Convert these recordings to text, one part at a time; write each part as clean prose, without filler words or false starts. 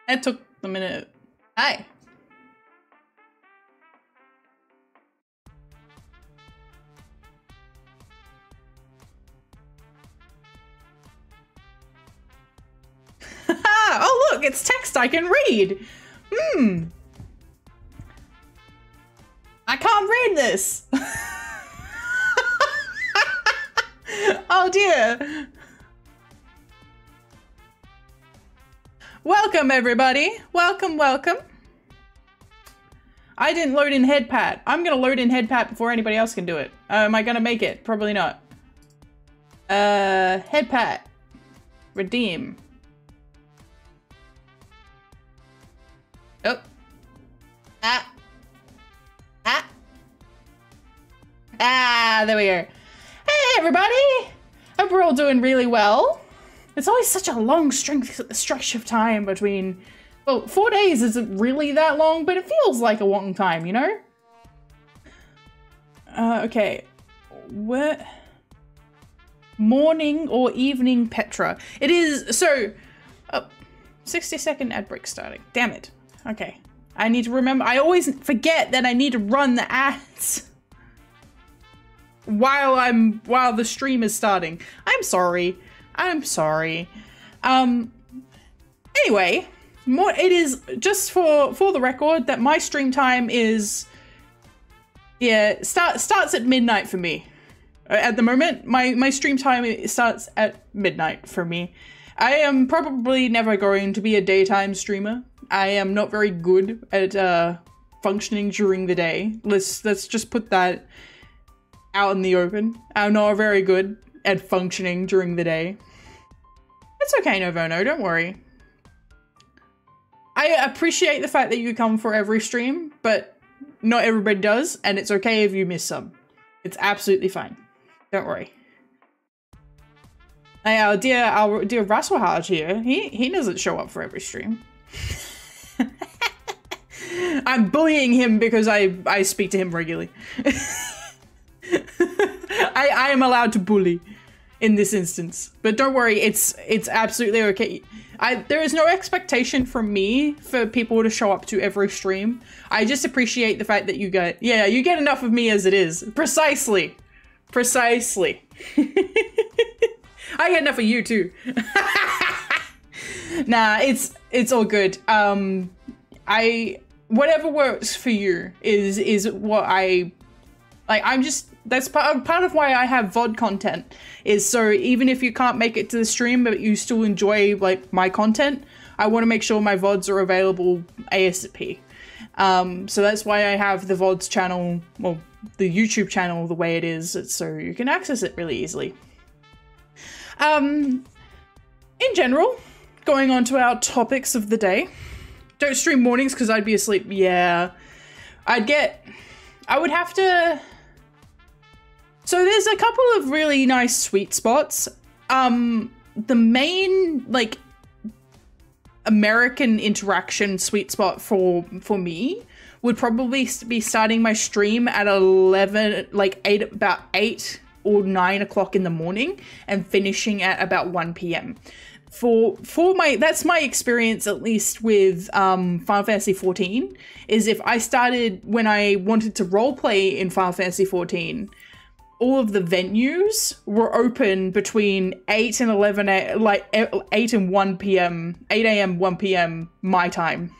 It took a minute. Hi. Oh look, it's text I can read. I can't read this. Oh dear. Welcome everybody. Welcome, welcome. I didn't load in headpat. I'm gonna load in headpat before anybody else can do it. Am I gonna make it? Probably not. Headpat. Redeem. Oh. There we go. Hey everybody! Hope we're all doing really well. It's always such a long stretch of time between, well, 4 days isn't really that long, but it feels like a long time, you know? Okay. What? Morning or evening Petra. It is, so, 60-second ad break starting. Damn it. Okay. I need to remember, I always forget that I need to run the ads while the stream is starting. I'm sorry. I'm sorry. Anyway, it is just for the record that my stream time is, yeah, starts at midnight for me. At the moment, my stream time starts at midnight for me. I am probably never going to be a daytime streamer. I am not very good at functioning during the day. Let's just put that out in the open. I'm not very good at functioning during the day. It's okay, Novono, don't worry. I appreciate the fact that you come for every stream, but not everybody does, and it's okay if you miss some. It's absolutely fine. Don't worry. Our dear Raswahaj here, he doesn't show up for every stream. I'm bullying him because I speak to him regularly. I am allowed to bully in this instance, but don't worry, it's absolutely okay. There is no expectation from me for people to show up to every stream. I just appreciate the fact that you get enough of me as it is. Precisely. I get enough of you too. Nah, it's all good. Whatever works for you is what I like. That's part of why I have VOD content, is so even if you can't make it to the stream but you still enjoy like my content, I want to make sure my VODs are available ASAP. So that's why I have the VODs channel, well, the YouTube channel the way it is, so you can access it really easily. In general, going on to our topics of the day. Don't stream mornings because I'd be asleep. Yeah, I would have to. So there's a couple of really nice sweet spots. The main like American interaction sweet spot for me would probably be starting my stream at 11, like about 8 or 9 o'clock in the morning and finishing at about 1 p.m. That's my experience, at least with Final Fantasy XIV, is if I started when I wanted to roleplay in Final Fantasy XIV, all of the venues were open between 8 and 11, like 8 and 1 p.m., 8 a.m., 1 p.m. my time.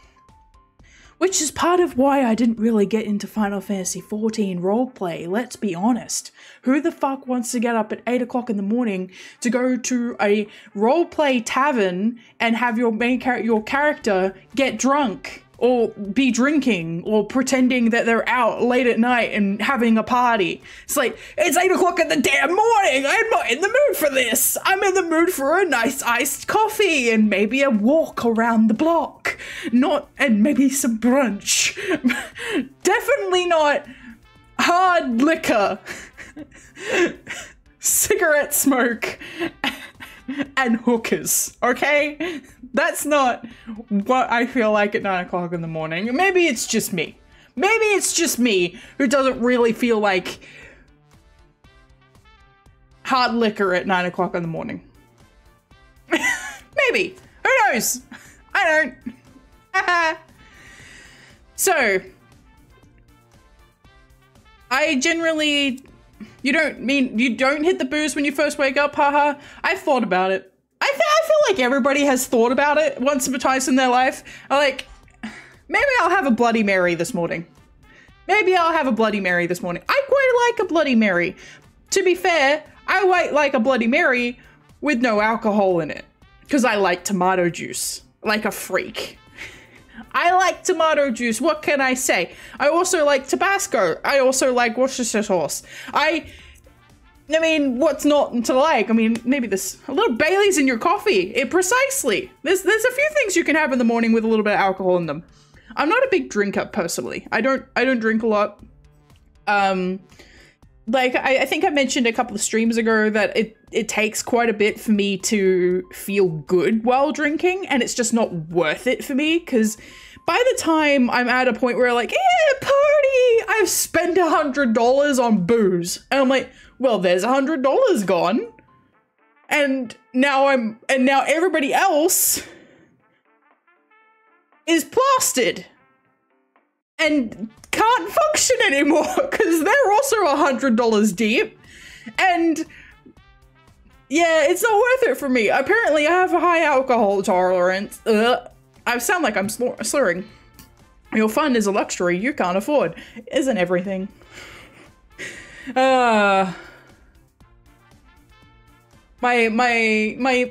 Which is part of why I didn't really get into Final Fantasy XIV roleplay, let's be honest. Who the fuck wants to get up at 8 o'clock in the morning to go to a roleplay tavern and have your your character get drunk? Or be drinking, or pretending that they're out late at night and having a party. It's like, it's 8 o'clock in the damn morning! I'm not in the mood for this! I'm in the mood for a nice iced coffee and maybe a walk around the block. And maybe some brunch. Definitely not hard liquor, cigarette smoke, and hookers, okay? That's not what I feel like at 9 o'clock in the morning. Maybe it's just me. Maybe it's just me who doesn't really feel like hard liquor at 9 o'clock in the morning. Maybe. Who knows? I don't. So, I generally, you don't hit the booze when you first wake up, haha. I've thought about it. I feel like everybody has thought about it once or twice in their life. Like, maybe I'll have a Bloody Mary this morning. Maybe I'll have a Bloody Mary this morning. I quite like a Bloody Mary. To be fair, I like a Bloody Mary with no alcohol in it. Because I like tomato juice. Like a freak. I like tomato juice. What can I say? I also like Tabasco. I also like Worcestershire sauce. I mean, what's not to like? I mean, maybe there's a little Bailey's in your coffee. Precisely. There's a few things you can have in the morning with a little bit of alcohol in them. I'm not a big drinker personally. I don't drink a lot. Like I think I mentioned a couple of streams ago that it takes quite a bit for me to feel good while drinking, and it's just not worth it for me because by the time I'm at a point where like, yeah, party, I've spent $100 on booze, and I'm like, well, there's $100 gone, and now everybody else is plastered and can't function anymore because they're also $100 deep, and yeah, it's not worth it for me. Apparently, I have a high alcohol tolerance. I sound like I'm slurring. Your fun is a luxury you can't afford, isn't everything? My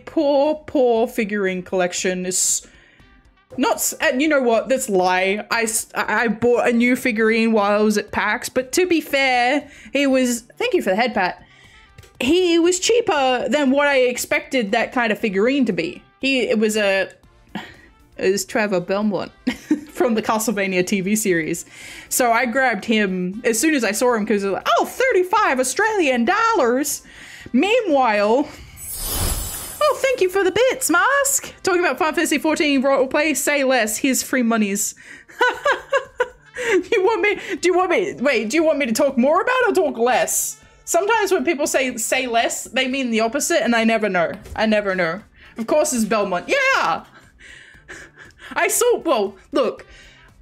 poor figurine collection is not, and you know what, that's lie. I bought a new figurine while I was at PAX, but to be fair, he was, thank you for the head pat, he was cheaper than what I expected that kind of figurine to be. It was Trevor Belmont from the Castlevania TV series. So I grabbed him as soon as I saw him because it was like, oh, 35 Australian dollars. Meanwhile, oh, thank you for the bits, Mask. Talking about Final Fantasy 14 roleplay, say less. Here's free monies. Do you want me to talk more about it or talk less? Sometimes when people say less, they mean the opposite, and I never know. Of course it's Belmont. Yeah! Well, look,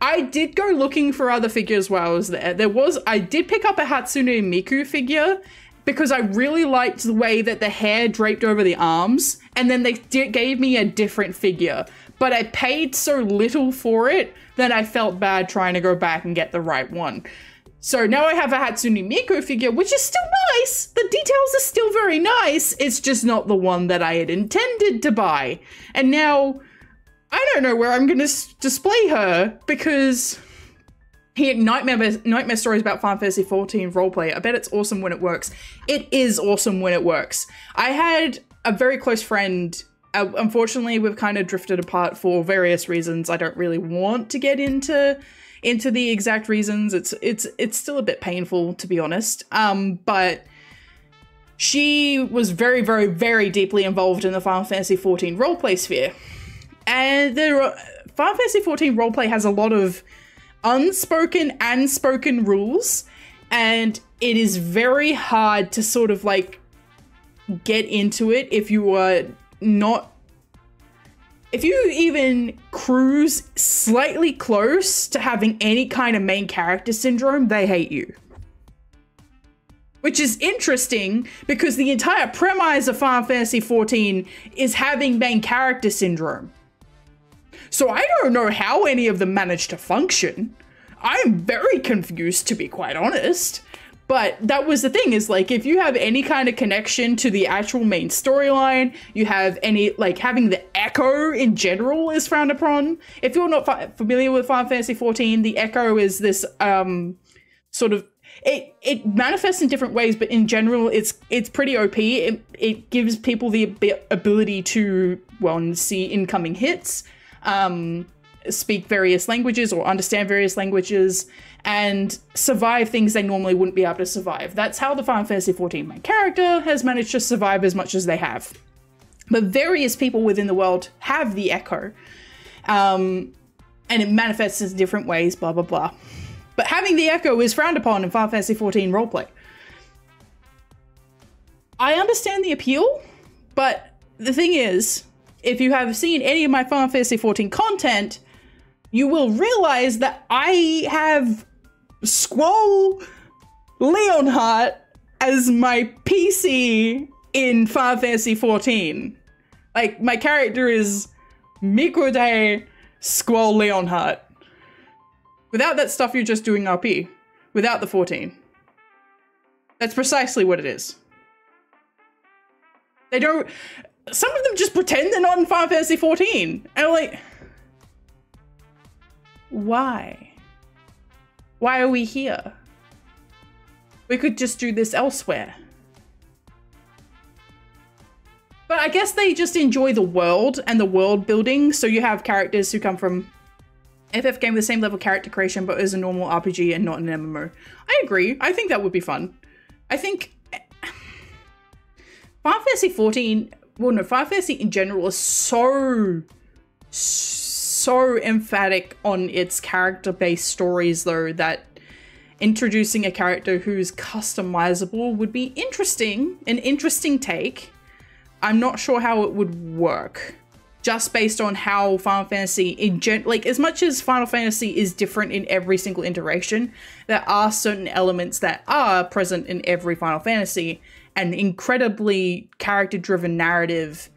I did go looking for other figures while I was there. I did pick up a Hatsune Miku figure because I really liked the way that the hair draped over the arms, and then they gave me a different figure. But I paid so little for it that I felt bad trying to go back and get the right one. So now I have a Hatsune Miku figure, which is still nice. The details are still very nice. It's just not the one that I had intended to buy. And now I don't know where I'm going to display her because he had nightmare stories about Final Fantasy 14 roleplay. I bet it's awesome when it works. It is awesome when it works. I had a very close friend. Unfortunately, we've kind of drifted apart for various reasons. I don't really want to get into the exact reasons. It's still a bit painful, to be honest. But she was very, very, very deeply involved in the Final Fantasy 14 roleplay sphere. And Final Fantasy 14 roleplay has a lot of unspoken and spoken rules, and it is very hard to sort of like get into it if you even cruise slightly close to having any kind of main character syndrome, they hate you. Which is interesting because the entire premise of Final Fantasy 14 is having main character syndrome. So I don't know how any of them managed to function. I'm very confused, to be quite honest. But that was the thing, is like, if you have any kind of connection to the actual main storyline, you have any, like, having the echo in general is frowned upon. If you're not familiar with Final Fantasy 14, the echo is this sort of, it manifests in different ways, but in general, it's pretty OP. It gives people the ability to, well, see incoming hits, speak various languages or understand various languages, and survive things they normally wouldn't be able to survive. That's how the Final Fantasy XIV main character has managed to survive as much as they have. But various people within the world have the echo, and it manifests in different ways, blah, blah, blah. But having the echo is frowned upon in Final Fantasy XIV roleplay. I understand the appeal, but the thing is, if you have seen any of my Final Fantasy XIV content, you will realize that I have Squall Leonhardt as my PC in Final Fantasy XIV. Like, my character is Mikude Squall Leonhardt. Without that stuff, you're just doing RP. Without the 14. That's precisely what it is. They don't... Some of them just pretend they're not in Final Fantasy XIV. And I'm like... Why? Why are we here? We could just do this elsewhere. But I guess they just enjoy the world and the world building. So you have characters who come from FF game with the same level of character creation, but as a normal RPG and not an MMO. I agree. I think that would be fun. I think Final Fantasy 14, well no, Final Fantasy in general is so emphatic on its character-based stories though, that introducing a character who's customizable would be interesting, an interesting take. I'm not sure how it would work, just based on how Final Fantasy like as much as Final Fantasy is different in every single iteration, there are certain elements that are present in every Final Fantasy. An incredibly character-driven narrative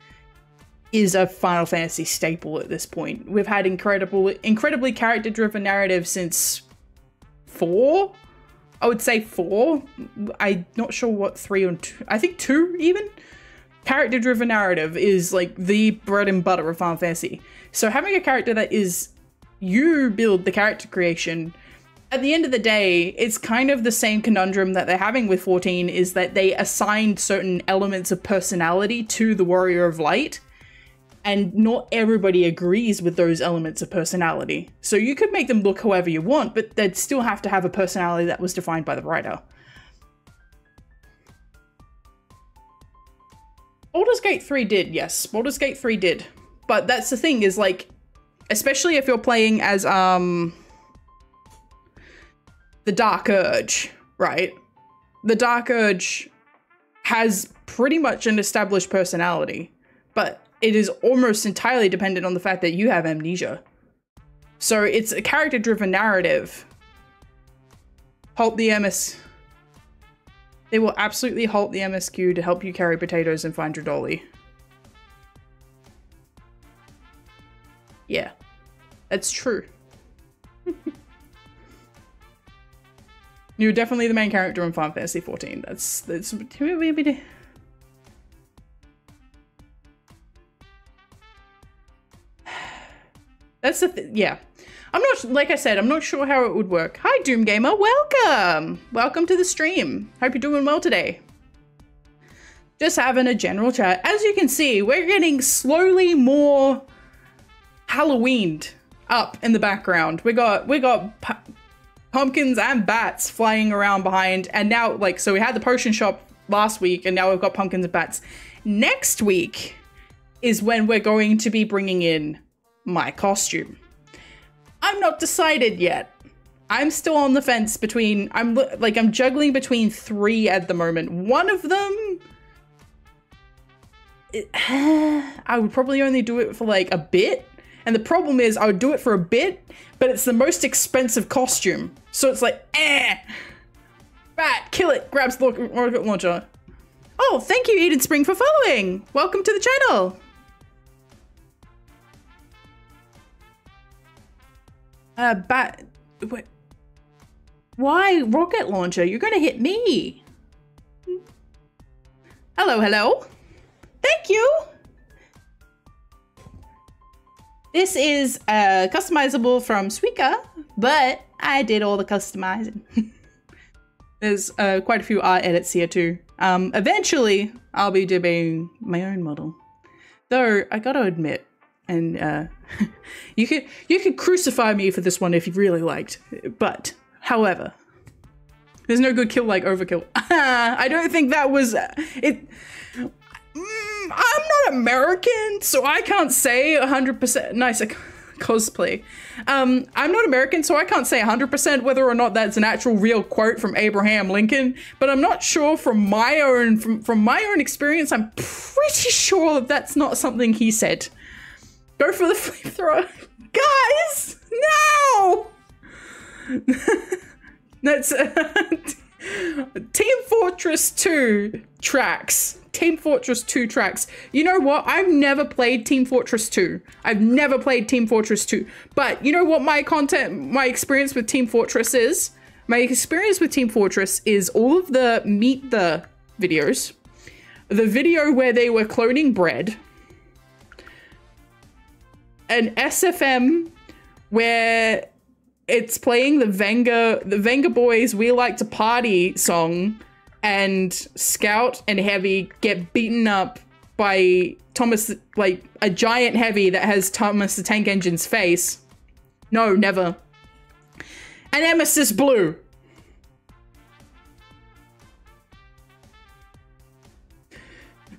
is a Final Fantasy staple at this point. We've had incredibly character-driven narrative since 4. I would say 4. I'm not sure what 3 and 2. I think 2 even. Character-driven narrative is like the bread and butter of Final Fantasy. So having a character that is, you build the character creation, at the end of the day, it's kind of the same conundrum that they're having with 14, is that they assigned certain elements of personality to the Warrior of Light, and not everybody agrees with those elements of personality. So you could make them look however you want, but they'd still have to have a personality that was defined by the writer. Baldur's Gate 3 did, yes. Baldur's Gate 3 did. But that's the thing, is like, especially if you're playing as, the Dark Urge, right? The Dark Urge has pretty much an established personality, but it is almost entirely dependent on the fact that you have amnesia. So it's a character-driven narrative. Halt the MS. They will absolutely halt the MSQ to help you carry potatoes and find your dolly. Yeah, that's true. You're definitely the main character in Final Fantasy 14. That's that's the yeah. I'm not, like I said, I'm not sure how it would work. Hi, Doom Gamer, welcome! Welcome to the stream. Hope you're doing well today. Just having a general chat. As you can see, we're getting slowly more Halloweened up in the background. We got pumpkins and bats flying around behind, and now, like, so we had the potion shop last week, and now we've got pumpkins and bats. Next week is when we're going to be bringing in my costume. I'm not decided yet. I'm still on the fence between, I'm juggling between 3 at the moment. One of them, I would probably only do it for like a bit. And the problem is I would do it for a bit, but it's the most expensive costume. So it's like, bat, kill it, grabs the rocket launcher. Oh, thank you, Eden Spring, for following. Welcome to the channel. Bat, wait. Why rocket launcher? You're gonna hit me. Hello, hello. Thank you. This is customizable from Suika, but I did all the customizing. There's quite a few art edits here too. Eventually, I'll be doing my own model. Though, I gotta admit, and you could crucify me for this one if you really liked, but however, there's no good kill like overkill. I don't think that was it. I'm not American, so I can't say 100% nice cosplay. I'm not American, so I can't say 100% whether or not that's an actual real quote from Abraham Lincoln, but I'm not sure from my own experience. I'm pretty sure that that's not something he said. Go for the flamethrower. Guys! No! That's Team Fortress 2 tracks. Team Fortress 2 tracks. You know what? I've never played Team Fortress 2. I've never played Team Fortress 2. But you know what my experience with Team Fortress is? My experience with Team Fortress is all of the Meet the videos. The video where they were cloning bread. An SFM where it's playing the Venga Boys We Like to Party song, and Scout and Heavy get beaten up by Thomas, like a giant Heavy that has Thomas the Tank Engine's face. No, never. And Emesis Blue.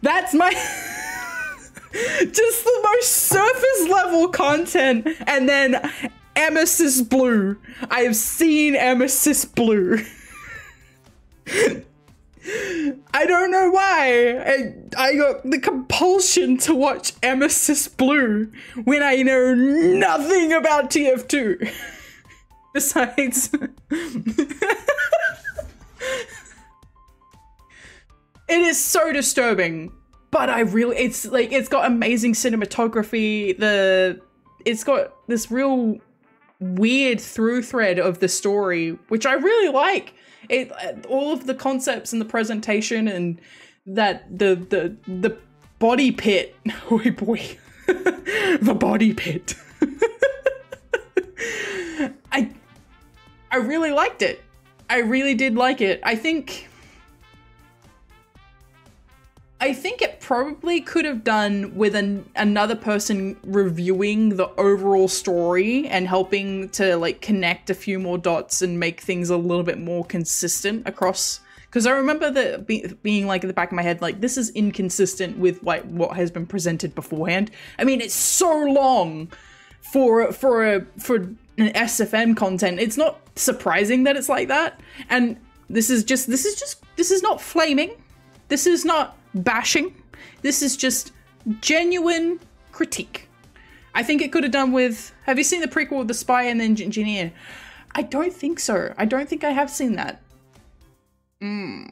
That's my just the most surface level content, and then Emesis Blue. I have seen Emesis Blue. I don't know why. I got the compulsion to watch Emesis Blue when I know nothing about TF2. Besides... It is so disturbing, but it's like, it's got amazing cinematography. It's got this real weird through thread of the story, which I really like. All of the concepts and the presentation, and that the body pit. Oh boy, the body pit. I really liked it. I really did like it. I think it probably could have done with another person reviewing the overall story and helping to like connect a few more dots and make things a little bit more consistent across. Because I remember that being like in the back of my head, like, this is inconsistent with like what has been presented beforehand. I mean, it's so long for an SFM content. It's not surprising that it's like that. And this is not flaming. This is not bashing. This is just genuine critique. I think it could have done with... Have you seen the prequel of The Spy and the Engineer? I don't think so. I don't think I have seen that. I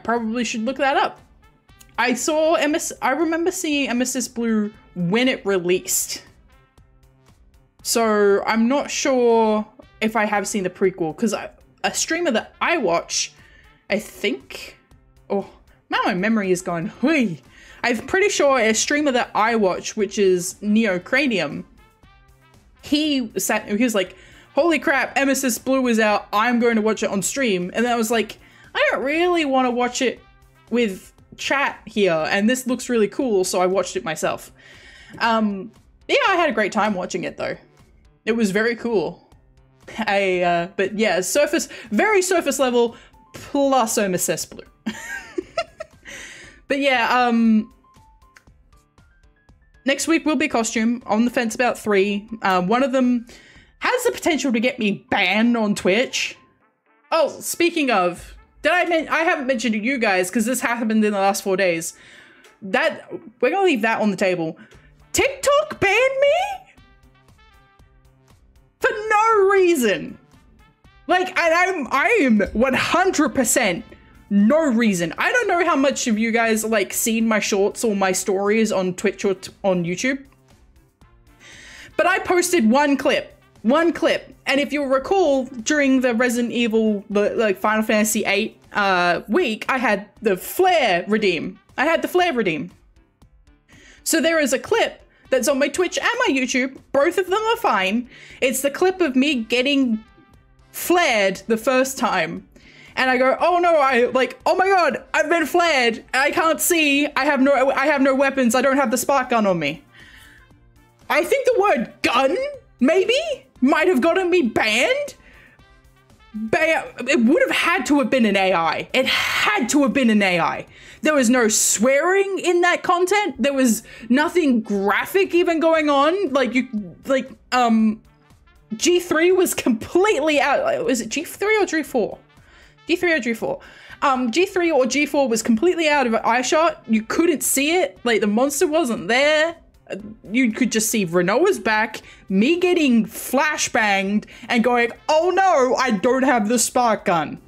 probably should look that up. I remember seeing Emesis Blue when it released. So I'm not sure if I have seen the prequel, because a streamer that I watch, I think... Oh... Now my memory is going, hui. I'm pretty sure a streamer that I watch, which is Neocranium, he was like, holy crap, Emesis Blue is out, I'm going to watch it on stream. And then I was like, I don't really want to watch it with chat here, and this looks really cool, so I watched it myself. Yeah, I had a great time watching it though. It was very cool. But yeah, very surface level, plus Emesis Blue. But yeah, next week will be costume. On the fence about 3. One of them has the potential to get me banned on Twitch. Oh, speaking of, I haven't mentioned to you guys, because this happened in the last 4 days. We're gonna leave that on the table. TikTok banned me for no reason. Like, I am 100%. No reason. I don't know how much of you guys like seen my shorts or my stories on Twitch or on YouTube, but I posted one clip, and if you'll recall, during the Resident Evil, like Final Fantasy VIII week, I had the flare redeem. So there is a clip that's on my Twitch and my YouTube. Both of them are fine. It's the clip of me getting flared the first time. And I go, oh no, oh my god, I've been flared. I can't see. I have no weapons. I don't have the spark gun on me. I think the word gun, maybe, might have gotten me banned. It would have had to have been an AI. It had to have been an AI. There was no swearing in that content. There was nothing graphic even going on. G3 was completely out. Was it G3 or G4? G3 or G4. G3 or G4 was completely out of eyeshot. You couldn't see it. Like, the monster wasn't there. You could just see Renoa's back, me getting flashbanged and going, oh no, I don't have the spark gun.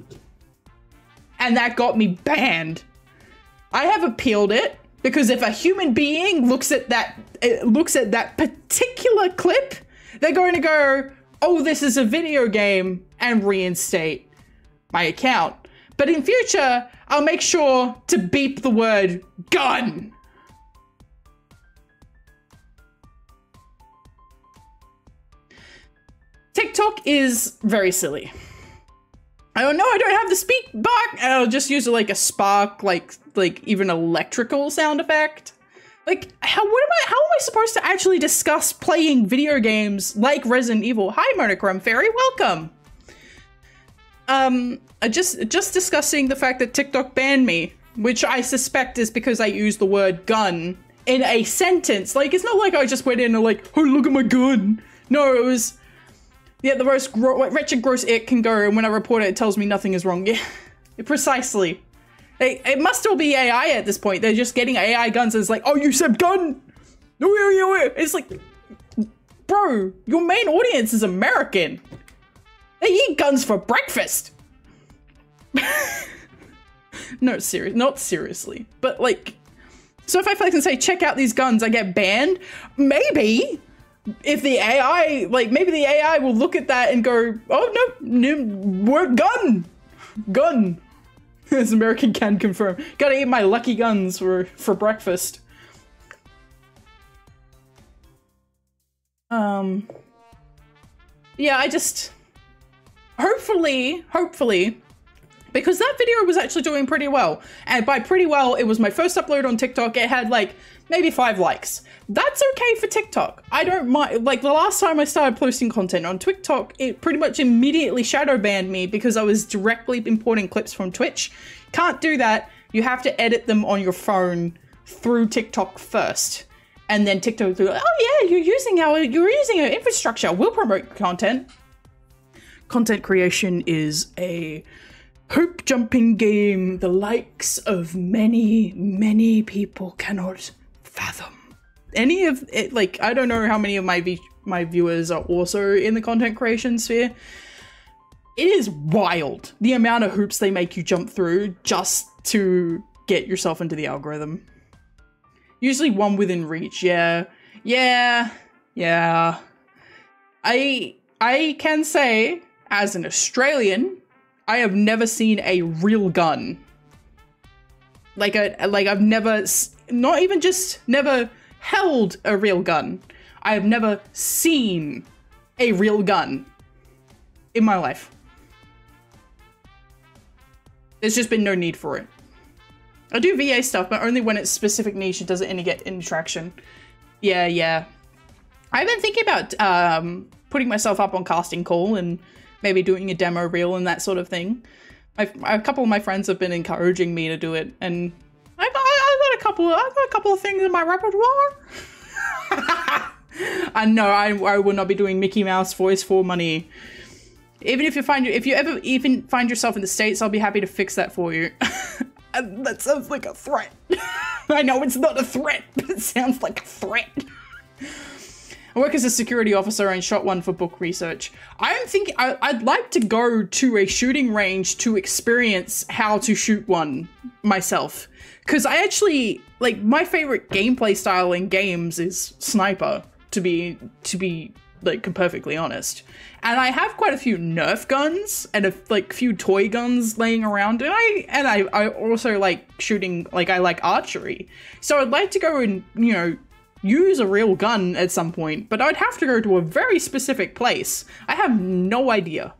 And that got me banned. I have appealed it because if a human being looks at that particular clip, they're going to go, oh, this is a video game, and reinstate my account. But in future, I'll make sure to beep the word gun. TikTok is very silly. I don't know, I don't have the speak box, and I'll just use like a spark, like even electrical sound effect. Like, how am I supposed to actually discuss playing video games like Resident Evil? Hi, Monochrome Fairy, welcome. Just discussing the fact that TikTok banned me, which I suspect is because I used the word gun in a sentence. Like, it's not like I just went in and like, oh, look at my gun. No, it was, yeah, the most wretched gross it can go, and when I report it, it tells me nothing is wrong. Yeah, precisely. It must still be AI at this point. They're just getting AI guns and it's like, oh, you said gun? It's like, bro, your main audience is American. They eat guns for breakfast. No, not seriously. But like, so if I flex and say, check out these guns, I get banned? Maybe. If the AI, like, maybe the AI will look at that and go, oh, no, word gun. Gun. As American can confirm. Gotta eat my lucky guns for breakfast. Yeah, I just... Hopefully, because that video was actually doing pretty well. And by pretty well, it was my first upload on TikTok. It had like maybe 5 likes. That's okay for TikTok. I don't mind. Like the last time I started posting content on TikTok, it pretty much immediately shadow banned me because I was directly importing clips from Twitch. Can't do that. You have to edit them on your phone through TikTok first. And then TikTok will go, oh yeah, you're using our infrastructure. We'll promote content. Content creation is a hoop jumping game the likes of many, many people cannot fathom. Any of it, like, I don't know how many of my viewers are also in the content creation sphere. It is wild the amount of hoops they make you jump through just to get yourself into the algorithm. Usually one within reach. Yeah. I can say, as an Australian, I have never seen a real gun. I've never, not even just never held a real gun. I have never seen a real gun in my life. There's just been no need for it. I do VA stuff, but only when it's specific niche, it doesn't get any traction. Yeah. I've been thinking about putting myself up on Casting Call and maybe doing a demo reel and that sort of thing. A couple of my friends have been encouraging me to do it, and I've got a couple of things in my repertoire. And no, I will not be doing Mickey Mouse voice for money. Even if you ever even find yourself in the States, I'll be happy to fix that for you. That sounds like a threat. I know it's not a threat, but it sounds like a threat. I work as a security officer and shot one for book research. I'm thinking I'd like to go to a shooting range to experience how to shoot one myself. Because I actually, like, my favorite gameplay style in games is sniper, to be like perfectly honest. And I have quite a few Nerf guns and a few toy guns laying around, and I also like shooting, like I like archery. So I'd like to go and, you know, use a real gun at some point, but I'd have to go to a very specific place. I have no idea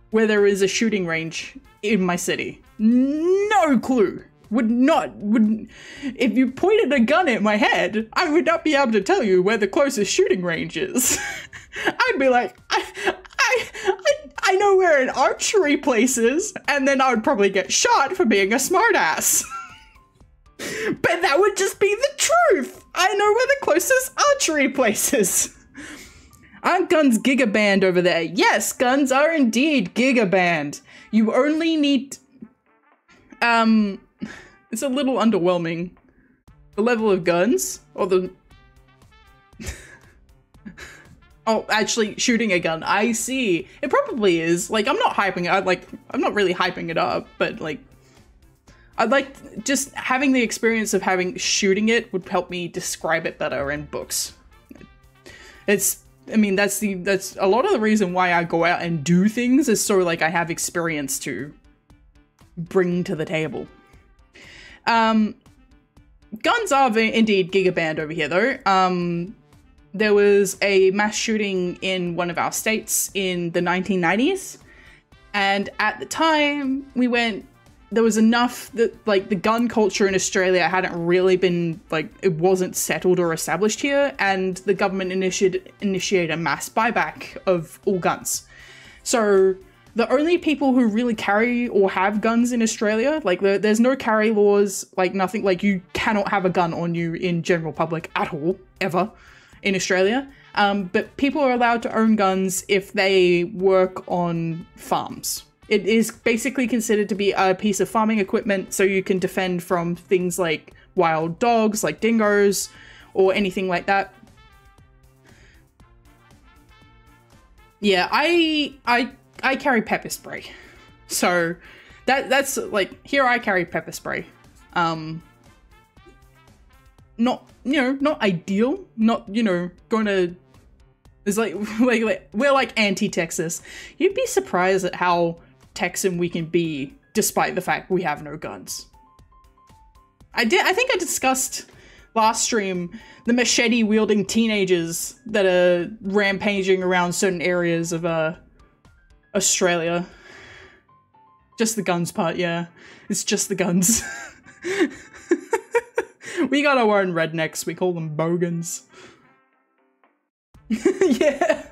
where there is a shooting range in my city. No clue. If you pointed a gun at my head, I would not be able to tell you where the closest shooting range is. I'd be like, I know where an archery place is, and then I would probably get shot for being a smartass. But that would just be the truth. I know where the closest archery place is. Aren't guns gigabanned over there? Yes, guns are indeed gigabanned. You only need... It's a little underwhelming. The level of guns, or the Oh, actually, shooting a gun. I see. It probably is. Like, I'm not hyping it. I'm not really hyping it up, but like, I'd like just having the experience of shooting it would help me describe it better in books. I mean, that's a lot of the reason why I go out and do things is so like I have experience to bring to the table. Guns are indeed gigabanned over here though. There was a mass shooting in one of our states in the 1990s. And at the time there was enough that like the gun culture in Australia hadn't really been like, it wasn't settled or established here. And the government initiated a mass buyback of all guns. So the only people who really carry or have guns in Australia, like there's no carry laws, like nothing, like you cannot have a gun on you in general public at all, ever. In Australia, but people are allowed to own guns if they work on farms. It is basically considered to be a piece of farming equipment, so you can defend from things like wild dogs, like dingoes, or anything like that. Yeah, I carry pepper spray, so that's like here I carry pepper spray. Not, you know, not ideal, not, you know, gonna, it's like we're like anti-Texas. You'd be surprised at how Texan we can be despite the fact we have no guns. I think I discussed last stream the machete wielding teenagers that are rampaging around certain areas of Australia. Just the guns part, yeah. It's just the guns. We got our own rednecks. We call them bogans. Yeah.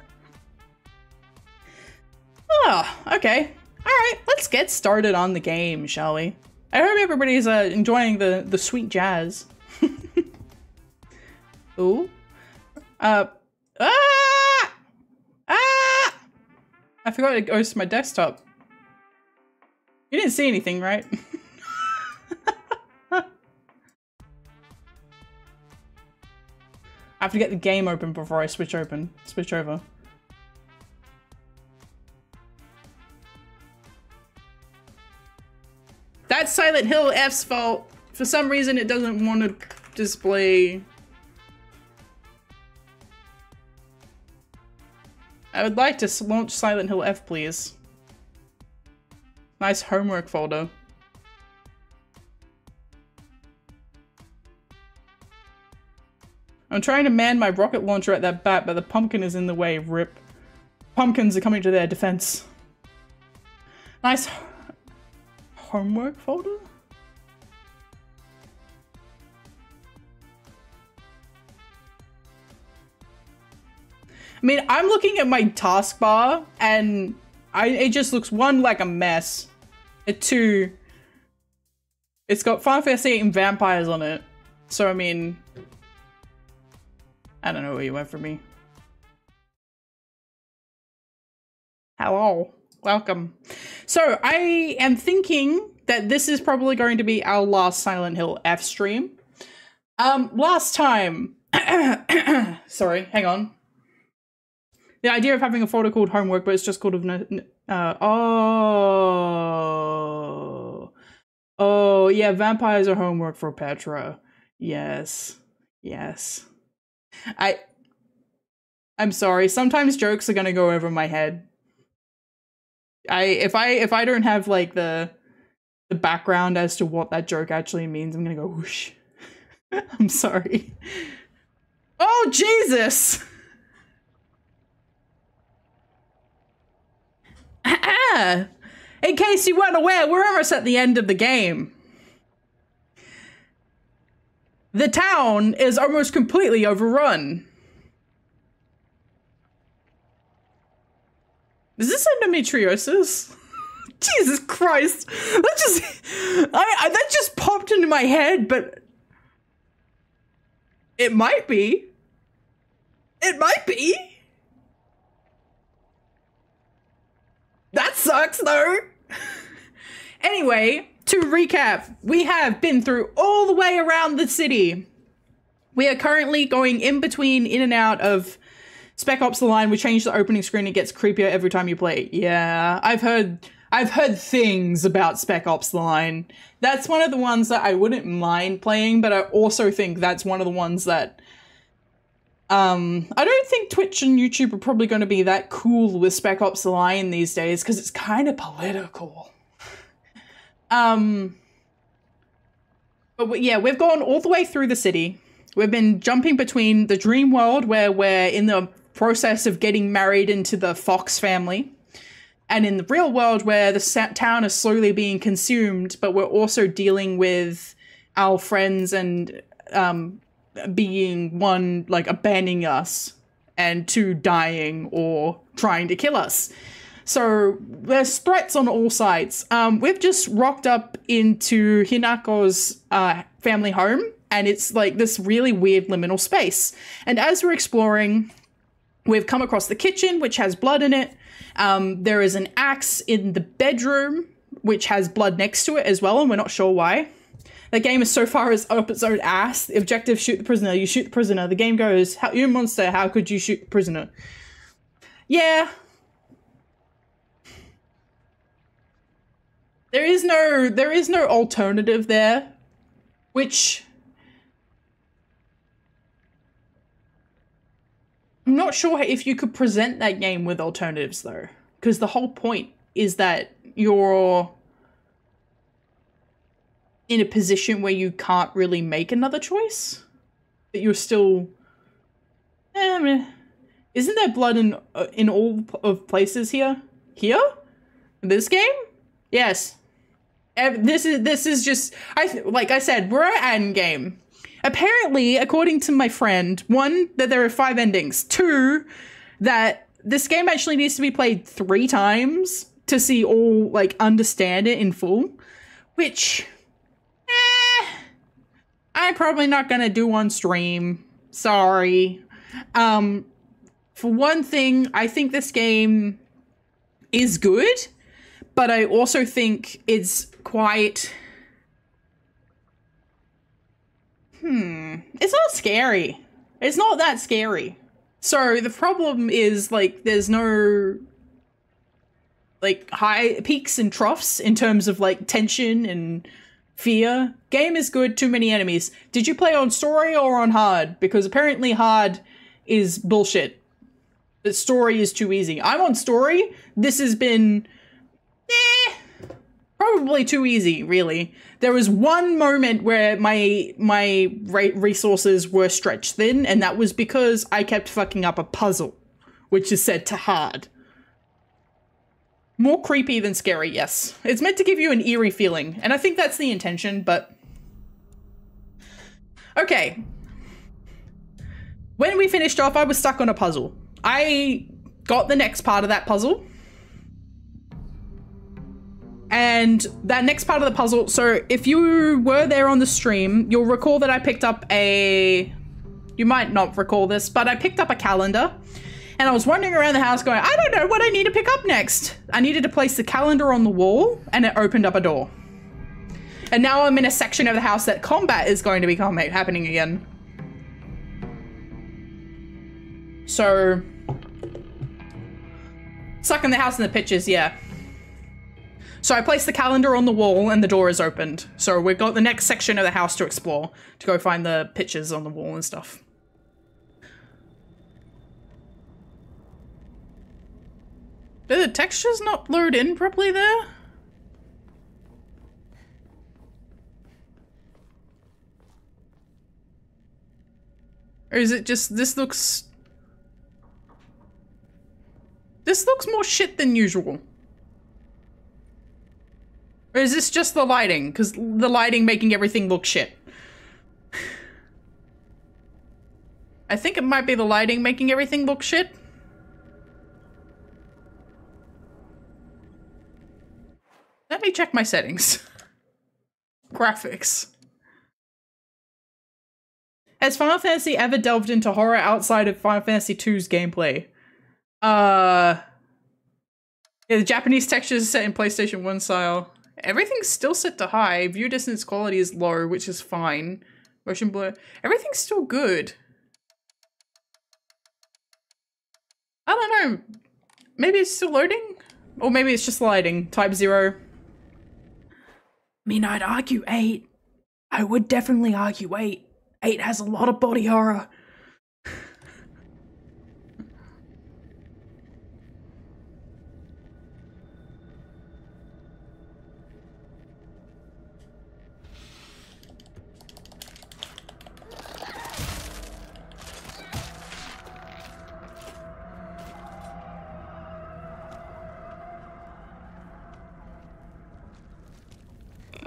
Oh, okay. Alright, let's get started on the game, shall we? I hope everybody's enjoying the sweet jazz. Ooh. I forgot it goes to my desktop. You didn't see anything, right? I have to get the game open before I switch over. That's Silent Hill F's fault. For some reason it doesn't want to display. I would like to launch Silent Hill F, please. Nice homework folder. I'm trying to man my rocket launcher at that bat, but the pumpkin is in the way. Rip. Pumpkins are coming to their defense. Nice homework folder? I mean, I'm looking at my taskbar and it just looks, one, like a mess. Two, it's got Final Fantasy VIII and vampires on it. So, I mean, I don't know where you went for me. Hello. Welcome. So, I am thinking that this is probably going to be our last Silent Hill F stream. Last time... Sorry, hang on. The idea of having a folder called homework, but it's just called... Oh, yeah, vampires are homework for Petra. Yes. Yes. I'm sorry. Sometimes jokes are gonna go over my head. If I don't have like the background as to what that joke actually means, I'm gonna go whoosh. I'm sorry. Oh Jesus! In case you weren't aware, we're almost at the end of the game. The town is almost completely overrun. Is this endometriosis? Jesus Christ. That just popped into my head, but it might be. It might be. That sucks though. Anyway, to recap, we have been through all the way around the city. We are currently going in and out of Spec Ops: The Line. We change the opening screen, it gets creepier every time you play. Yeah, I've heard things about Spec Ops: The Line. That's one of the ones that I wouldn't mind playing, but I also think that's one of the ones that I don't think Twitch and YouTube are probably going to be that cool with Spec Ops: The Line these days because it's kind of political. But yeah, we've gone all the way through the city. We've been jumping between the dream world where we're in the process of getting married into the Fox family, and in the real world where the town is slowly being consumed, but we're also dealing with our friends and being one, like, abandoning us, and two, dying or trying to kill us. So there's threats on all sides. We've just rocked up into Hinako's family home, and it's like this really weird liminal space. And as we're exploring, we've come across the kitchen, which has blood in it. There is an axe in the bedroom, which has blood next to it as well, and we're not sure why. The game is so far as up its own ass. The objective, shoot the prisoner. You shoot the prisoner. The game goes, you a monster, how could you shoot the prisoner? Yeah. There is no alternative there, which I'm not sure if you could present that game with alternatives though, because the whole point is that you're in a position where you can't really make another choice, but you're still, isn't there blood in all of places here? Here? In this game? Yes. This is just, like I said, we're at endgame. Apparently, according to my friend, 1, that there are 5 endings. 2, that this game actually needs to be played 3 times to see all, like, understand it in full. Which, I'm probably not gonna do on stream. Sorry. For one thing, I think this game is good, but I also think it's quite... It's not scary. It's not that scary. So the problem is, like, there's no, like, high peaks and troughs in terms of, like, tension and fear. Game is good, too many enemies. Did you play on story or on hard? Because apparently hard is bullshit. The story is too easy. I'm on story. This has been, probably too easy, really. There was one moment where my resources were stretched thin, and that was because I kept fucking up a puzzle, which is set to hard. More creepy than scary, yes. It's meant to give you an eerie feeling, and I think that's the intention, but... Okay. When we finished off, I was stuck on a puzzle. I got the next part of that puzzle. And that next part of the puzzle, so if you were there on the stream, you'll recall that I picked up a... You might not recall this, but I picked up a calendar. And I was wandering around the house going, I don't know what I need to pick up next. I needed to place the calendar on the wall, and it opened up a door. And now I'm in a section of the house that combat is going to be happening again. So... Stuck in the house in the pictures, yeah. So I placed the calendar on the wall and the door is opened. So we've got the next section of the house to explore, to go find the pictures on the wall and stuff. Did the textures not load in properly there? Or is it just, this looks more shit than usual. Or is this just the lighting? Because the lighting making everything look shit. I think it might be the lighting making everything look shit. Let me check my settings. Graphics. Has Final Fantasy ever delved into horror outside of Final Fantasy II's gameplay? Yeah, the Japanese textures are set in PlayStation 1 style. Everything's still set to high. View distance quality is low, which is fine. Motion blur. Everything's still good. I don't know. Maybe it's still loading? Or maybe it's just lighting. Type 0. I mean, I'd argue 8. I would definitely argue 8. 8 has a lot of body horror.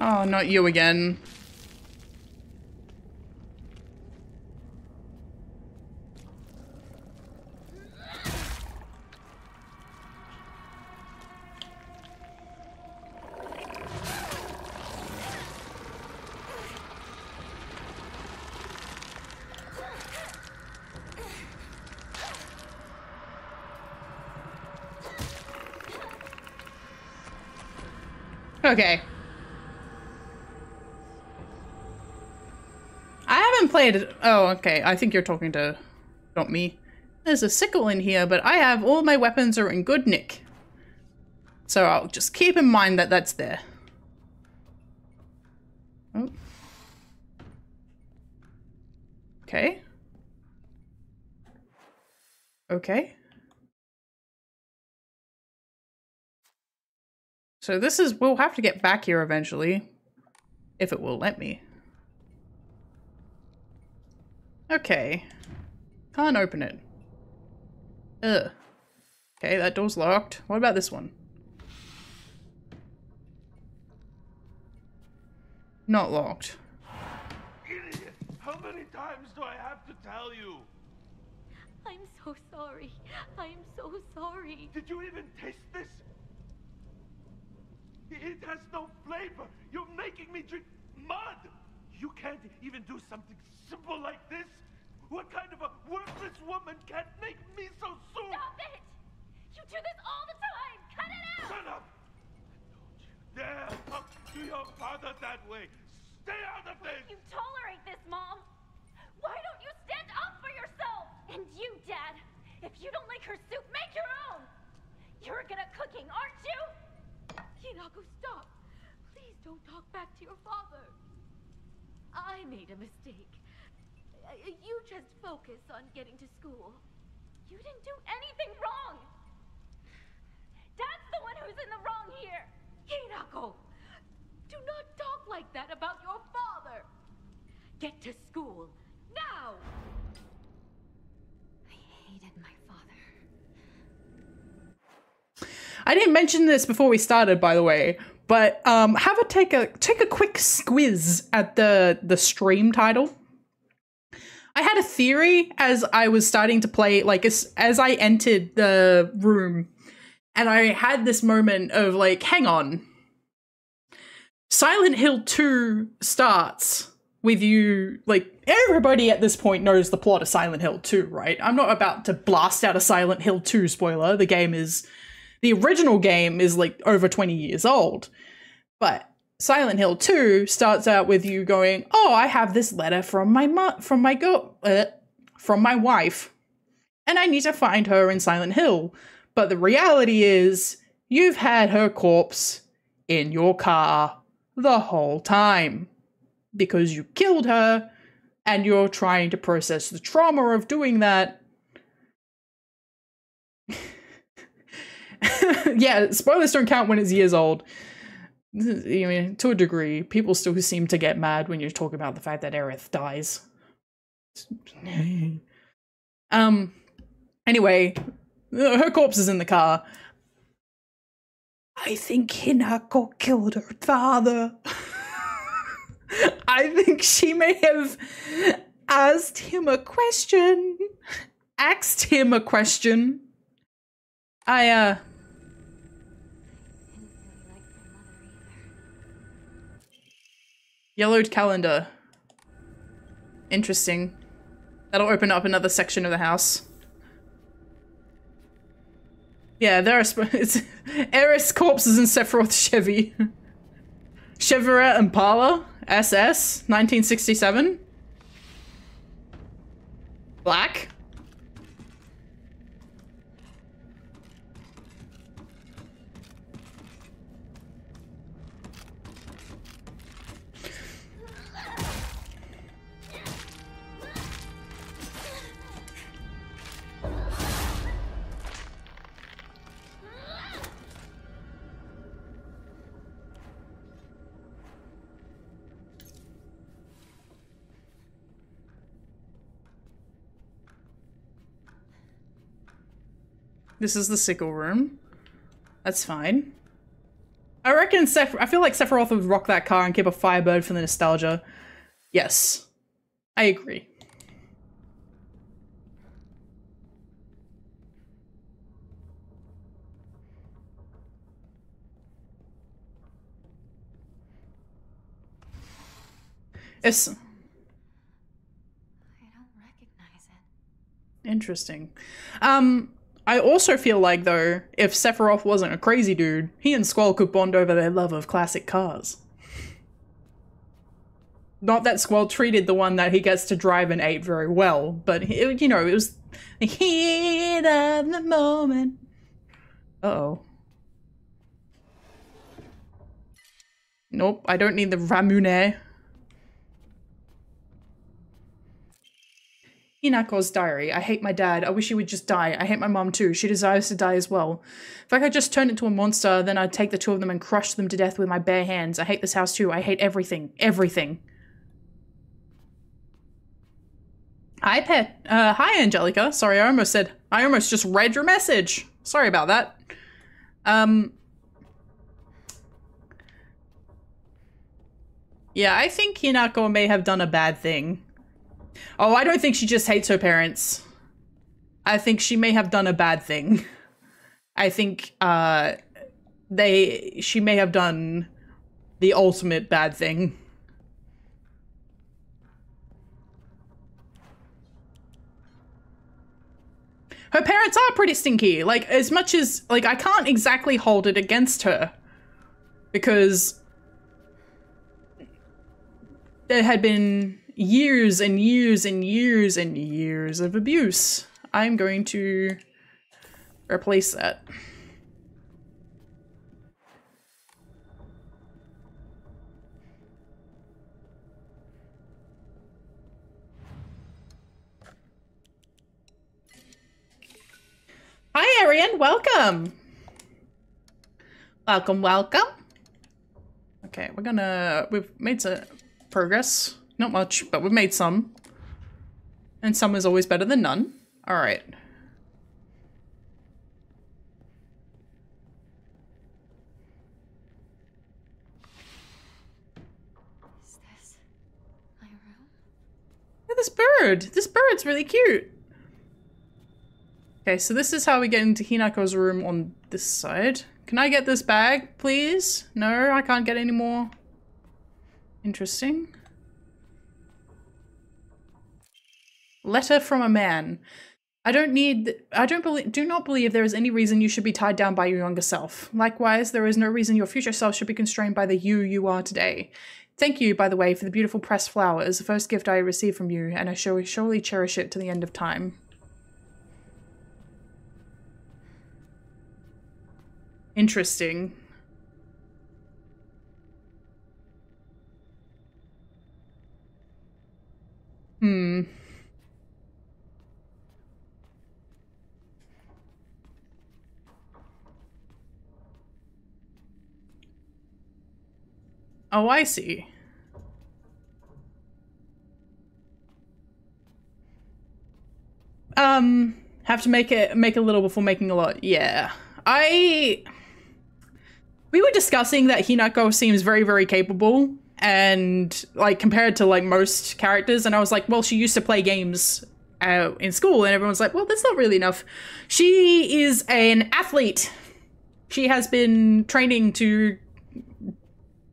Oh, not you again. Okay. Played it. Oh, okay. I think you're talking to not me. There's a sickle in here, but I have all my weapons are in good nick. So I'll just keep in mind that that's there. Oh. Okay. Okay. So this is, we'll have to get back here eventually. If it will let me. Okay. Can't open it. Ugh. Okay, that door's locked. What about this one? Not locked. Idiot! How many times do I have to tell you? I'm so sorry. I'm so sorry. Did you even taste this? It has no flavor. You're making me drink mud. You can't even do something simple like this? What kind of a worthless woman can't make me so soon? Stop it! You do this all the time! Cut it out! Shut up! Don't you dare talk to your father that way! Stay out of this! You tolerate this, Mom! Why don't you stand up for yourself? And you, Dad! If you don't like her soup, make your own! You're good at cooking, aren't you? Hinako, stop! Please don't talk back to your father. I made a mistake. You just focus on getting to school. You didn't do anything wrong. Dad's the one who's in the wrong here. Hinako, do not talk like that about your father. Get to school, now! I hated my father. I didn't mention this before we started, by the way, but take a quick squiz at the stream title. I had a theory as I was starting to play, like as I entered the room, and I had this moment of like, hang on. Silent Hill 2 starts with you, like, everybody at this point knows the plot of Silent Hill 2, right? I'm not about to blast out a Silent Hill 2 spoiler. The original game is like over 20 years old, but Silent Hill 2 starts out with you going, oh, I have this letter from my wife, and I need to find her in Silent Hill. But the reality is, you've had her corpse in your car the whole time because you killed her, and you're trying to process the trauma of doing that. Yeah, spoilers don't count when it's years old. I mean, to a degree, people still seem to get mad when you talk about the fact that Aerith dies. Anyway, her corpse is in the car. I think Hinako killed her father. I think she may have asked him a question. Yellowed calendar. Interesting. That'll open up another section of the house. Yeah, there are Aerith's corpses in Sephiroth's Chevy. Chevrolet Impala SS 1967. Black? This is the sickle room. That's fine. I reckon I feel like Sephiroth would rock that car and keep a Firebird for the nostalgia. Yes. I agree. It's... I don't recognize it. Interesting. I also feel like, though, if Sephiroth wasn't a crazy dude, he and Squall could bond over their love of classic cars. Not that Squall treated the one that he gets to drive in 8 very well, but, you know, it was the heat of the moment. Uh-oh. Nope, I don't need the Ramune. Hinako's diary. I hate my dad. I wish he would just die. I hate my mom too. She deserves to die as well. If I could just turn into a monster, then I'd take the two of them and crush them to death with my bare hands. I hate this house too. I hate everything. Everything. Hi, Pet. Hi, Angelica. Sorry, I almost just read your message. Sorry about that. Yeah, I think Hinako may have done a bad thing. Oh, I don't think she just hates her parents. I think she may have done a bad thing. I think, she may have done the ultimate bad thing. Her parents are pretty stinky. Like, as much as, like, I can't exactly hold it against her. Because there had been years and years and years and years of abuse. I'm going to replace that. Hi, Arian. Welcome. Welcome, welcome. Okay, we've made some progress. Not much, but we've made some. And some is always better than none. All right. Is this my room? Look at this bird. This bird's really cute. Okay, so this is how we get into Hinako's room on this side. Can I get this bag, please? No, I can't get any more. Interesting. Letter from a man. Do not believe there is any reason you should be tied down by your younger self. Likewise, there is no reason your future self should be constrained by the you are today. Thank you, by the way, for the beautiful pressed flower. It is the first gift I received from you, and I shall surely cherish it to the end of time. Interesting. Oh, I see. Have to make a little before making a lot. Yeah. We were discussing that Hinako seems very, very capable and like compared to like most characters, and I was like, well, she used to play games in school, and everyone's like, well, that's not really enough. She is an athlete. She has been training to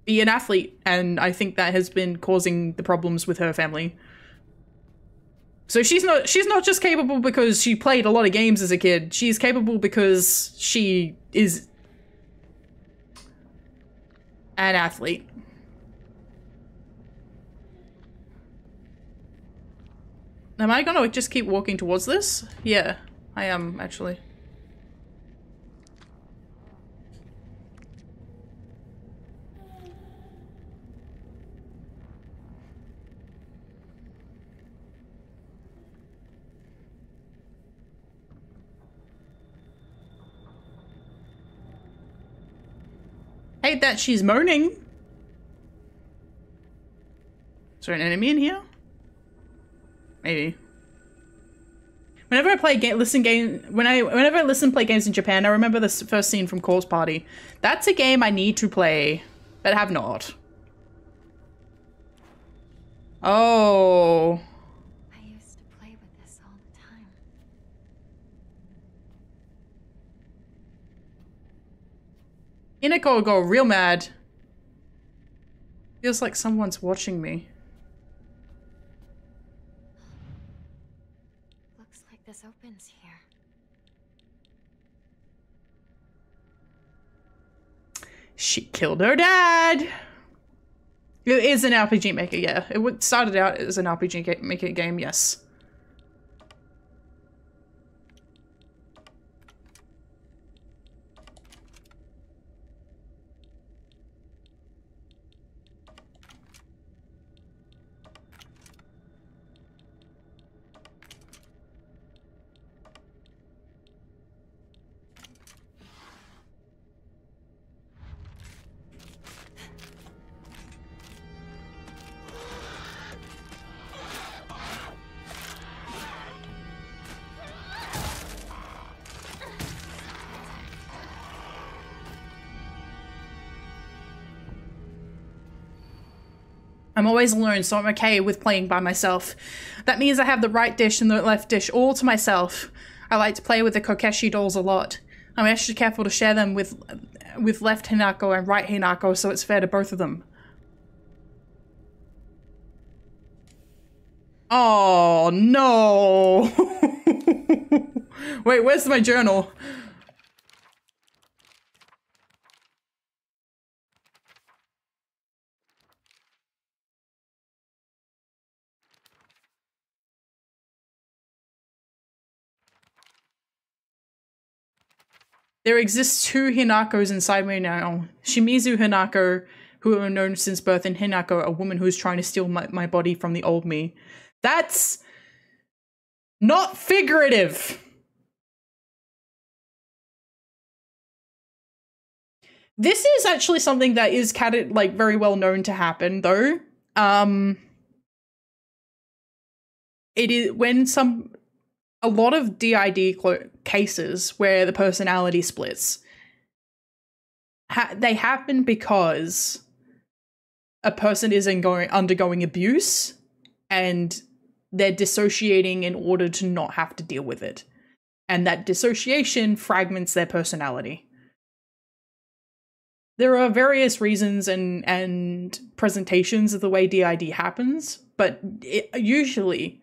be an athlete, and I think that has been causing the problems with her family. So she's not just capable because she played a lot of games as a kid. She's capable because she is an athlete. Am I gonna just keep walking towards this? Yeah, I am, actually. Hate that she's moaning. Is there an enemy in here? Maybe. Whenever I play whenever I listen to play games in Japan, I remember this first scene from Corpse Party. That's a game I need to play, but have not. Oh. I used to play with this all the time. Inako go real mad. Feels like someone's watching me. Looks like this opens here. She killed her dad. It is an RPG Maker, yeah. It started out as an RPG Maker game, yes. I'm always alone, so I'm okay with playing by myself. That means I have the right dish and the left dish all to myself. I like to play with the Kokeshi dolls a lot. I'm extra careful to share them with left Hinako and right Hinako, so it's fair to both of them. Oh, no. Wait, where's my journal? There exists two Hinakos inside me now. Shimizu Hinako, who are known since birth, and Hinako, a woman who is trying to steal my body from the old me. That's not figurative. This is actually something that is like very well known to happen, though. It is when a lot of DID cases where the personality splits, they happen because a person is undergoing abuse and they're dissociating in order to not have to deal with it. And that dissociation fragments their personality. There are various reasons and presentations of the way DID happens, but usually,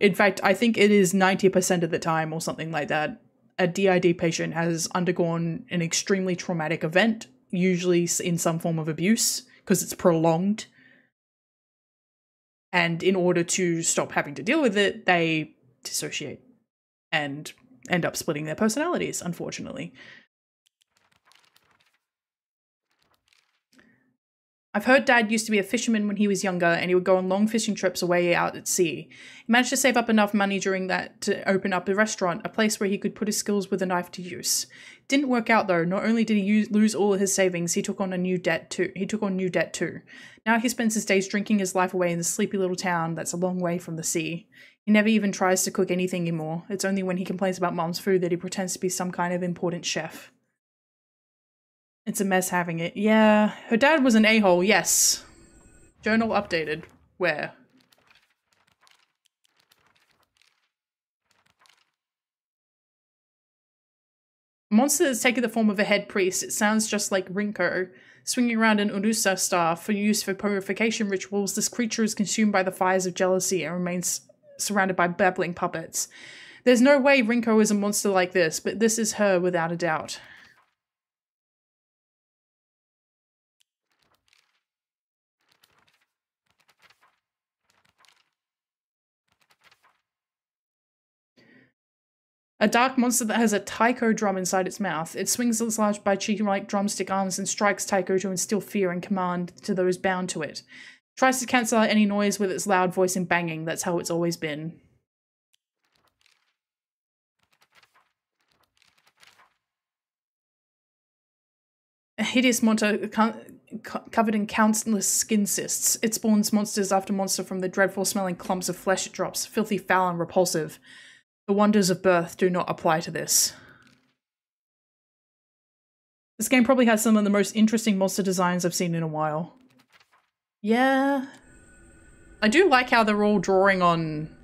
in fact, I think it is 90% of the time or something like that, a DID patient has undergone an extremely traumatic event, usually in some form of abuse, because it's prolonged. And in order to stop having to deal with it, they dissociate and end up splitting their personalities, unfortunately. I've heard Dad used to be a fisherman when he was younger, and he would go on long fishing trips away out at sea. He managed to save up enough money during that to open up a restaurant, a place where he could put his skills with a knife to use. Didn't work out though. Not only did he lose all of his savings, he took on new debt too. Now he spends his days drinking his life away in the sleepy little town that's a long way from the sea. He never even tries to cook anything anymore. It's only when he complains about Mom's food that he pretends to be some kind of important chef. It's a mess having it. Yeah, her dad was an a-hole, yes. Journal updated. Where? A monster that's taken the form of a head priest. It sounds just like Rinko. Swinging around an Urusa staff for use for purification rituals, this creature is consumed by the fires of jealousy and remains surrounded by babbling puppets. There's no way Rinko is a monster like this, but this is her without a doubt. A dark monster that has a taiko drum inside its mouth. It swings its large Baichi-like drumstick arms and strikes taiko to instill fear and command to those bound to it. Tries to cancel out any noise with its loud voice and banging. That's how it's always been. A hideous monster covered in countless skin cysts. It spawns monsters after monster from the dreadful smelling clumps of flesh it drops. Filthy, foul, and repulsive. The wonders of birth do not apply to this. This game probably has some of the most interesting monster designs I've seen in a while. Yeah. I do like how they're all drawing on...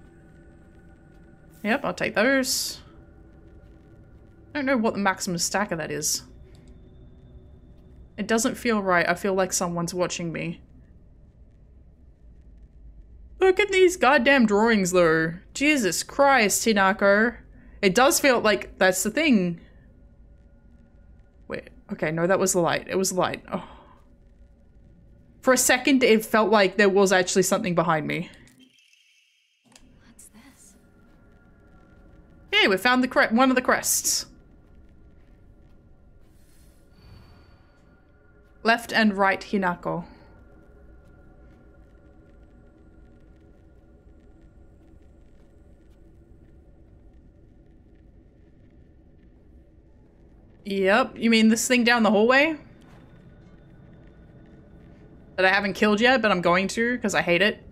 Yep, I'll take those. I don't know what the maximum stack of that is. It doesn't feel right. I feel like someone's watching me. Look at these goddamn drawings though. Jesus Christ, Hinako. It does feel like that's the thing. Wait, okay, no, that was the light. It was the light. Oh. For a second, it felt like there was actually something behind me. What's this? Hey, we found the one of the crests. Left and right, Hinako. Yep, you mean this thing down the hallway? That I haven't killed yet, but I'm going to, because I hate it.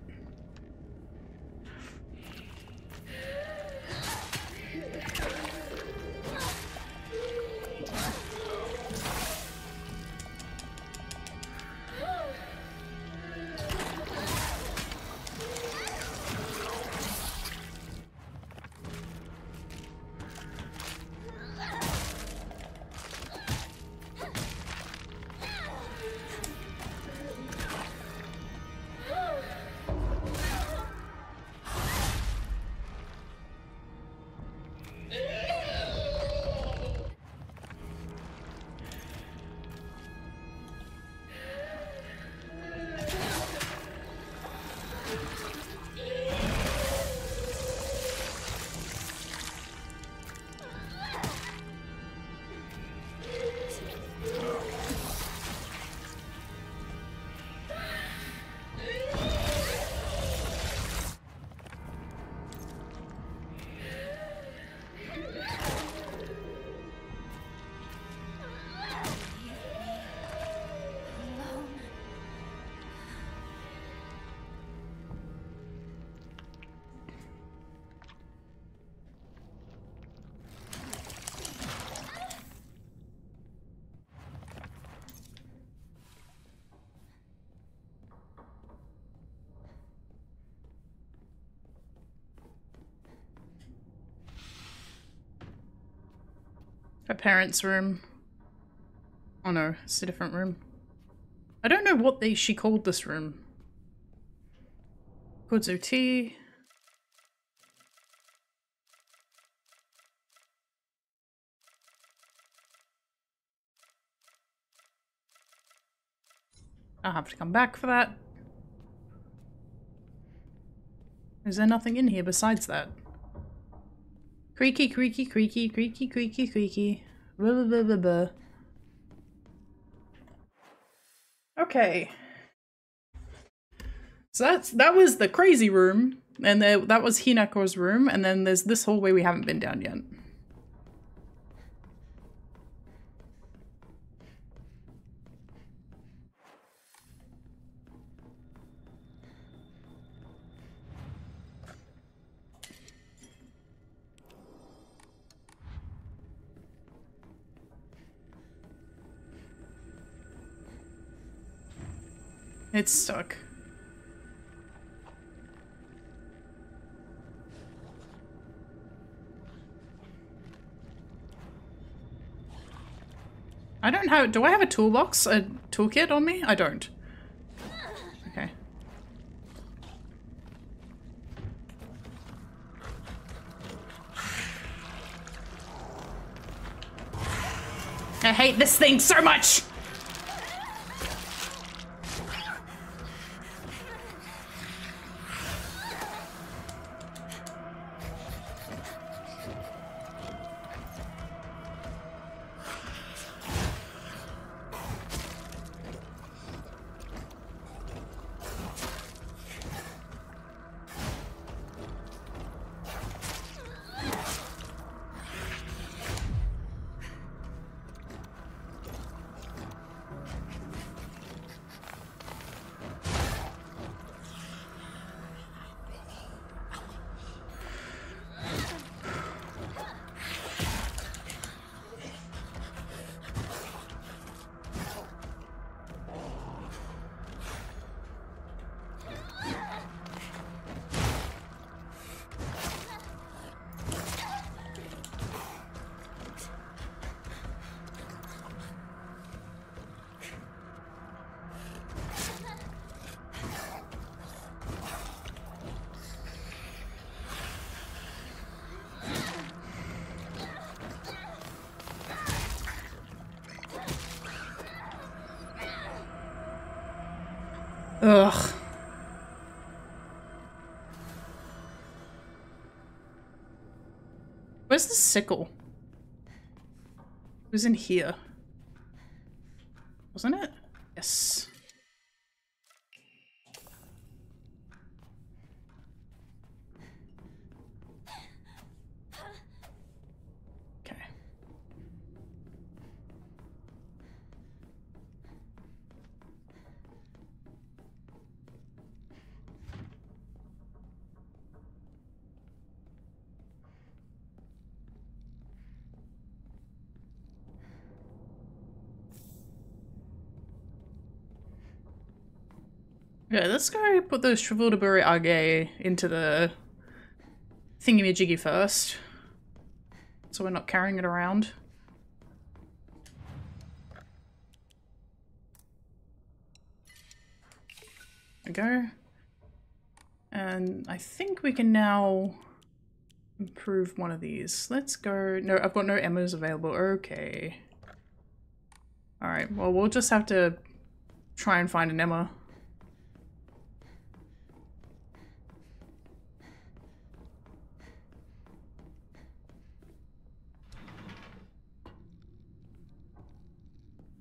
Her parents' room. Oh no, it's a different room. I don't know what she called this room. Kuzu tea. I'll have to come back for that. Is there nothing in here besides that? Creaky, creaky, creaky, creaky, creaky, creaky. Blah, blah, blah, blah. Okay. So that was the crazy room, and that was Hinako's room, and then there's this hallway we haven't been down yet. It's stuck. I don't have- do I have a toolbox? A toolkit on me? I don't. Okay. I hate this thing so much! Ugh. Where's the sickle? It was in here. Wasn't it? Yes. Okay. Yeah, let's go put those Travoltaburi Age into the thingy-majiggy first. So we're not carrying it around. There we go. And I think we can now improve one of these. Let's go. No, I've got no Emmas available. Okay. Alright, well, we'll just have to try and find an Emma.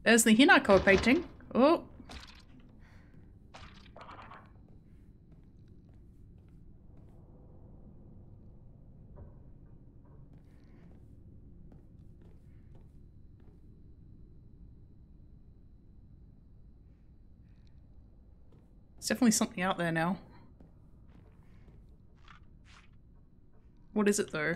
There's the Hinako painting. Oh. There's definitely something out there now. What is it though?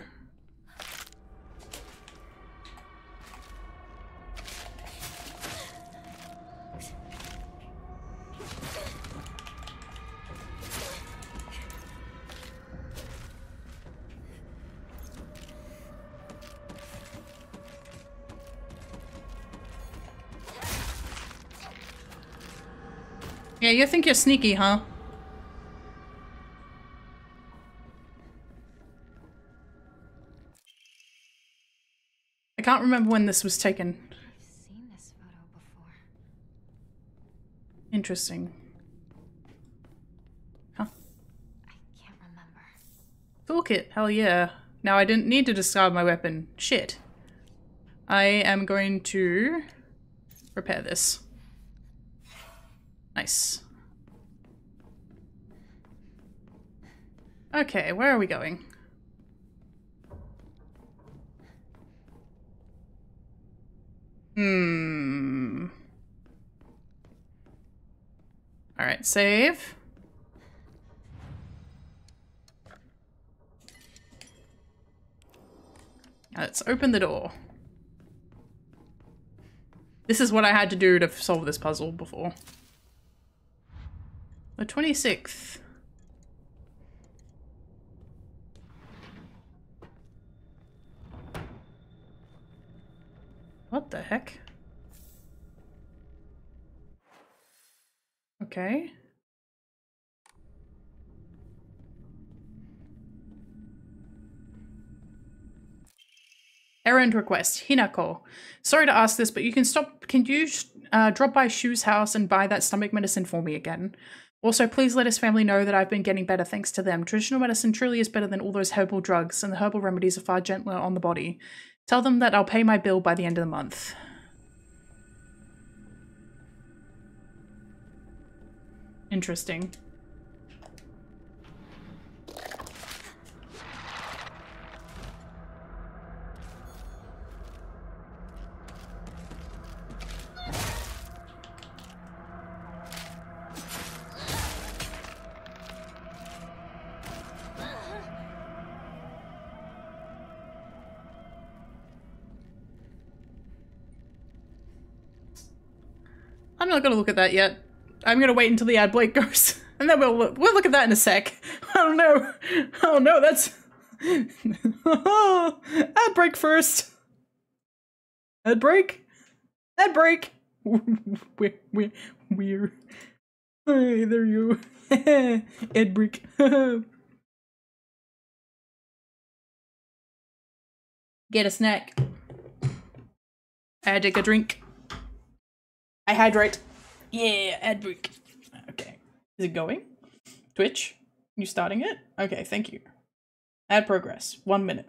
Yeah, you think you're sneaky, huh? I can't remember when this was taken. I've seen this photo before. Interesting. Huh? I can't remember. Toolkit, hell yeah. Now I didn't need to discard my weapon. Shit. I am going to repair this. Nice. Okay, where are we going? Alright, save. Let's open the door. This is what I had to do to solve this puzzle before. The 26th. What the heck? Okay. Errand request, Hinako. Sorry to ask this, but you can you drop by Shu's house and buy that stomach medicine for me again? Also, please let his family know that I've been getting better thanks to them. Traditional medicine truly is better than all those herbal drugs, and the herbal remedies are far gentler on the body. Tell them that I'll pay my bill by the end of the month. Interesting. I'm not gonna look at that yet. I'm gonna wait until the ad break goes, and then we'll look at that in a sec. Oh no! Oh no! That's ad break first. Ad break. Ad break. Weird. Hey, there you. Ad break. Get a snack. I take a drink. I hydrate. Yeah, ad break. Okay. Is it going? Twitch? You starting it? Okay, thank you. Add progress. 1 minute.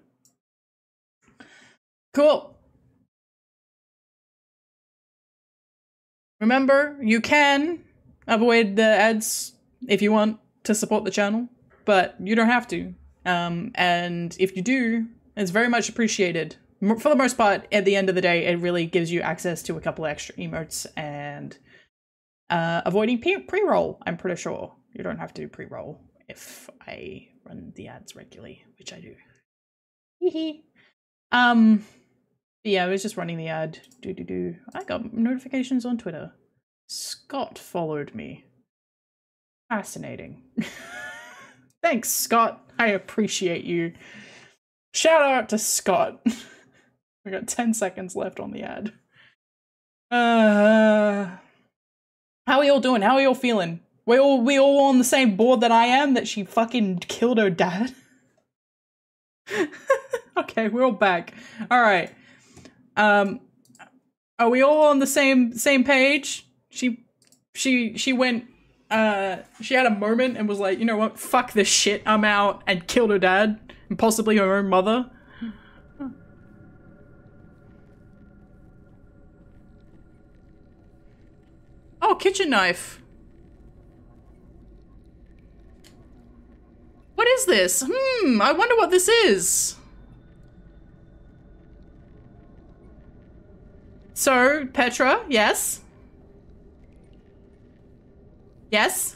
Cool. Remember, you can avoid the ads if you want to support the channel, but you don't have to. And if you do, it's very much appreciated. For the most part, at the end of the day, it really gives you access to a couple of extra emotes and avoiding pre-roll, I'm pretty sure. You don't have to pre-roll if I run the ads regularly, which I do. Hehe. Yeah, I was just running the ad. I got notifications on Twitter. Scott followed me. Fascinating. Thanks, Scott. I appreciate you. Shout out to Scott. We got 10 seconds left on the ad. How are y'all doing? How are y'all feeling? We all on the same board that I am, that she fucking killed her dad? Okay, we're all back. Alright. Are we all on the same page? She went, she had a moment and was like, you know what, fuck this shit, I'm out, and killed her dad, and possibly her own mother. Oh, kitchen knife. What is this? I wonder what this is. So, Petra, yes? Yes?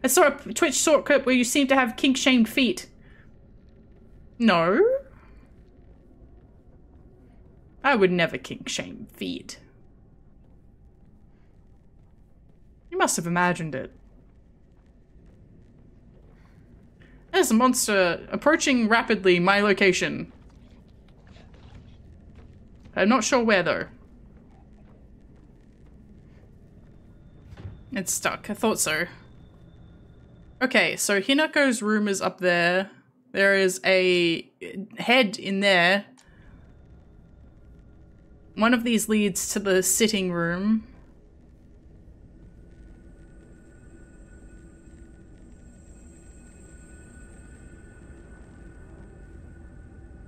I saw a Twitch short clip where you seem to have kink-shamed feet. No? I would never kink-shame feet. You must have imagined it. There's a monster approaching rapidly my location. I'm not sure where though. It's stuck. I thought so. Okay, so Hinako's room is up there. There is a head in there. One of these leads to the sitting room.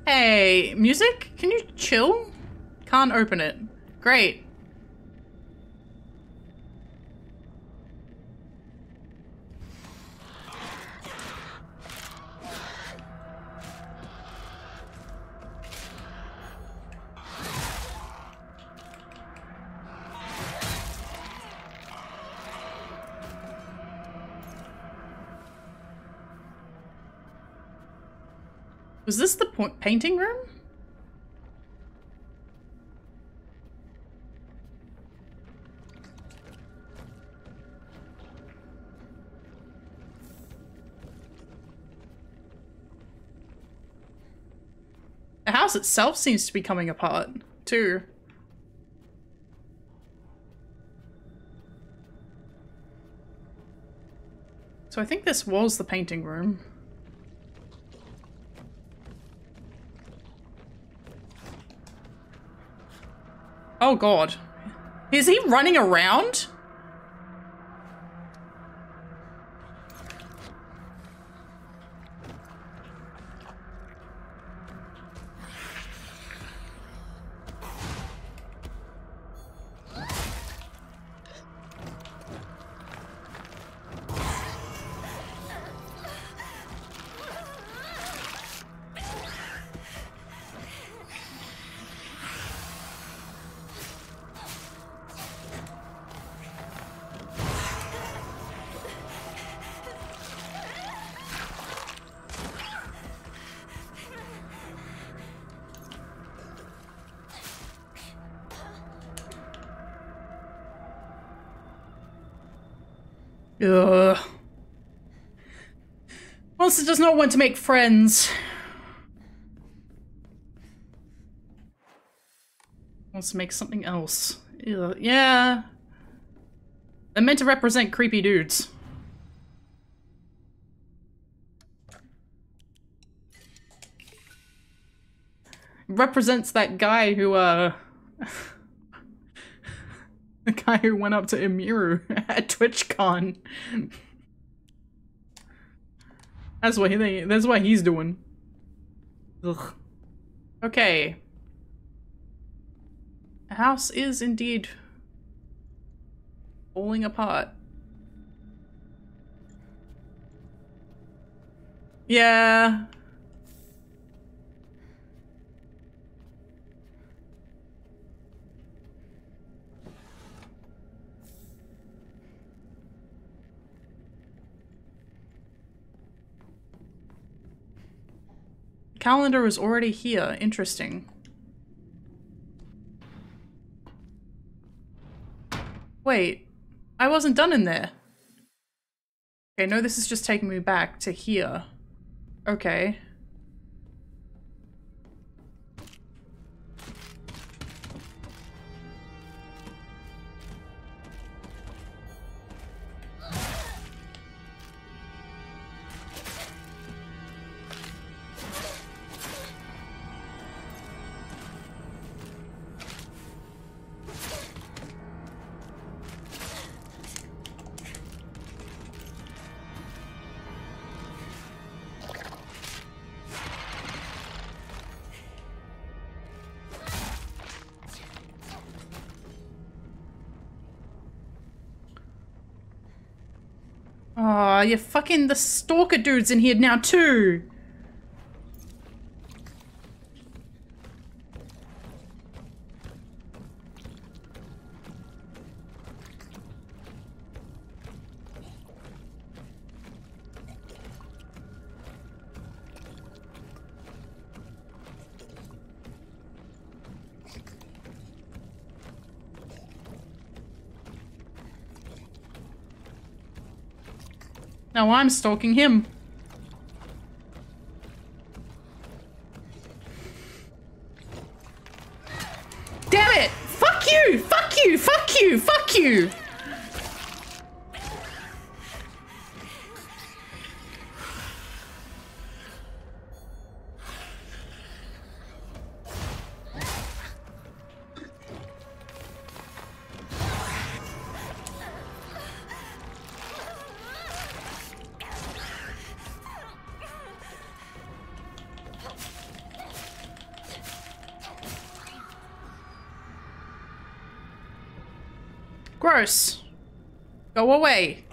Hey, music? Can you chill? Can't open it. Great. Was this the painting room? The house itself seems to be coming apart, too. So I think this was the painting room. Oh god. Is he running around? Ugh. Monster does not want to make friends. Wants to make something else. Ugh. Yeah. They're meant to represent creepy dudes. Represents that guy who, the guy who went up to Imiru at TwitchCon. That's what he's doing. Ugh. Okay. The house is indeed falling apart. Yeah. Calendar is already here. Interesting. Wait, I wasn't done in there. Okay, no, this is just taking me back to here. Okay. Oh, you fucking the stalker dude's in here now too. Now I'm stalking him. Damn it! Fuck you! Fuck you! Fuck you! Fuck you! Gross. Go away.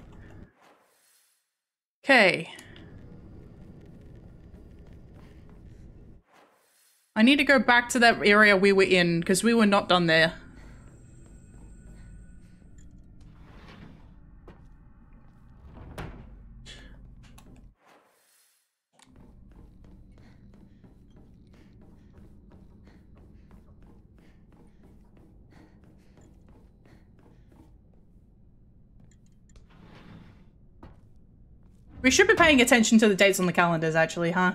Okay. I need to go back to that area we were in, because we were not done there. We should be paying attention to the dates on the calendars, actually, huh?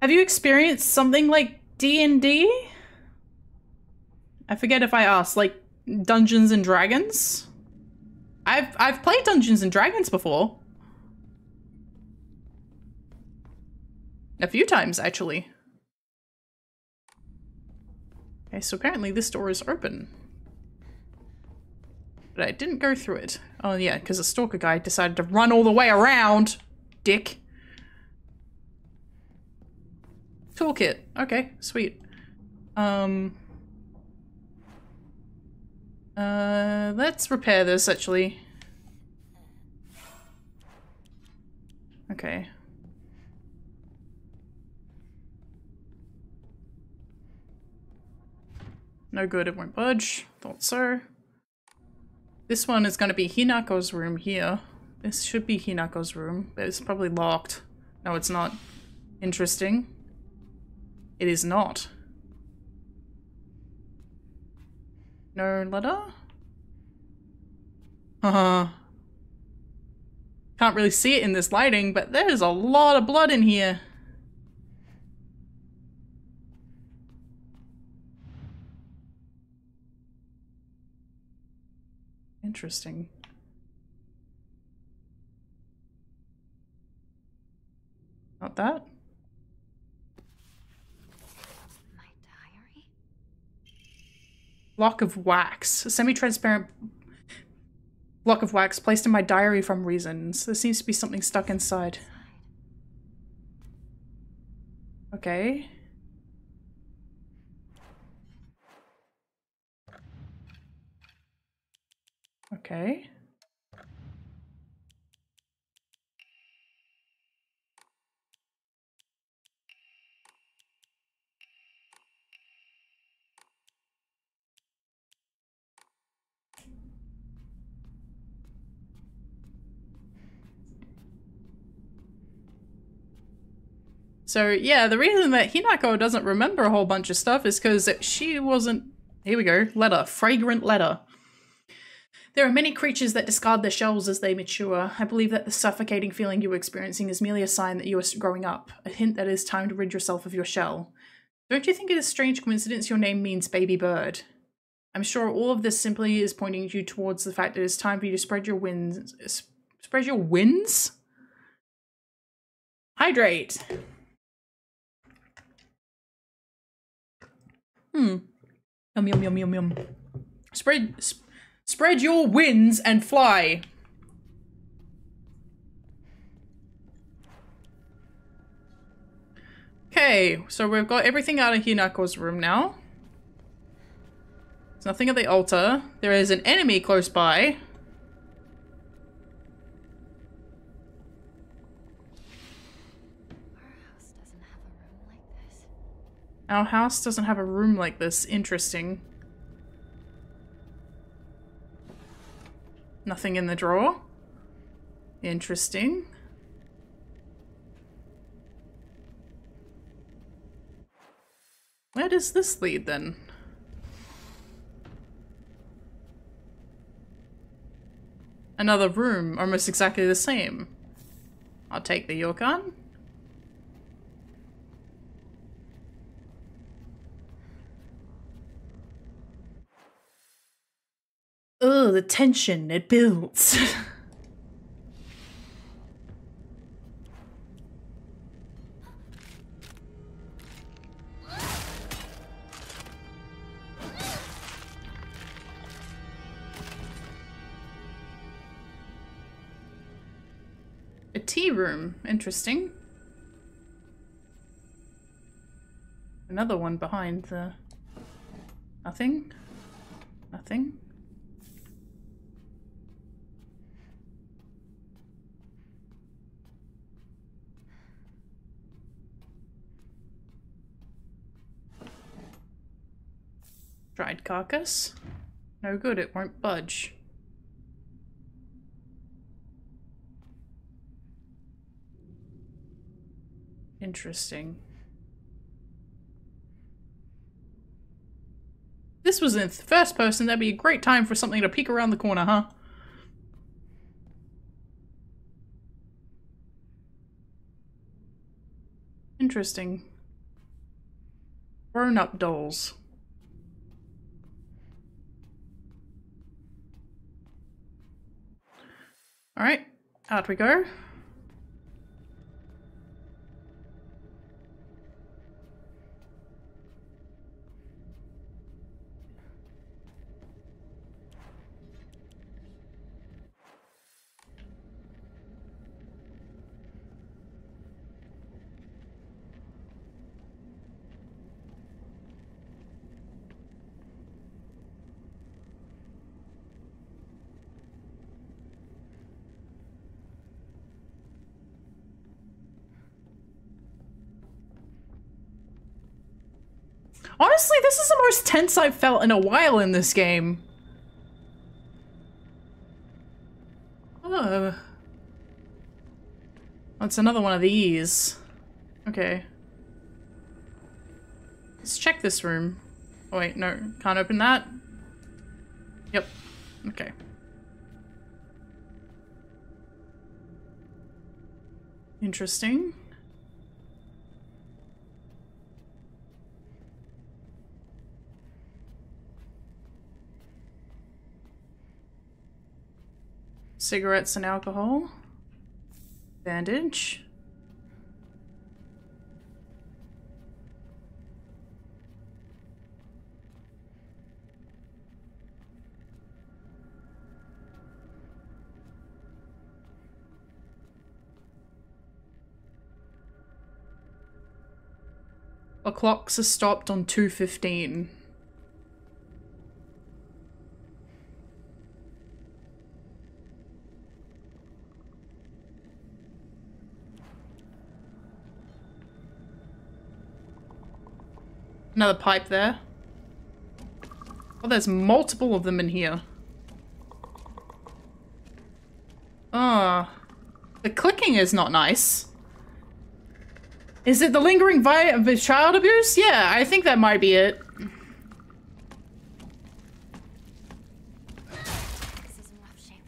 Have you experienced something like D&D? I forget if I asked, like Dungeons and Dragons? I've played Dungeons and Dragons before. A few times, actually. Okay, so apparently this door is open. But I didn't go through it. Oh yeah, because the stalker guy decided to run all the way around. Dick. Toolkit. Okay, sweet. Let's repair this, actually. Okay. No good, it won't budge. Thought so. This one is going to be Hinako's room here. This should be Hinako's room, but it's probably locked. No, it's not. Interesting. It is not. No letter? Can't really see it in this lighting, but there's a lot of blood in here. Interesting. Not that. My diary? Block of wax. A semi-transparent Block of wax placed in my diary from reasons. There seems to be something stuck inside. Okay. Okay. So yeah, the reason that Hinako doesn't remember a whole bunch of stuff is because she wasn't... Here we go. Letter. Fragrant letter. There are many creatures that discard their shells as they mature. I believe that the suffocating feeling you are experiencing is merely a sign that you are growing up, a hint that it is time to rid yourself of your shell. Don't you think it is a strange coincidence your name means baby bird? I'm sure all of this simply is pointing you towards the fact that it is time for you to spread your wings. Spread your wings? Hydrate. Yum yum yum yum yum. Spread your wings and fly. Okay, so we've got everything out of Hinako's room now. There's nothing at the altar. There is an enemy close by. Our house doesn't have a room like this. Interesting. Nothing in the drawer. Interesting. Where does this lead then? Another room, almost exactly the same. I'll take the Yorkan. Ugh, the tension, it builds. A tea room, interesting. Another one behind the... Nothing? Nothing? Dried carcass? No good, it won't budge. Interesting. This was in first person, that'd be a great time for something to peek around the corner, huh? Interesting. Grown-up dolls. Alright, out we go. Honestly, this is the most tense I've felt in a while in this game. Oh. That's another one of these. Okay. Let's check this room. Oh wait, no, can't open that. Yep. Okay. Interesting. Cigarettes and alcohol. Bandage. The clocks are stopped on 2:15. Another pipe there. Oh, there's multiple of them in here. Oh, the clicking is not nice. Is it the lingering bite of child abuse? Yeah, I think that might be it. This is in rough shape.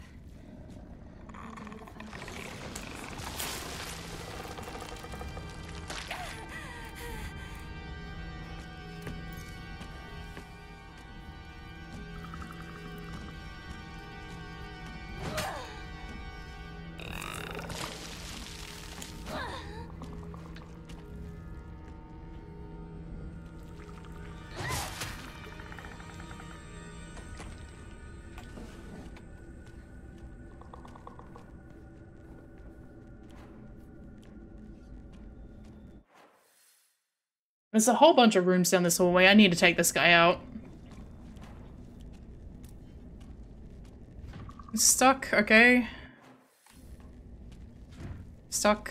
There's a whole bunch of rooms down this hallway. I need to take this guy out. Stuck, okay. Stuck.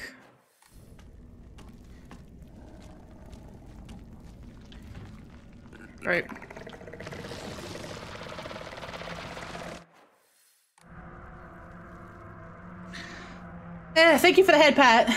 Right. Yeah, thank you for the head pat.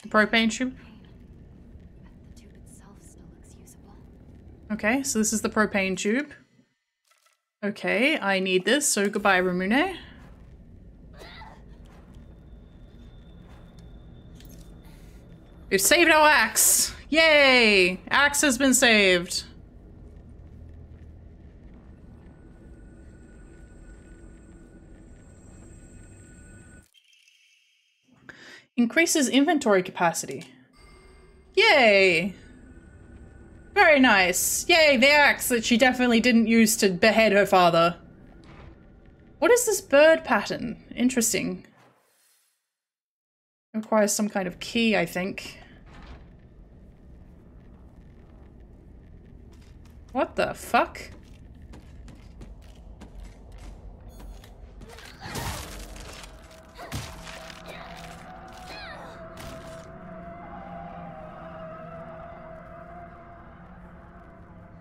Propane tube. The tube itself still looks usable. Okay, so this is the propane tube. Okay, I need this, so goodbye, Ramune. We've saved our axe! Yay! Axe has been saved. Increases inventory capacity. Yay! Very nice. Yay, the axe that she definitely didn't use to behead her father. What is this bird pattern? Interesting. It requires some kind of key, I think. What the fuck?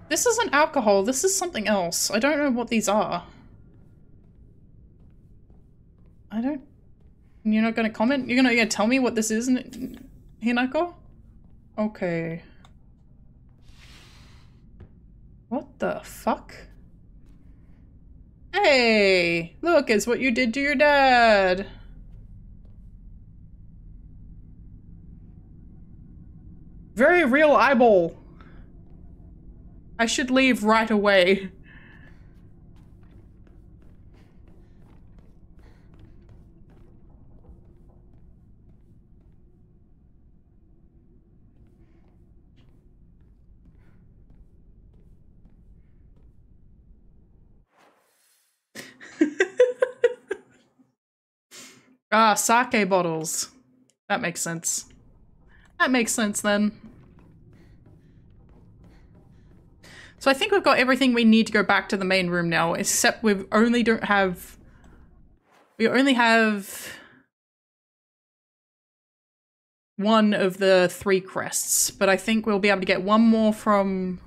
This isn't alcohol, this is something else. I don't know what these are. I don't... You're not gonna comment? You're gonna tell me what this is, Hinako? Okay. What the fuck? Hey! Look, it's what you did to your dad! Very real eyeball! I should leave right away. Ah, sake bottles. That makes sense. That makes sense then. So I think we've got everything we need to go back to the main room now, except we only have one of the 3 crests, but I think we'll be able to get one more from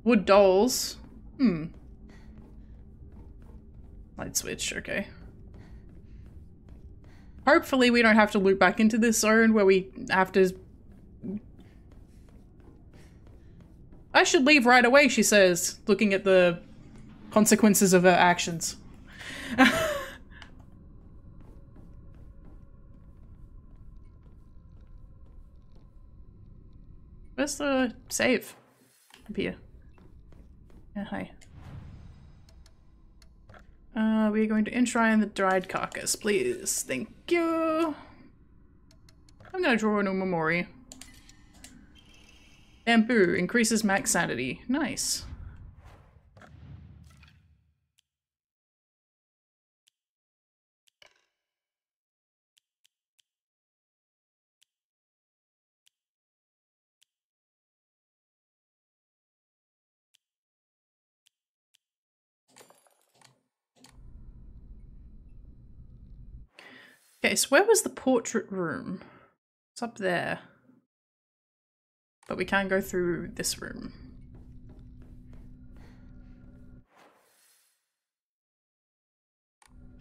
wood dolls. Light switch, okay. Hopefully we don't have to loop back into this zone where we have to... I should leave right away, she says, looking at the consequences of her actions. Where's the save? Up here. Yeah, hi. We're going to enshrine the dried carcass, please. Thank you. I'm gonna draw an Umamori. Bamboo increases max sanity. Nice. Okay, so where was the portrait room? It's up there. But we can't go through this room.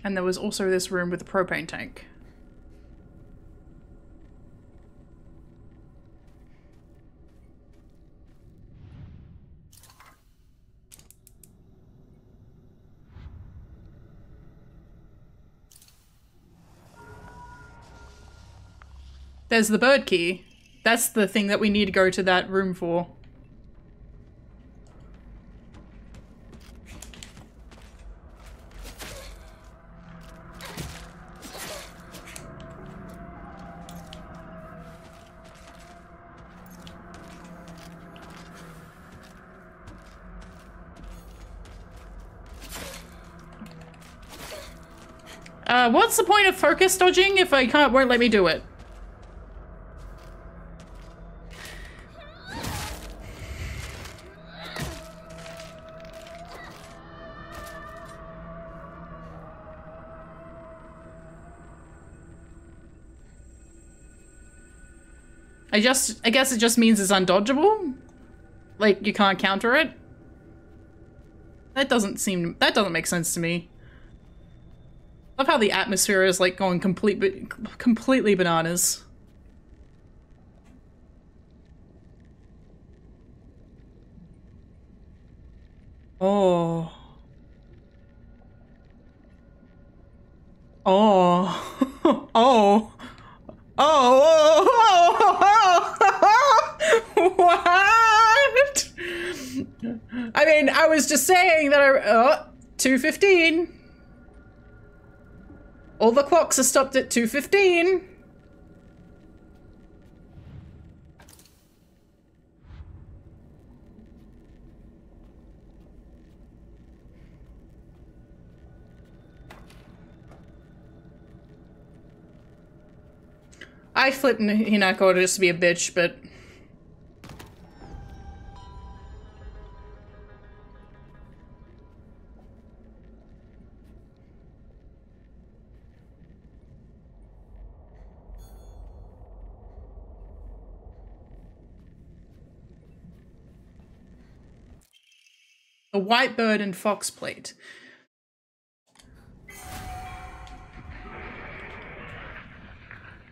And there was also this room with the propane tank. There's the bird key. That's the thing that we need to go to that room for. What's the point of focus dodging if won't let me do it? I guess it just means it's undodgeable? Like, you can't counter it? That doesn't make sense to me. Love how the atmosphere is like going completely bananas. Oh. Oh. Oh. Oh. What? I mean, I was just saying that 2:15. All the clocks are stopped at 2:15. I flipped Hinako just to be a bitch, but... A white bird and fox plate.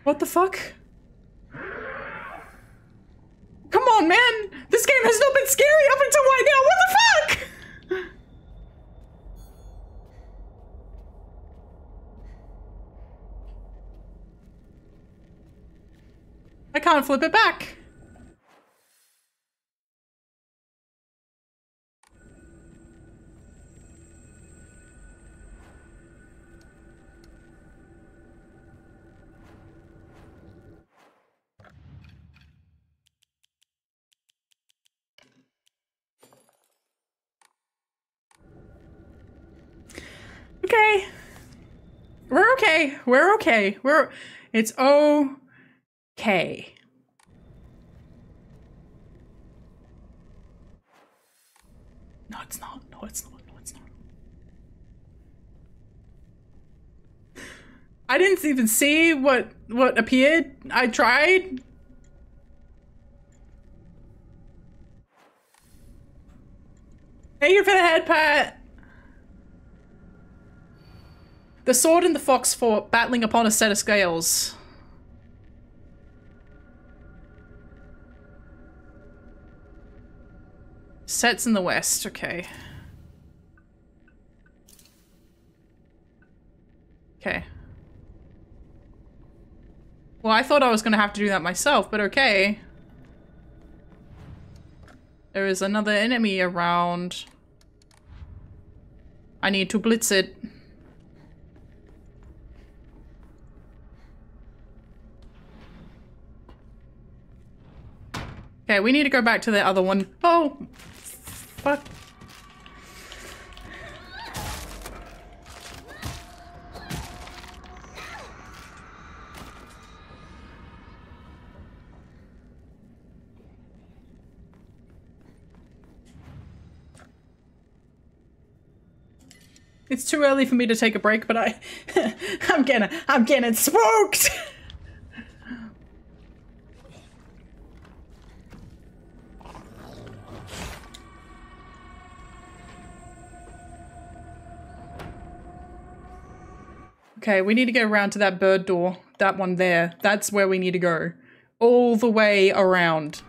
What the fuck? Come on, man! This game has not been scary up until right now! What the fuck?! I can't flip it back. Okay. We're okay. We're okay. It's okay. No, it's not. No, it's not. No, it's not. I didn't even see what appeared. I tried. Thank you for the head pat. The sword and the fox fought, battling upon a set of scales. Sets in the west, okay. Okay. Well, I thought I was gonna have to do that myself, but okay. There is another enemy around. I need to blitz it. Okay, we need to go back to the other one. Oh! Fuck. It's too early for me to take a break, but I'm getting spooked! Okay, we need to get around to that bird door. That one there. That's where we need to go. All the way around.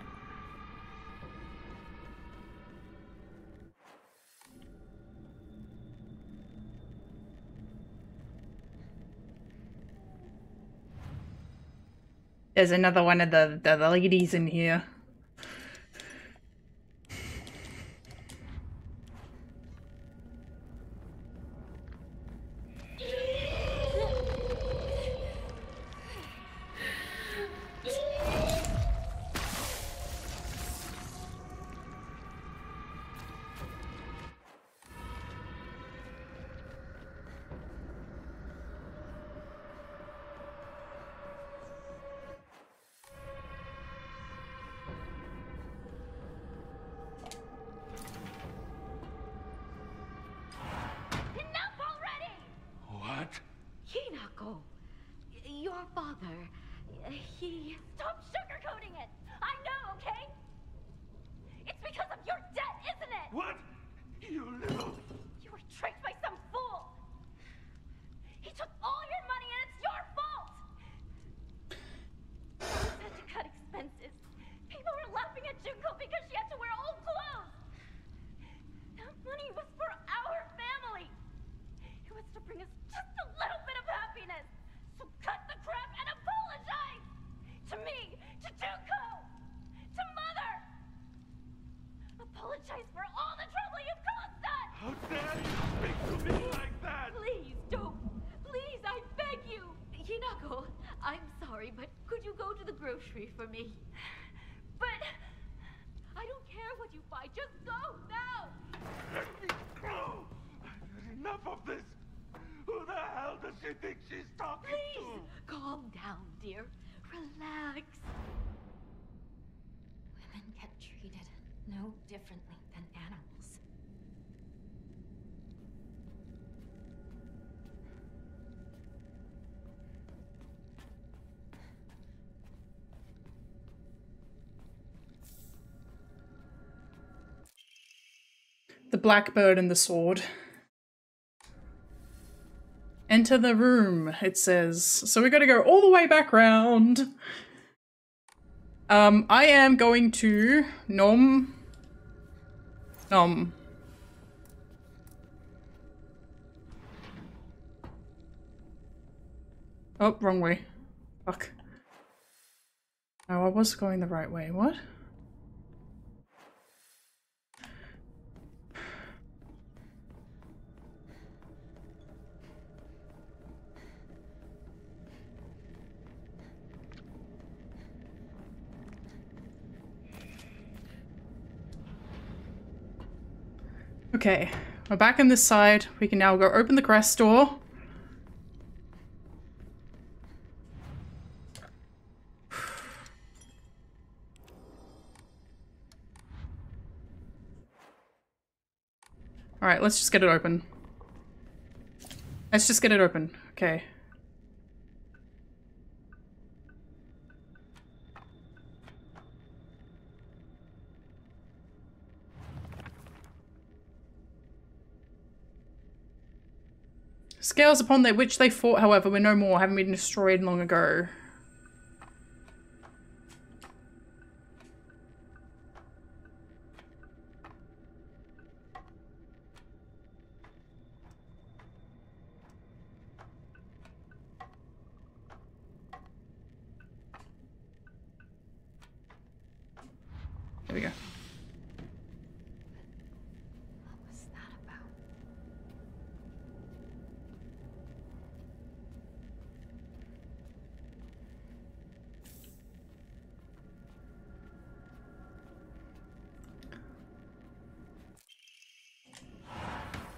There's another one of the ladies in here. Enough already! What? Hinako, your father, he... Stop sugarcoating it! I know, okay? It's because of your debt, isn't it? What? You little... You were tricked by some fool! He took all your money and it's your fault! You had to cut expenses. People were laughing at Junko because she had to wear old clothes! That money was for our family! It was to bring us just a little bit of happiness! So cut the crap and apologize! To me, to Junko, to Mother! Apologize for all the trouble you've caused us! How dare you speak to me like that? Please don't! Please, I beg you! Hinako, I'm sorry, but could you go to the grocery for me? But... I don't care what you buy, just go now! Let me go! I've had enough of this! Who the hell does she think she's talking Please, to? calm down, dear. Relax. Women get treated no differently than animals. The blackbird and the sword. Enter the room, it says. So we gotta go all the way back round. I am going to nom. Oh, wrong way. Fuck. No, I was going the right way. What? Okay, we're back on this side. We can now go open the crest door. Alright, let's just get it open. Let's just get it open. Okay. Scales upon which they fought, however, were no more, having been destroyed long ago. There we go. What was that about?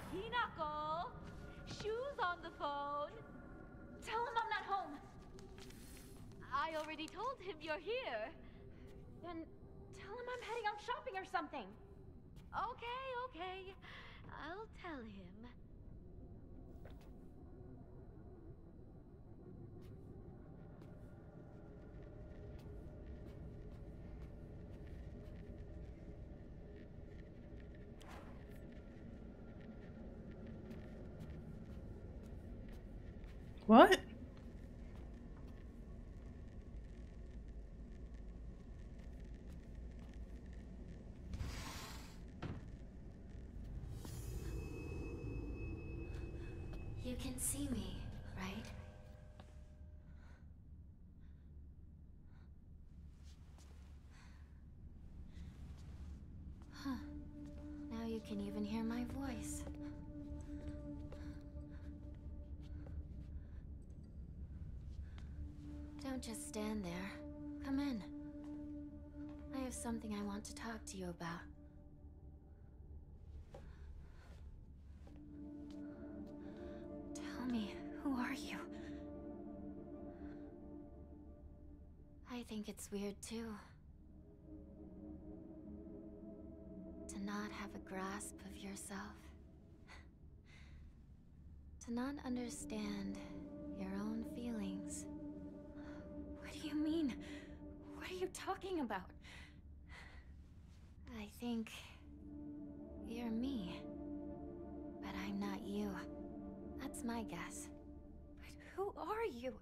Hinako! Shu's on the phone! Tell him I'm not home! I already told him you're here. Then tell him I'm heading out shopping or something. Okay, okay. I'll tell him. What? You can see me, right? Huh. Now you can even hear my voice. Don't just stand there. Come in. I have something I want to talk to you about. Tell me, who are you? I think it's weird too. To not have a grasp of yourself. To not understand your own feelings. What do you mean? What are you talking about? I think you're me, but I'm not you. That's my guess. But who are you?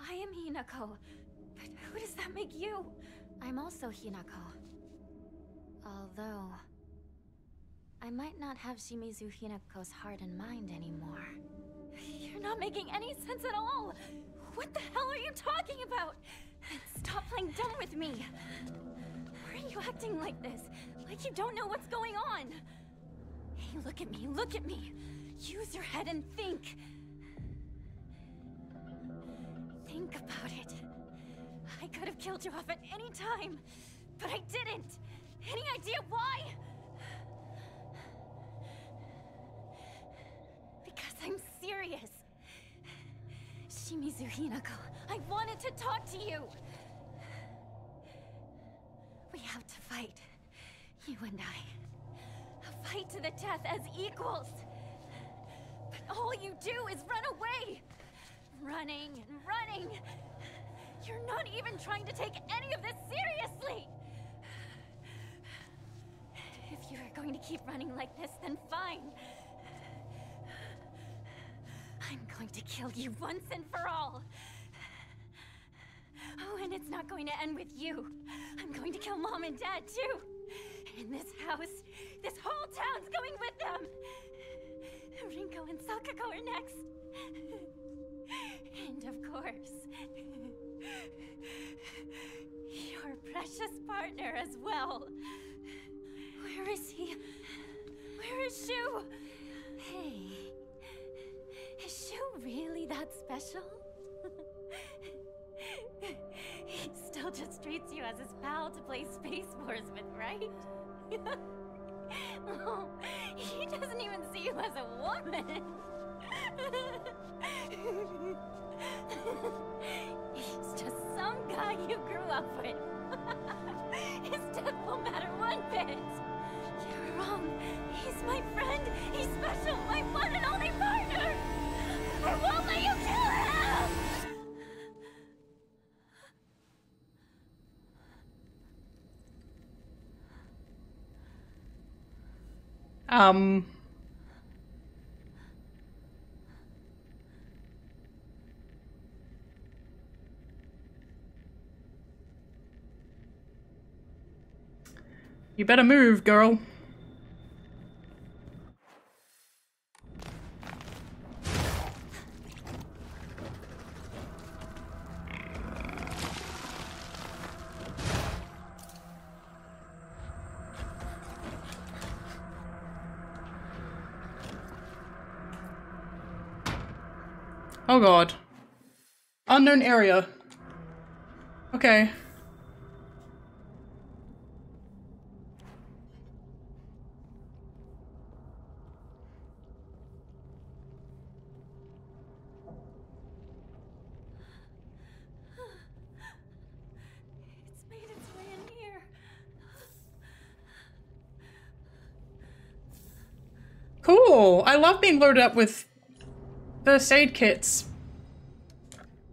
I am Hinako, but who does that make you? I'm also Hinako. Although, I might not have Shimizu Hinako's heart and mind anymore. You're not making any sense at all! What the hell are you talking about? Stop playing dumb with me! Why are you acting like this? Like you don't know what's going on? Hey, look at me, look at me! Use your head and think! Think about it. I could have killed you off at any time, but I didn't! Any idea why? Because I'm serious. Shimizu Hinako, I wanted to talk to you! We have to fight. You and I. A fight to the death as equals. But all you do is run away! Running and running! You're not even trying to take any of this seriously! If you are going to keep running like this, then fine. I'm going to kill you once and for all. Oh, and it's not going to end with you. I'm going to kill Mom and Dad, too. In this house, this whole town's going with them. Rinko and Sakako are next. And of course, your precious partner as well. Where is he? Where is Shu? Hey, is Shu really that special? He still just treats you as his pal to play Space Wars with, right? Oh, he doesn't even see you as a woman. He's just some guy you grew up with. His death won't matter one bit. You're wrong. He's my friend. He's special. My one and only partner. I won't let you kill him! You better move, girl. Oh god. Unknown area. Okay. It's made its way in here. Cool! I love being loaded up with first aid kits.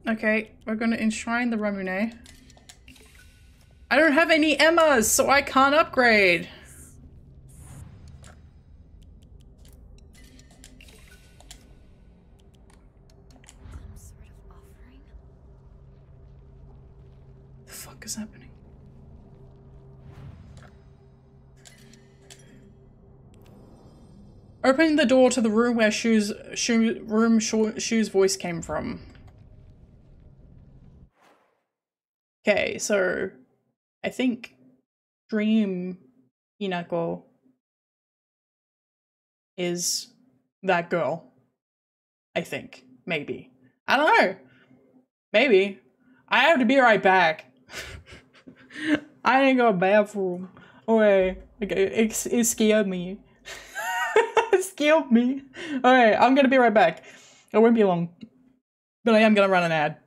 Okay, we're gonna enshrine the Ramune. I don't have any Emmas, so I can't upgrade. Some sort of offering? The fuck is happening? Opening the door to the room where Shu's voice came from. Okay, so I think Dream Hinako is that girl. I think. Maybe. I don't know. Maybe. I have to be right back. I ain't got a bathroom. Okay. It scared me. It scared me. Alright, I'm gonna be right back. It won't be long. But I am gonna run an ad.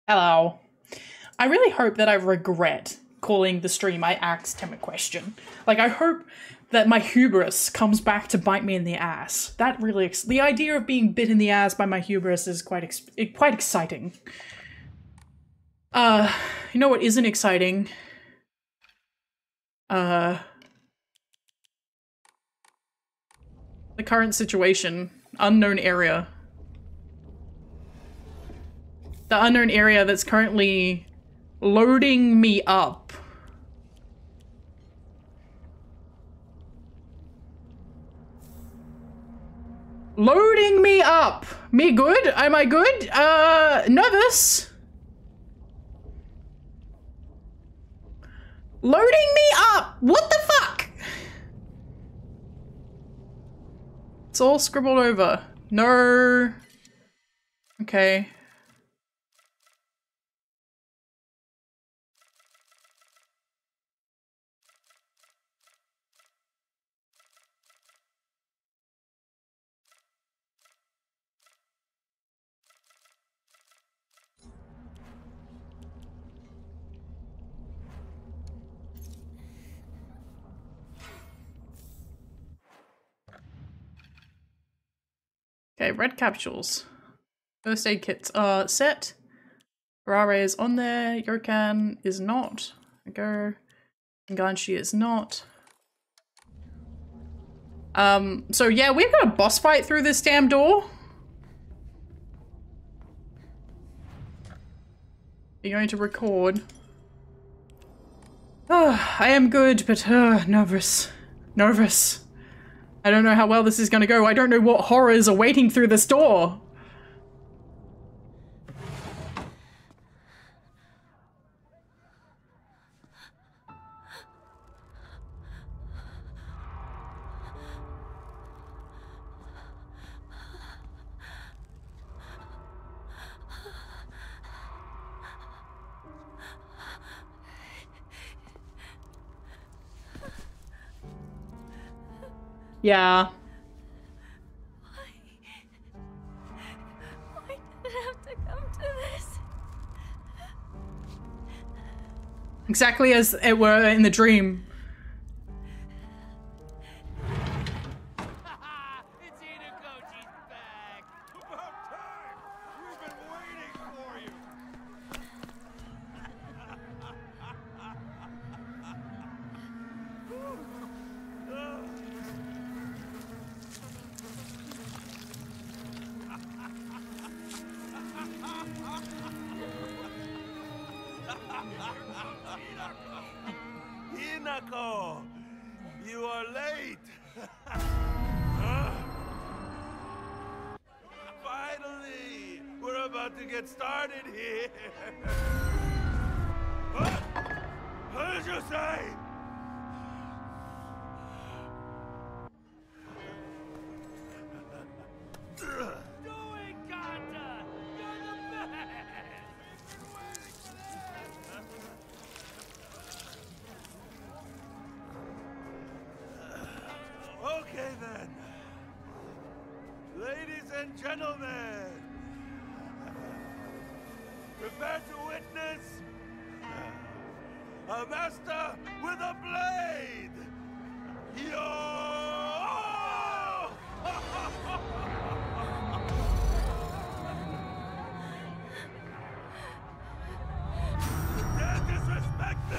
Hello. I really hope that I regret calling the stream I asked him a question. Like, I hope that my hubris comes back to bite me in the ass. That really, the idea of being bit in the ass by my hubris is quite exciting. You know what isn't exciting? The current situation. Unknown area. The unknown area that's currently loading me up. Loading me up. Me good? Am I good? Nervous. Loading me up. What the fuck? It's all scribbled over. No. Okay. Okay, red capsules. First aid kits are set. Rare is on there. Yokan is not. Go. Ganshi is not. So yeah, we've got a boss fight through this damn door. You're going to record. I am good, but nervous. Nervous. I don't know how well this is gonna go. I don't know what horrors are waiting through this door. Yeah. Why did it have to come to this? Exactly as it were in the dream. It's Inokoji's back! About time! We've been waiting for you! Hinako! You are late! Finally! We're about to get started here! What did you say? Doing, Ganda! You're the best! Okay then. Ladies and gentlemen, prepare to witness a master with a blade! Yo! Don't disrespect me!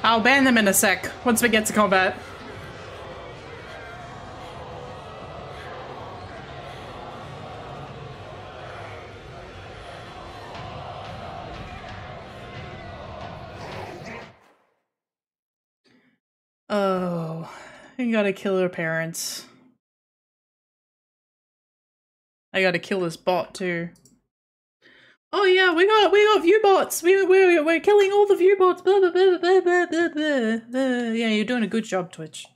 I'll ban them in a sec, once we get to combat. I gotta kill her parents. I gotta kill this bot too. Oh yeah, we got view bots. We're killing all the view bots. Blah, blah, blah, blah, blah, blah, blah, blah. Yeah, you're doing a good job, Twitch.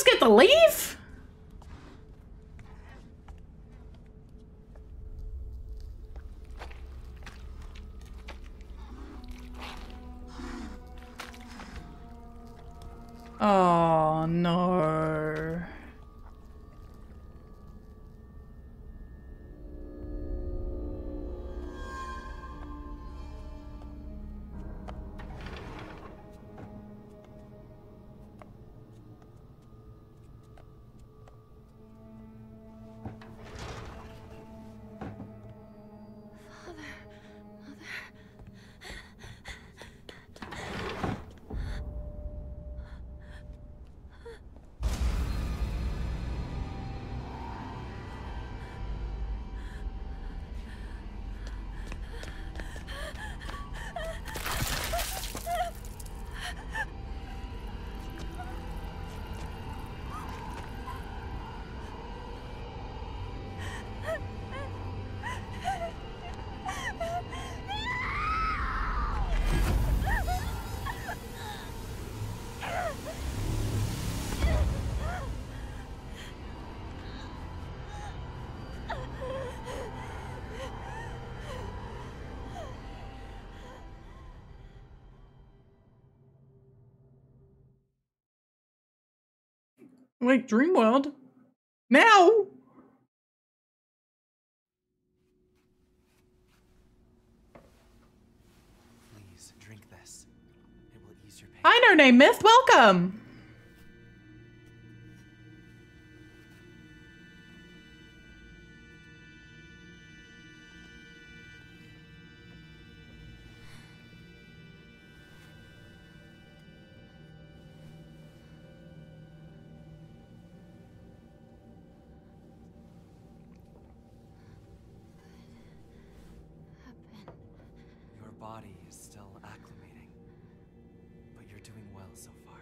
Get to leave? Oh no. Wait, Dreamworld? Now? Please drink this. It will ease your pain. Hi, No Name Myth. Welcome. Your body is still acclimating, but you're doing well so far.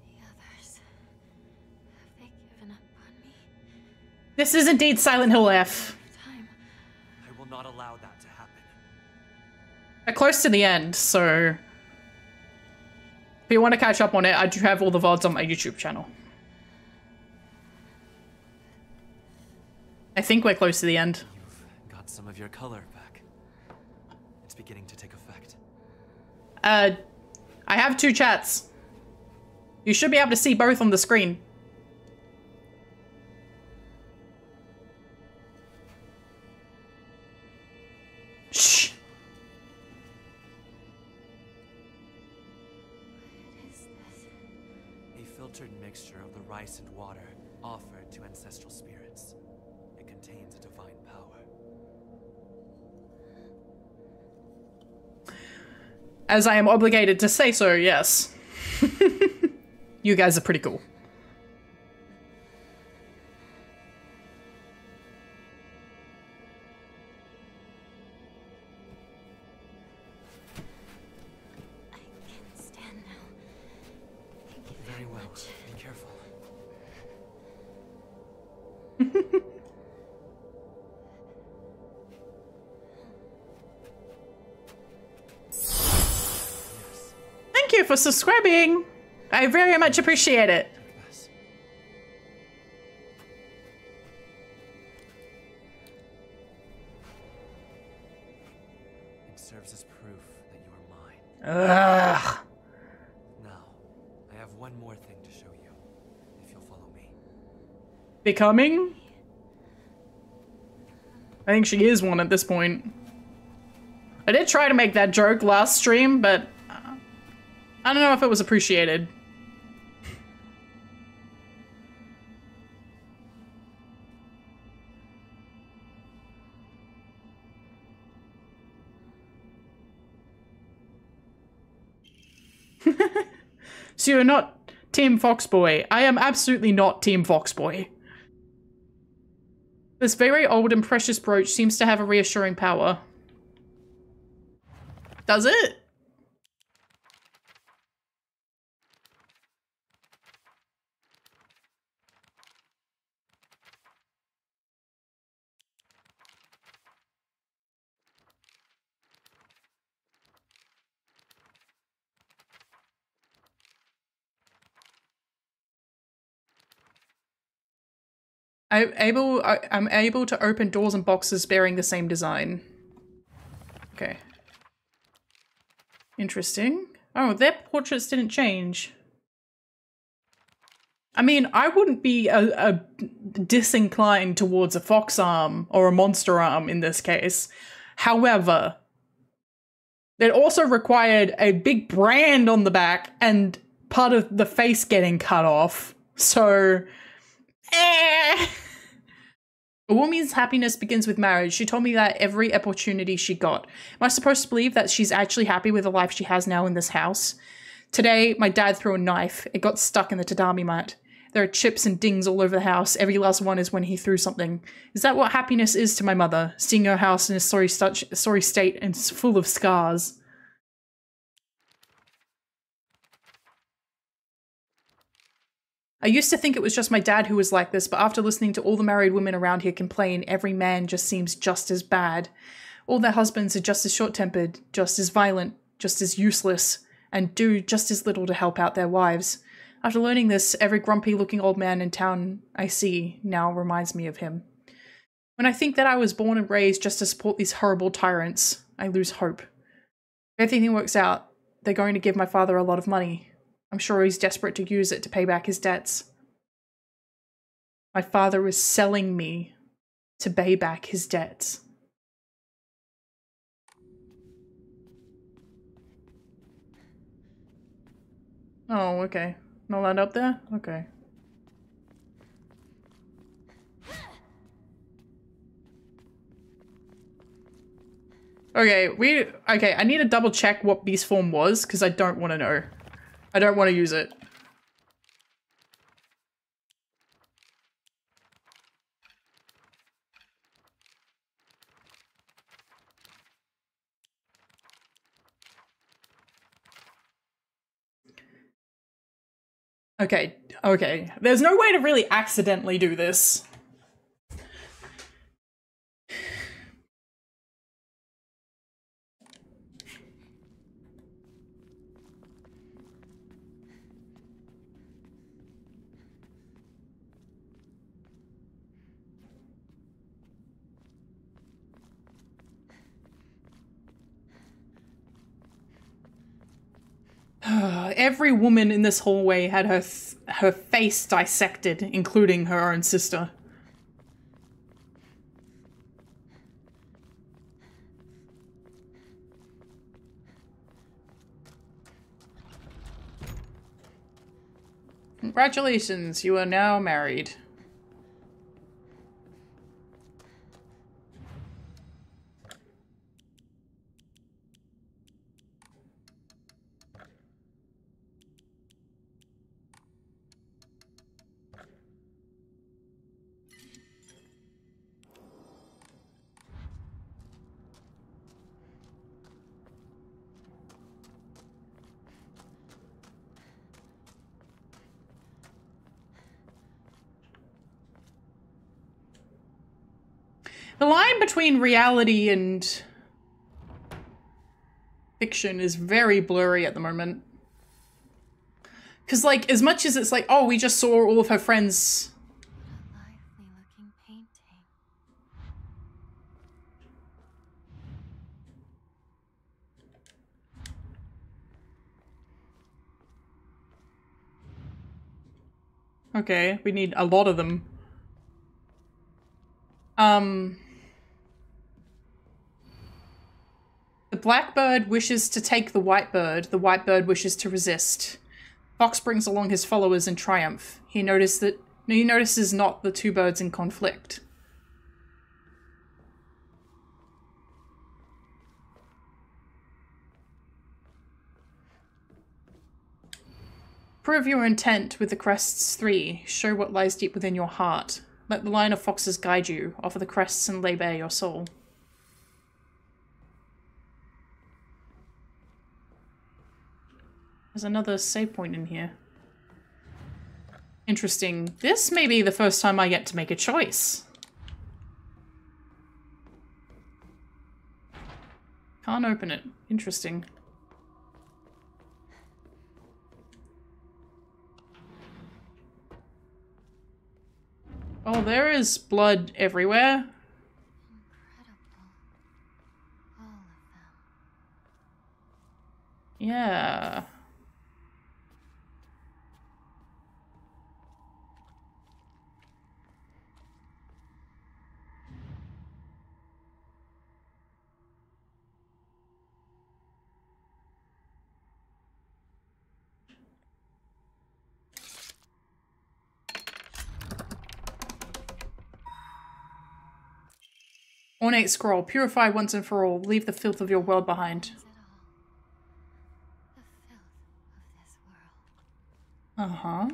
The others. Have they given up on me? This is indeed Silent Hill F. Time. I will not allow that to happen. We're close to the end, so if you want to catch up on it, I do have all the VODs on my YouTube channel. I think we're close to the end. You've got some of your color back. It's beginning to take effect. I have 2 chats. You should be able to see both on the screen. Shh. What is this? A filtered mixture of the rice and water offered to ancestral spirits. It contains a divine power. As I am obligated to say so, yes. You guys are pretty cool. I can stand now. Thank you Very well. much. Be careful. Yes. Thank you for subscribing. I very much appreciate it. Take this. It serves as proof that you are mine. Ugh. Now, I have one more thing to show you, if you'll follow me. Becoming? I think she is one at this point. I did try to make that joke last stream, but I don't know if it was appreciated. So you're not Team Foxboy. I am absolutely not Team Foxboy. This very old and precious brooch seems to have a reassuring power. Does it? I'm able to open doors and boxes bearing the same design. Okay. Interesting. Oh, their portraits didn't change. I mean, I wouldn't be a disinclined towards a fox arm or a monster arm in this case. However, it also required a big brand on the back and part of the face getting cut off. So... A woman's happiness begins with marriage. She told me that every opportunity she got. Am I supposed to believe that she's actually happy with the life she has now in this house? Today, my dad threw a knife. It got stuck in the tatami mat. There are chips and dings all over the house. Every last one is when he threw something. Is that what happiness is to my mother? Seeing her house in a sorry state and full of scars. I used to think it was just my dad who was like this, but after listening to all the married women around here complain, every man just seems just as bad. All their husbands are just as short-tempered, just as violent, just as useless, and do just as little to help out their wives. After learning this, every grumpy-looking old man in town I see now reminds me of him. When I think that I was born and raised just to support these horrible tyrants, I lose hope. If everything works out, they're going to give my father a lot of money. I'm sure he's desperate to use it to pay back his debts. My father is selling me to pay back his debts. Oh, okay. Not allowed up there? Okay. Okay, I need to double check what beast form was, because I don't want to know. I don't want to use it. Okay, okay. There's no way to really accidentally do this. Every woman in this hallway had her face dissected, including her own sister. Congratulations, you are now married. The line between reality and fiction is very blurry at the moment. Because, like, as much as it's like, oh, we just saw all of her friends. A lively looking painting. Okay, we need a lot of them. The blackbird wishes to take the white bird wishes to resist. Fox brings along his followers in triumph. He notices not the two birds in conflict. Prove your intent with the crests 3. Show what lies deep within your heart. Let the line of foxes guide you. Offer the crests and lay bare your soul. There's another save point in here. Interesting. This may be the first time I get to make a choice. Can't open it. Interesting. Oh, there is blood everywhere. Incredible. All of them. Yeah. Ornate scroll. Purify once and for all. Leave the filth of your world behind. Is it all? The filth of this world. Uh-huh.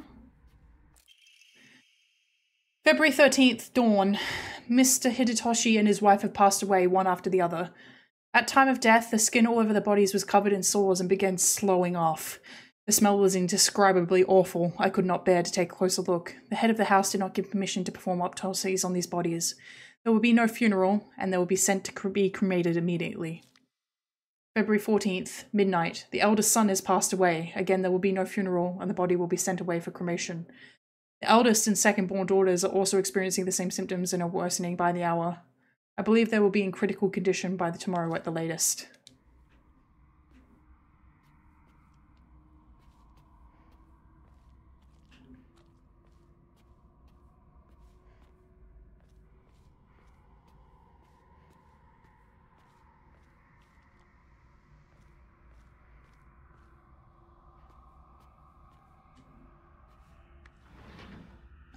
February 13th, dawn. Mr. Hidetoshi and his wife have passed away, one after the other. At time of death, the skin all over their bodies was covered in sores and began slowing off. The smell was indescribably awful. I could not bear to take a closer look. The head of the house did not give permission to perform autopsies on these bodies. There will be no funeral, and they will be sent to be cremated immediately. February 14th, midnight. The eldest son has passed away. Again, there will be no funeral, and the body will be sent away for cremation. The eldest and second-born daughters are also experiencing the same symptoms and are worsening by the hour. I believe they will be in critical condition by tomorrow at the latest.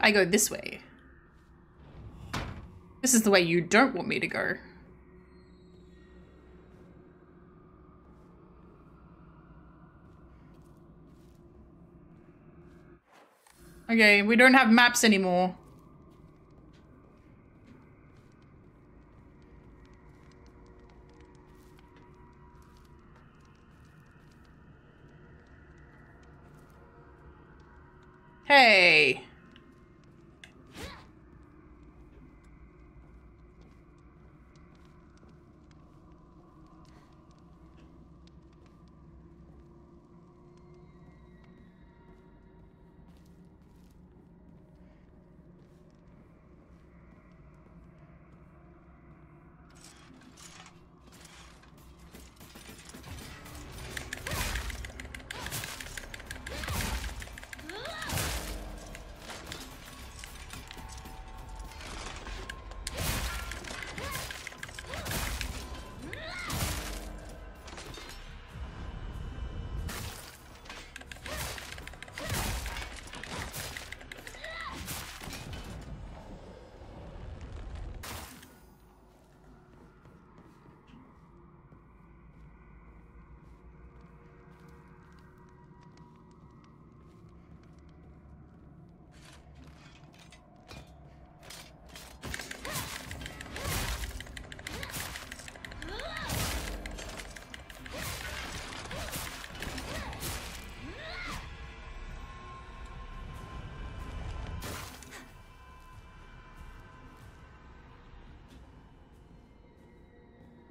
I go this way. This is the way you don't want me to go. Okay, we don't have maps anymore. Hey.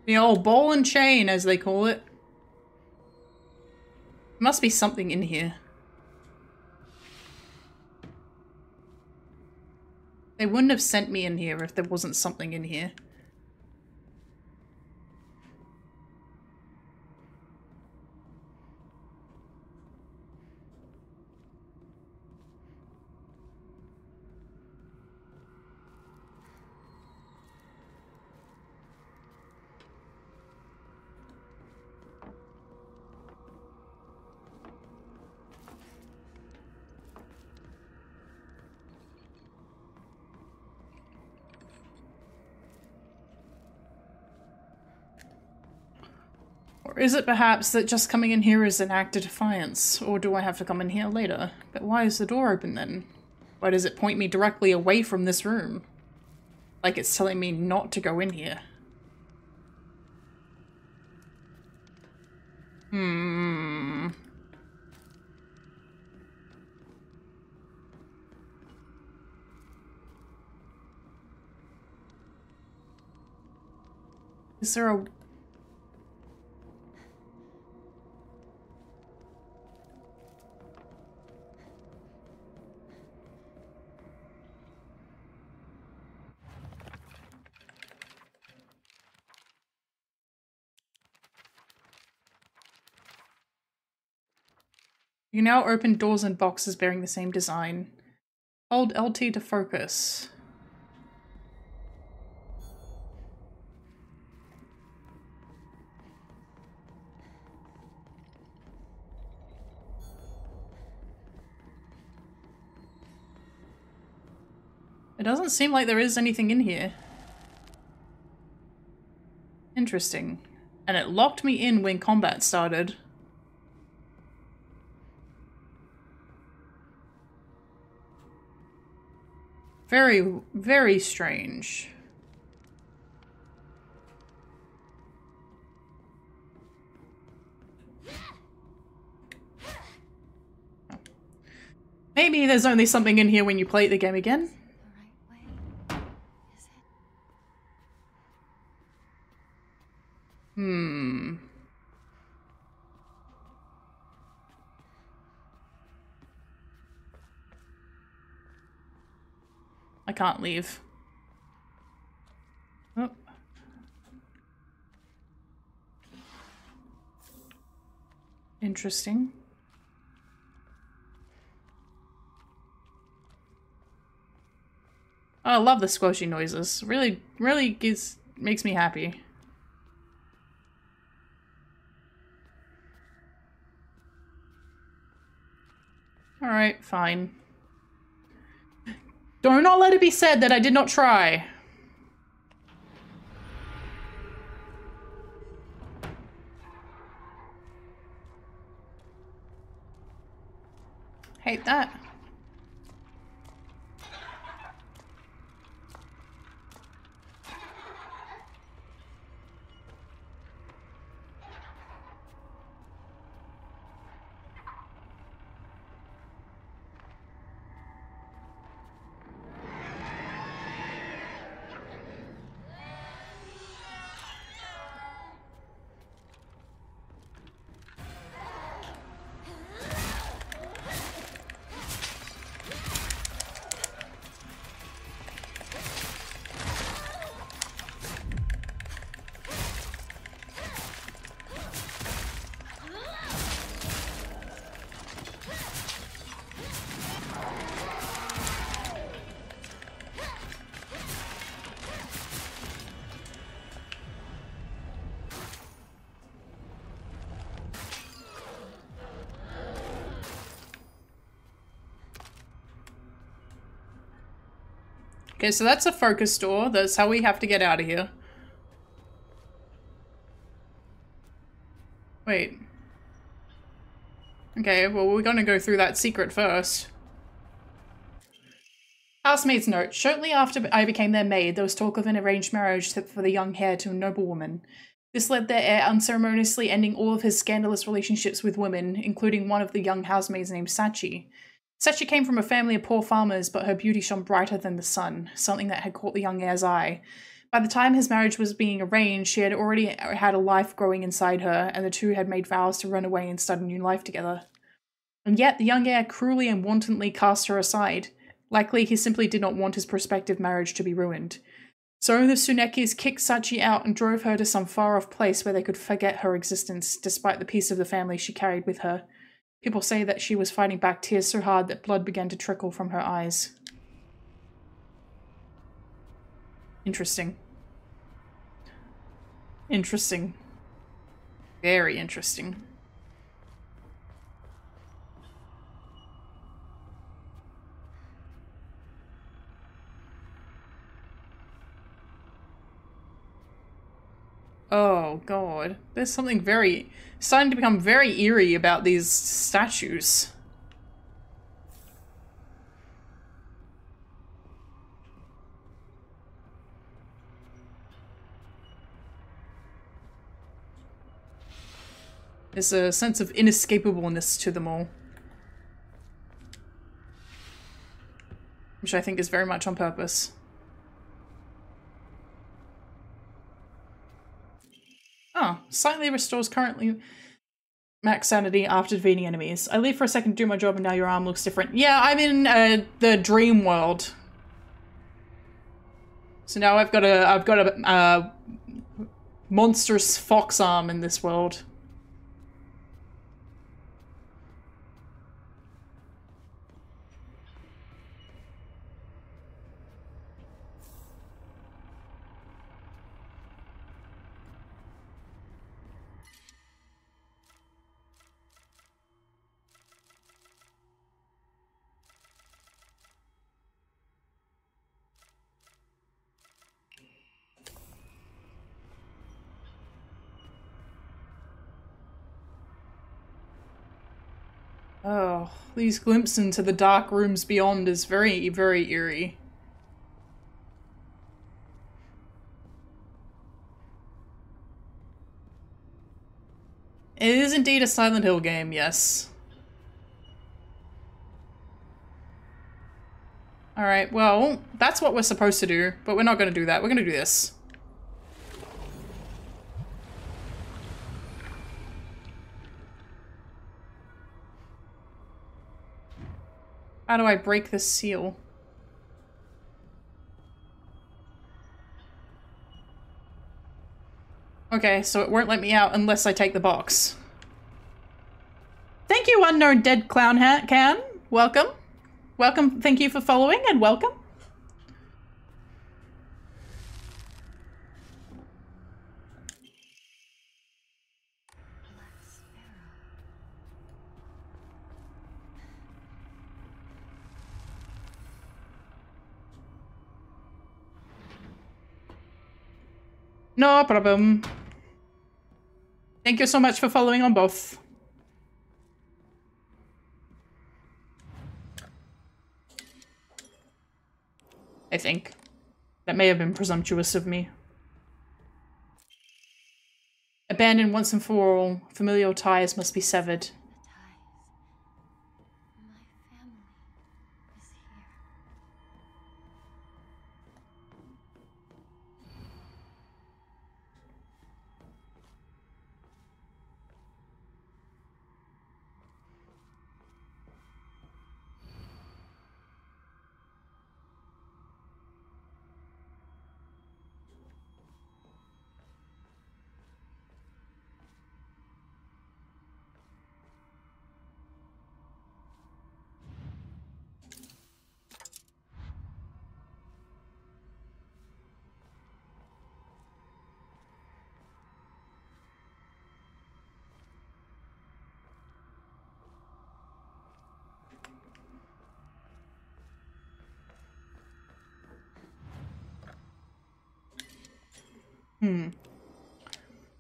The old ball and chain, as they call it. Must be something in here. They wouldn't have sent me in here if there wasn't something in here. Or is it perhaps that just coming in here is an act of defiance? Or do I have to come in here later? But why is the door open then? Why does it point me directly away from this room? Like it's telling me not to go in here. Is there a... You now open doors and boxes bearing the same design. Hold LT to focus. It doesn't seem like there is anything in here. Interesting. And it locked me in when combat started. Very, very strange. Maybe there's only something in here when you play the game again. The right way. Is it? can't leave. Oh. Interesting. Oh, I love the squishy noises. Really, really makes me happy. Alright, fine. Do not let it be said that I did not try. Hate that. Okay, so that's a focus door. That's how we have to get out of here. Wait. Okay, well, we're gonna go through that secret first. Housemaid's note. Shortly after I became their maid, there was talk of an arranged marriage for the young heir to a noblewoman. This led their heir unceremoniously ending all of his scandalous relationships with women, including one of the young housemaids named Sachi. Sachi came from a family of poor farmers, but her beauty shone brighter than the sun, something that had caught the young heir's eye. By the time his marriage was being arranged, she had already had a life growing inside her, and the two had made vows to run away and start a new life together. And yet, the young heir cruelly and wantonly cast her aside. Likely, he simply did not want his prospective marriage to be ruined. So the Tsunekis kicked Sachi out and drove her to some far-off place where they could forget her existence, despite the piece of the family she carried with her. People say that she was fighting back tears so hard that blood began to trickle from her eyes. Interesting. Interesting. Very interesting. Oh god. There's something starting to become very eerie about these statues. There's a sense of inescapableness to them all. Which I think is very much on purpose. Oh, slightly restores currently max sanity after defeating enemies. I leave for a second to do my job and now your arm looks different. Yeah, I'm in the dream world. So now I've got a monstrous fox arm in this world. Oh, these glimpses into the dark rooms beyond is very, very eerie. It is indeed a Silent Hill game, yes. Alright, well, that's what we're supposed to do, but we're not gonna do that. We're gonna do this. How do I break this seal? Okay, so it won't let me out unless I take the box. Thank you, Unknown Dead Clown Can. Welcome. Welcome. Thank you for following and welcome. No problem. Thank you so much for following on both. I think. That may have been presumptuous of me. Abandoned once and for all. Familial ties must be severed.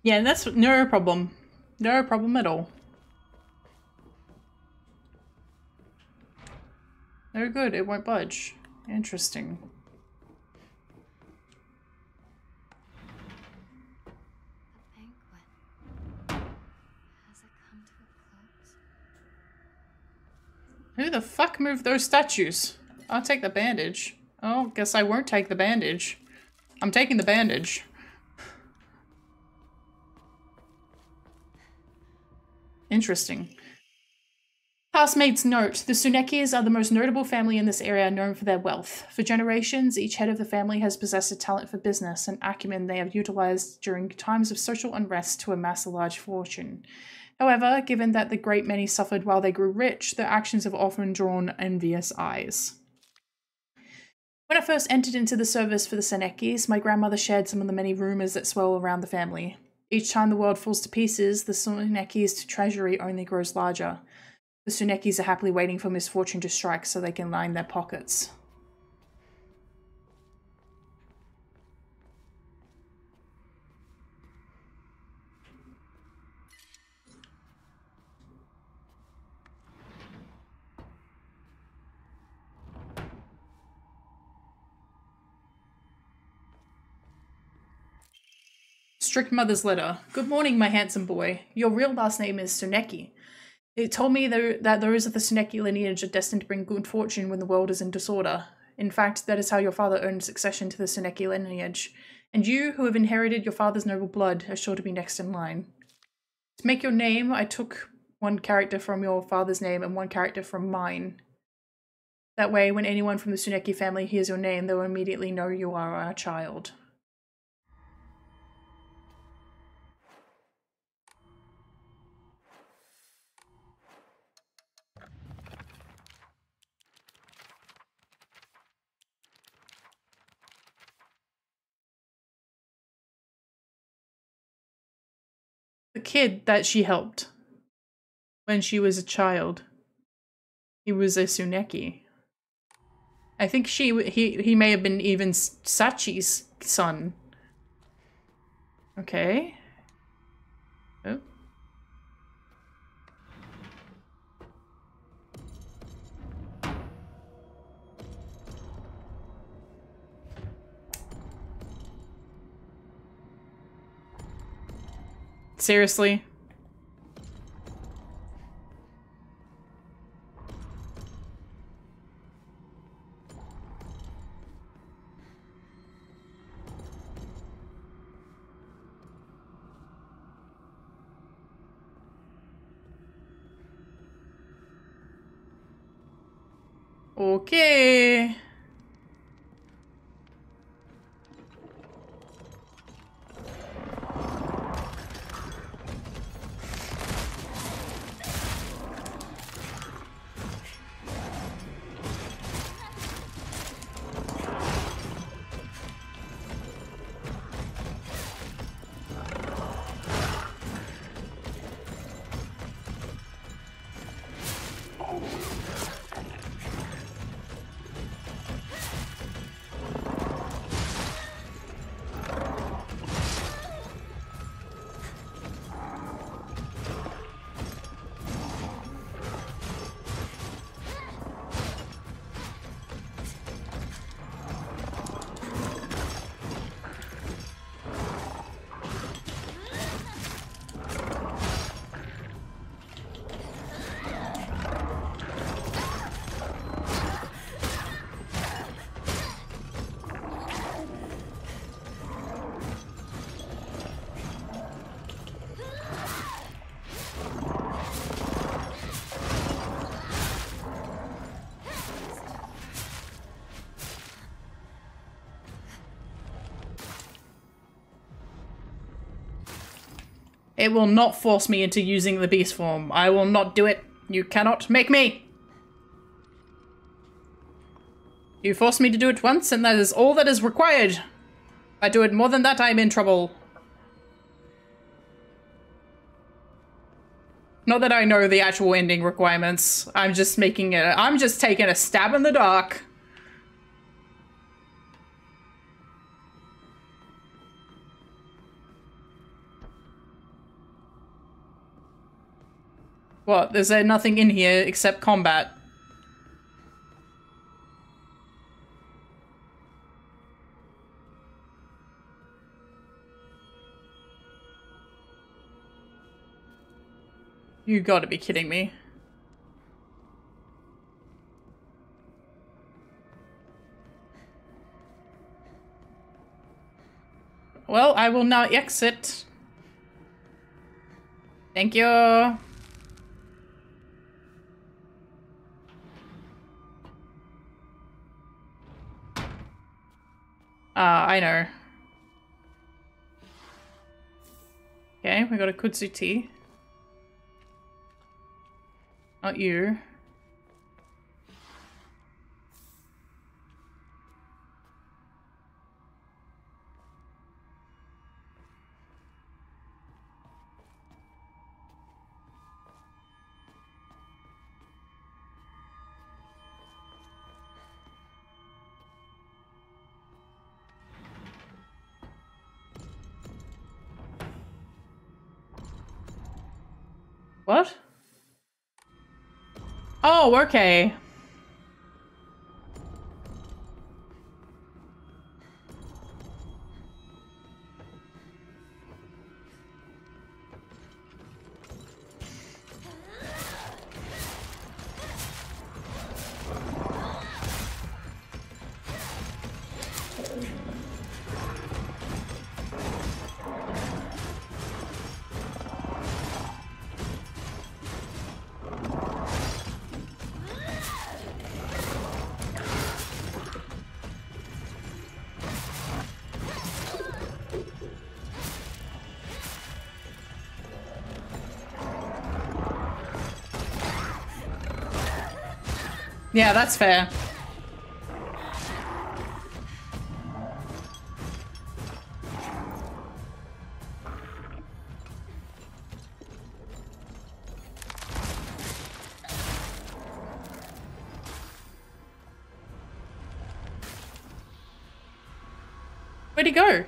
Yeah, that's no problem. No problem at all. Oh good, it won't budge. Interesting. The banquet. Has it come to a close? Who the fuck moved those statues? I'll take the bandage. Oh, guess I won't take the bandage. I'm taking the bandage. Interesting. Housemaid's note. The Tsunekis are the most notable family in this area, known for their wealth. For generations, each head of the family has possessed a talent for business and acumen they have utilized during times of social unrest to amass a large fortune. However, given that the great many suffered while they grew rich, their actions have often drawn envious eyes. When I first entered into the service for the Tsunekis, my grandmother shared some of the many rumors that swirl around the family. Each time the world falls to pieces, the Tsunekis' treasury only grows larger. The Tsunekis are happily waiting for misfortune to strike so they can line their pockets. Strict Mother's letter. Good morning, my handsome boy. Your real last name is Tsuneki. It told me that those of the Tsuneki lineage are destined to bring good fortune when the world is in disorder. In fact, that is how your father earned succession to the Tsuneki lineage. And you, who have inherited your father's noble blood, are sure to be next in line. To make your name, I took one character from your father's name and one character from mine. That way, when anyone from the Tsuneki family hears your name, they will immediately know you are our child. The kid that she helped when she was a child, he was a Tsuneki. I think he may have been even Sachi's son. Okay. Oh. Seriously? Okay. It will not force me into using the beast form. I will not do it. You cannot make me. You forced me to do it once, and that is all that is required. If I do it more than that, I'm in trouble. Not that I know the actual ending requirements. I'm just making it. I'm just taking a stab in the dark. What? Is there nothing in here except combat? You gotta be kidding me. Well, I will now exit. Thank you. I know. Okay, we got a kudzu tea. Not you. What? Oh, okay. Yeah, that's fair. Where'd he go?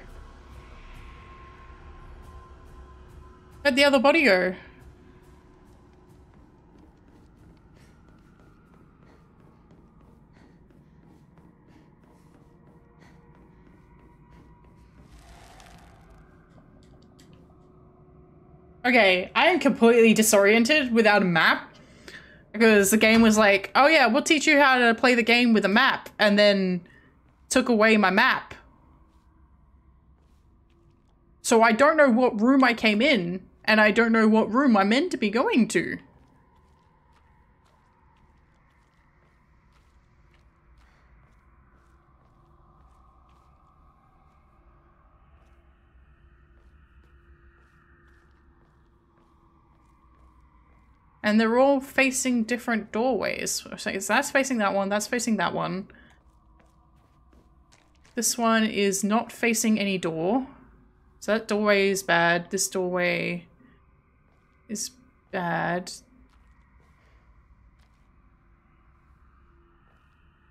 Where'd the other body go? Okay, I am completely disoriented without a map. Because the game was like, oh yeah, we'll teach you how to play the game with a map. And then took away my map. So I don't know what room I came in. And I don't know what room I'm meant to be going to. And they're all facing different doorways. So that's facing that one, that's facing that one. This one is not facing any door. So that doorway is bad. This doorway is bad.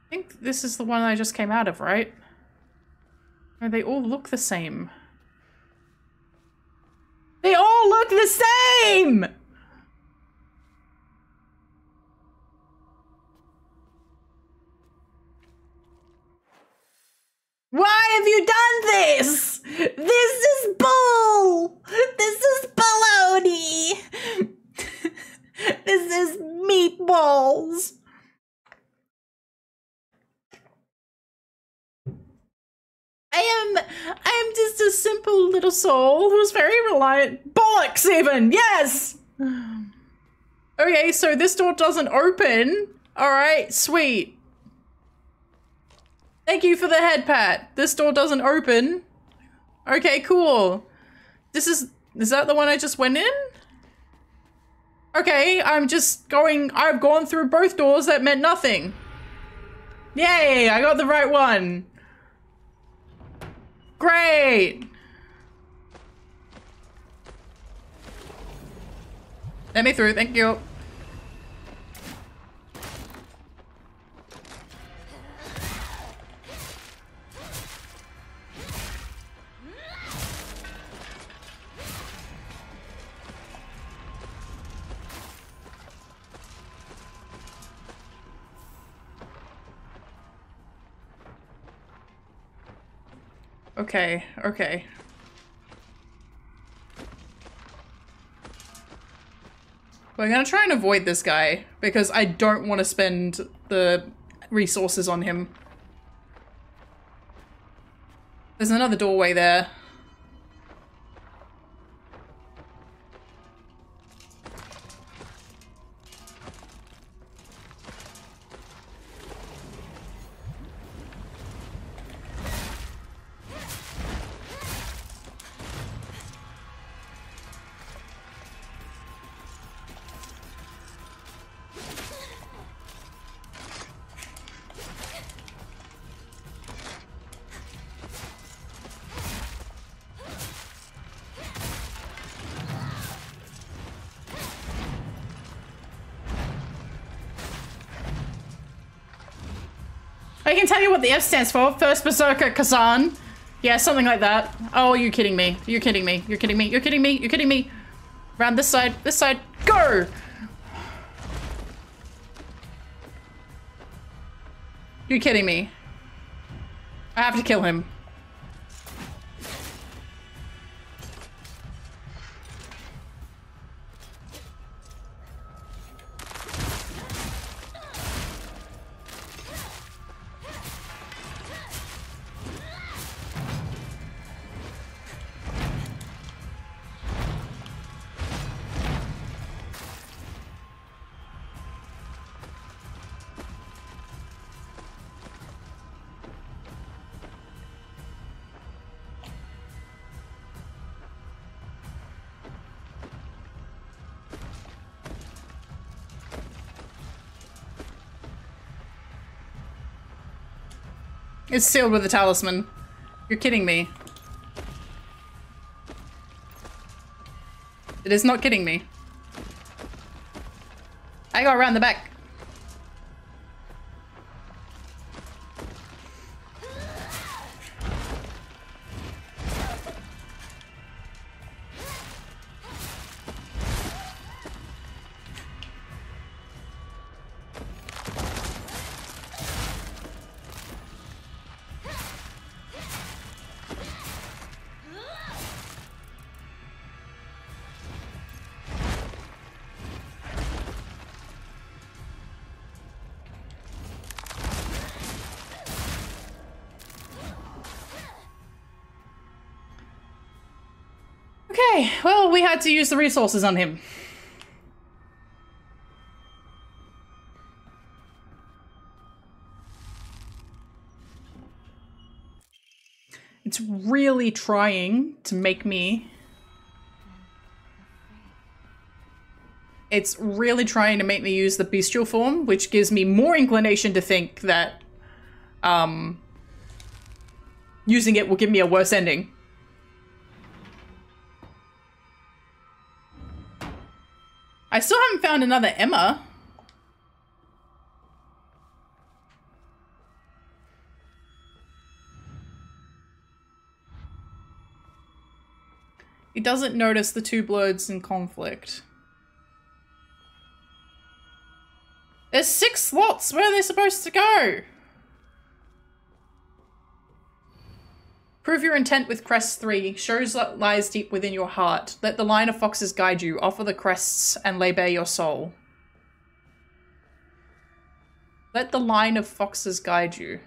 I think this is the one I just came out of, right? Or they all look the same. They all look the same! Why have you done this? This is bull! This is baloney! This is meatballs! I am just a simple little soul who's very reliant. Bollocks even! Yes! Okay, so this door doesn't open. Alright, sweet. Thank you for the head pat. This door doesn't open. Okay, cool. This is Is that the one I just went in? Okay, I've gone through both doors that meant nothing. Yay, I got the right one. Great. Let me through, thank you. Okay, okay. We're gonna try and avoid this guy because I don't want to spend the resources on him. There's another doorway there. I can tell you what the F stands for. First Berserker Kazan. Yeah, something like that. Oh, you're kidding me. You're kidding me. You're kidding me. You're kidding me. You're kidding me. Around this side. This side. Go! You're kidding me. I have to kill him. It's sealed with a talisman. You're kidding me. It is not kidding me. I go around the back. Okay, well, we had to use the resources on him. It's really trying to make me... It's really trying to make me use the bestial form, which gives me more inclination to think that using it will give me a worse ending. I still haven't found another Emma. He doesn't notice the two bloods in conflict. There's 6 slots. Where are they supposed to go? Prove your intent with crest 3. Shows what lies deep within your heart. Let the line of foxes guide you. Offer the crests and lay bare your soul. Let the line of foxes guide you.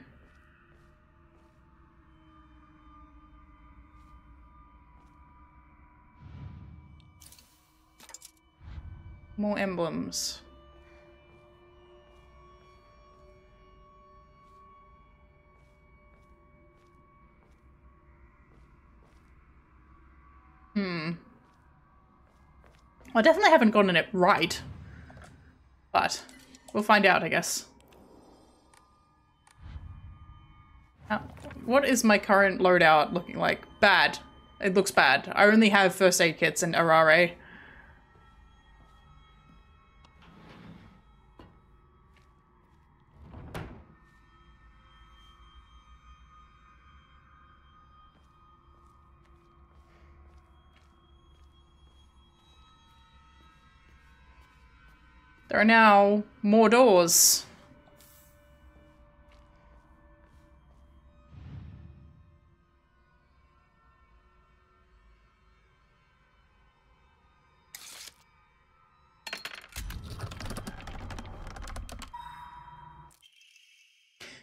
More emblems. I definitely haven't gotten it right. But we'll find out, I guess. What is my current loadout looking like? Bad. It looks bad. I only have first aid kits and Arare. There are now more doors.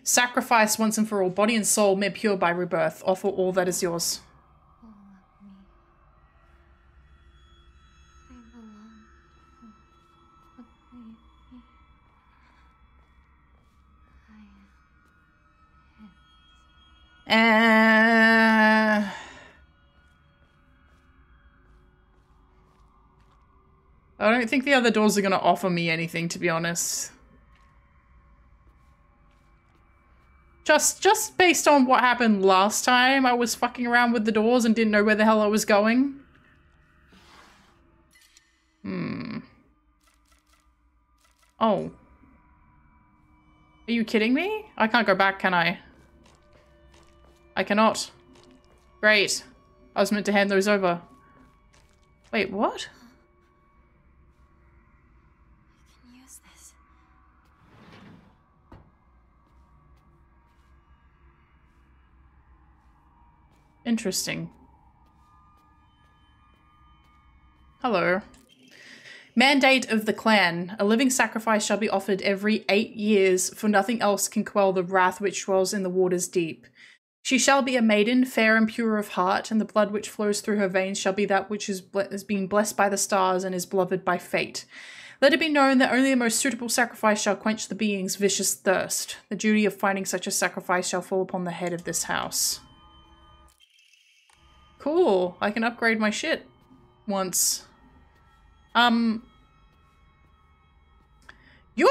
Sacrifice once and for all, body and soul made pure by rebirth. Offer all that is yours. I don't think the other doors are going to offer me anything, to be honest. Just based on what happened last time, I was fucking around with the doors and didn't know where the hell I was going. Oh. Are you kidding me? I can't go back, can I? I cannot. Great. I was meant to hand those over. Wait, what? I can use this. Interesting. Hello. Mandate of the clan. A living sacrifice shall be offered every 8 years, for nothing else can quell the wrath which dwells in the waters deep. She shall be a maiden, fair and pure of heart, and the blood which flows through her veins shall be that which is being blessed by the stars and is beloved by fate. Let it be known that only the most suitable sacrifice shall quench the being's vicious thirst. The duty of finding such a sacrifice shall fall upon the head of this house. Cool. I can upgrade my shit once. You're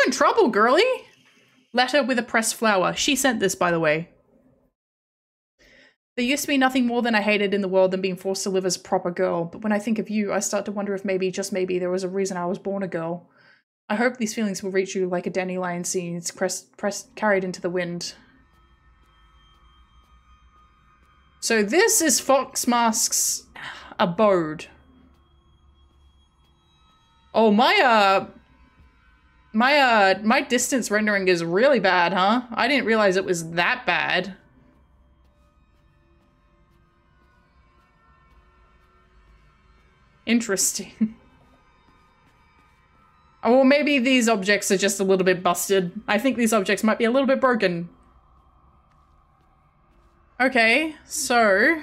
in trouble, girly! Letter with a pressed flower. She sent this, by the way. There used to be nothing more than I hated in the world than being forced to live as a proper girl, but when I think of you, I start to wonder if maybe, just maybe, there was a reason I was born a girl. I hope these feelings will reach you like a dandelion seed carried into the wind. So this is Foxmask's abode. Oh, my distance rendering is really bad, huh? I didn't realize it was that bad. Interesting. Oh, well, maybe these objects are just a little bit busted. I think these objects might be a little bit broken. Okay, so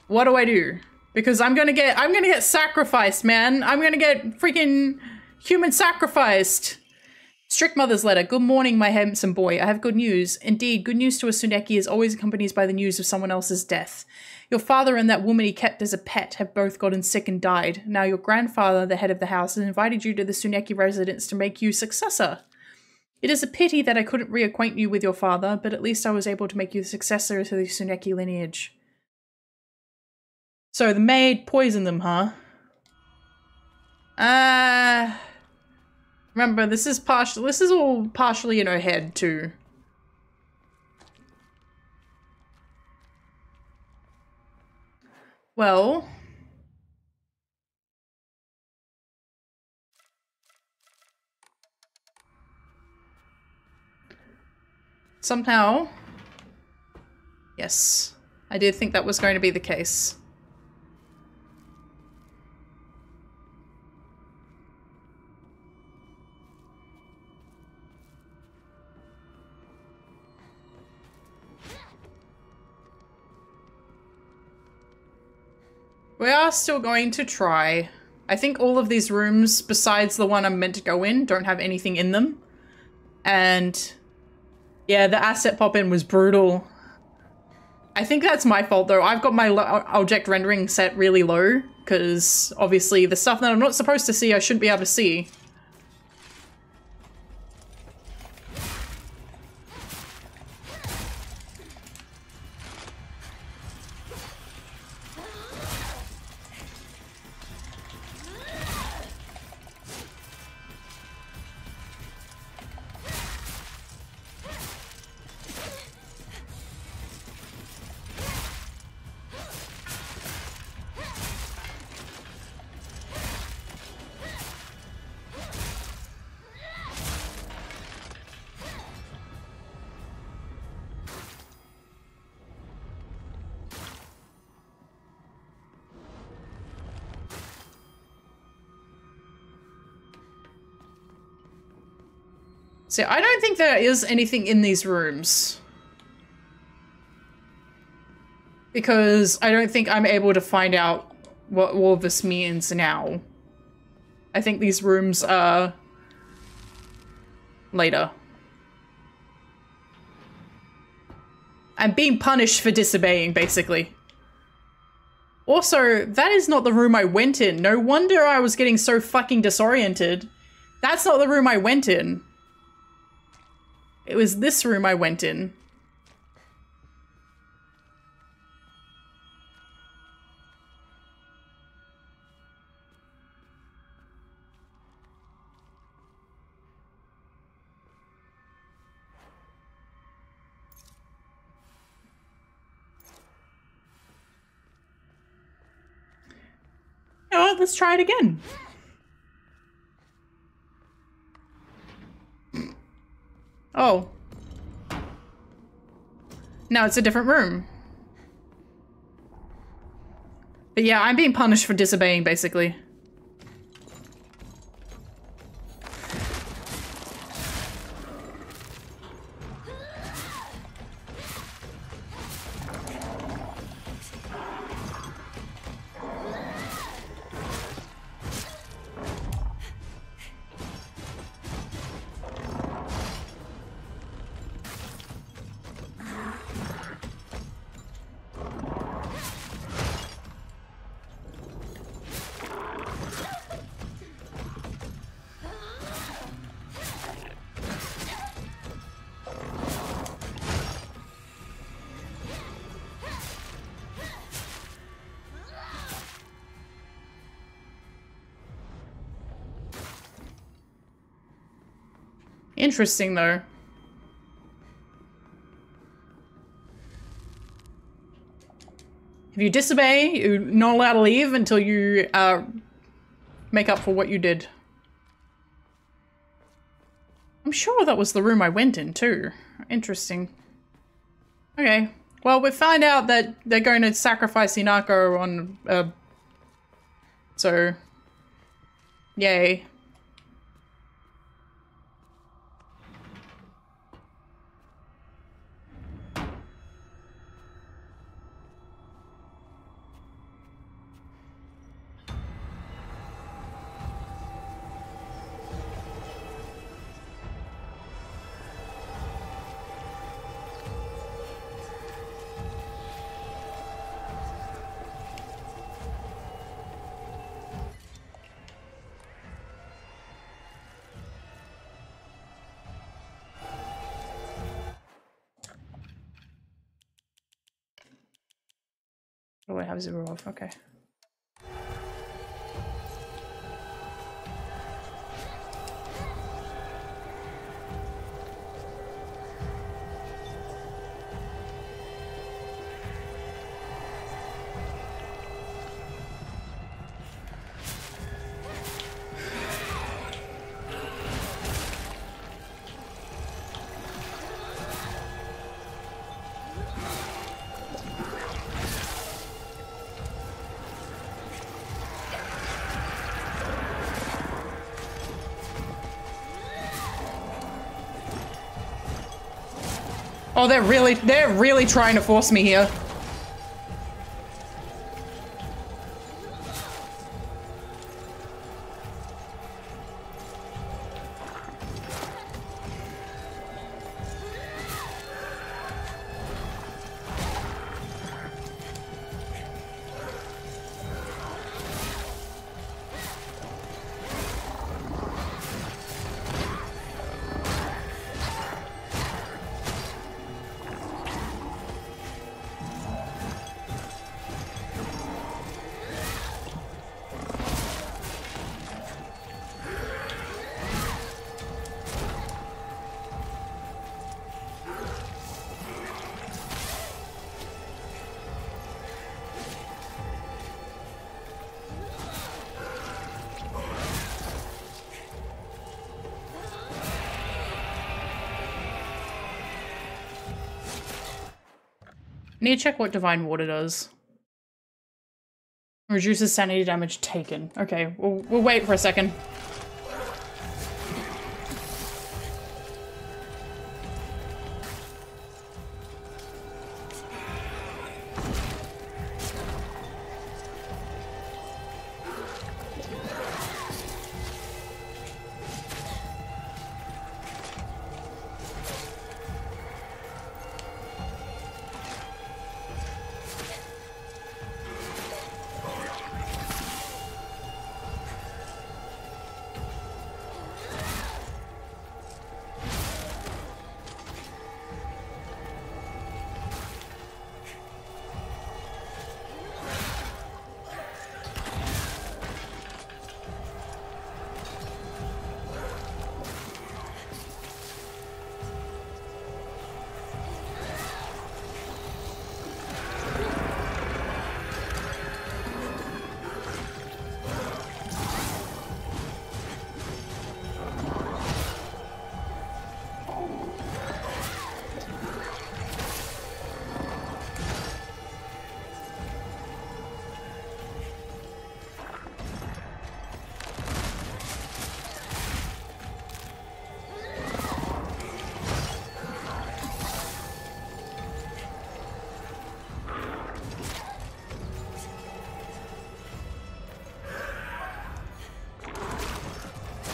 what do I do? Because I'm gonna get sacrificed, man. I'm gonna get freaking human sacrificed. Strict Mother's letter. Good morning, my handsome boy. I have good news. Indeed, good news to a Tsuneki is always accompanied by the news of someone else's death. Your father and that woman he kept as a pet have both gotten sick and died. Now your grandfather, the head of the house, has invited you to the Tsuneki residence to make you successor. It is a pity that I couldn't reacquaint you with your father, but at least I was able to make you the successor to the Tsuneki lineage. So the maid poisoned them, huh? Remember, this is all partially in her head too. Well, somehow, yes, I did think that was going to be the case. We are still going to try. I think all of these rooms, besides the one I'm meant to go in, don't have anything in them. And yeah, the asset pop-in was brutal. I think that's my fault though. I've got my object rendering set really low because obviously the stuff that I'm not supposed to see I shouldn't be able to see. So I don't think there is anything in these rooms. Because I don't think I'm able to find out what all of this means now. I think these rooms are later. I'm being punished for disobeying, basically. Also, that is not the room I went in. No wonder I was getting so fucking disoriented. That's not the room I went in. It was this room I went in. You know what? Let's try it again. Oh. Now it's a different room. But yeah, I'm being punished for disobeying, basically. Interesting, though. If you disobey, you're not allowed to leave until you make up for what you did. I'm sure that was the room I went in, too. Interesting. Okay. Well, we find out that they're going to sacrifice Hinako on... so... Yay. Oh, I have 0 off, okay. Oh, they're really trying to force me here. Need to check what Divine Water does. Reduces sanity damage taken. Okay, we'll wait for a second.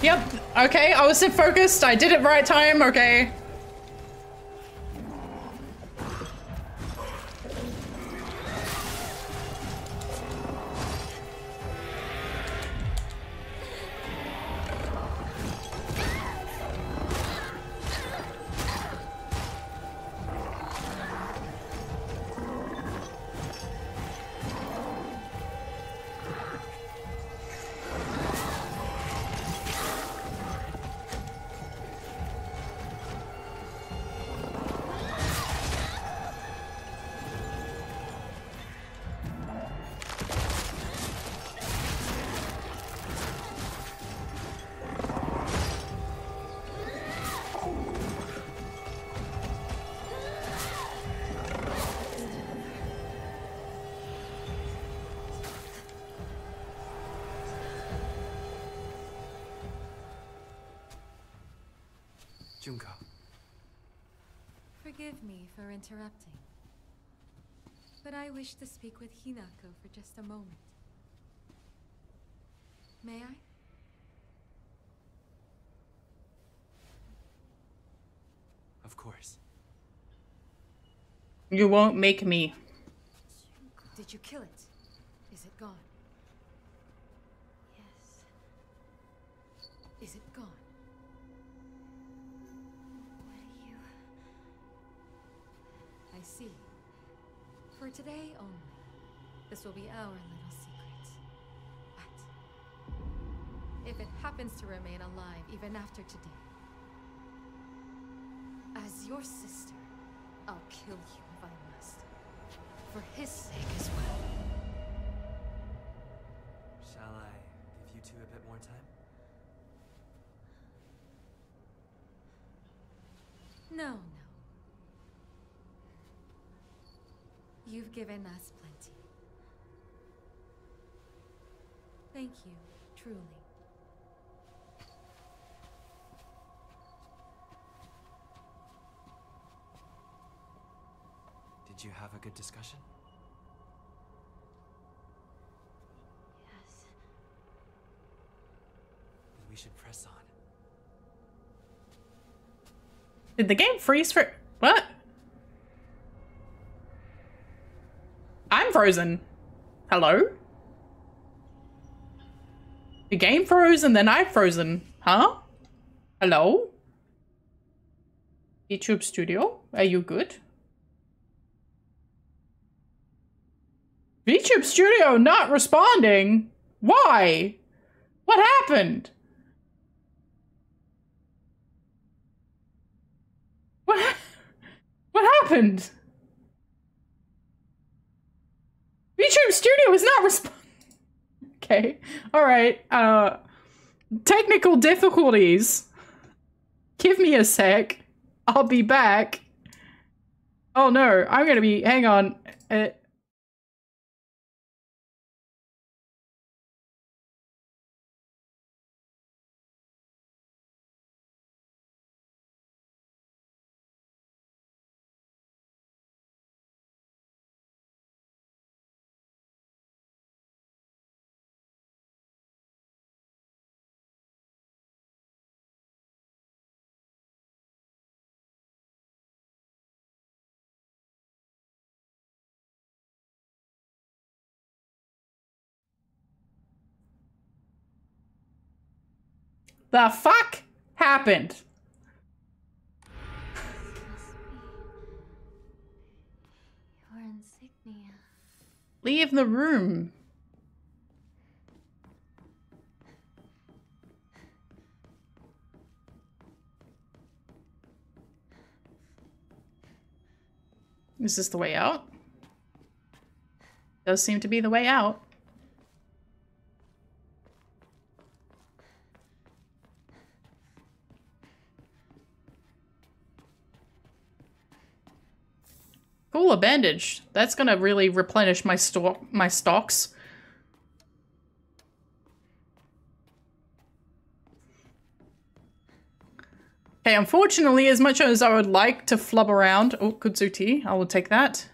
Yep, okay, I was focused, I did it right time, okay. Junko. Forgive me for interrupting, but I wish to speak with Hinako for just a moment. May I? Of course. You won't make me. Did you kill it? Is it gone? Yes. Is it gone? What do you... I see. For today only, this will be our little secret. But if it happens to remain alive even after today, as your sister, I'll kill you if I must. For his sake as well. Shall I give you two a bit more time? No, no. You've given us plenty. Thank you, truly. Did you have a good discussion? Yes. Then we should press on. Did the game freeze for... What? I'm frozen. Hello? The game froze and then I'm frozen. Huh? Hello? YouTube Studio, are you good? VTube Studio not responding? Why? What happened? What happened? VTube Studio is not responding. Okay, alright. Technical difficulties. Give me a sec. I'll be back. Oh no, I'm gonna be, hang on. The fuck happened? Your insignia. Leave the room. Is this the way out? Does seem to be the way out. Cool, a bandage. That's gonna really replenish my stocks. Okay, unfortunately, as much as I would like to flub around... Oh, kudzu tea. I will take that.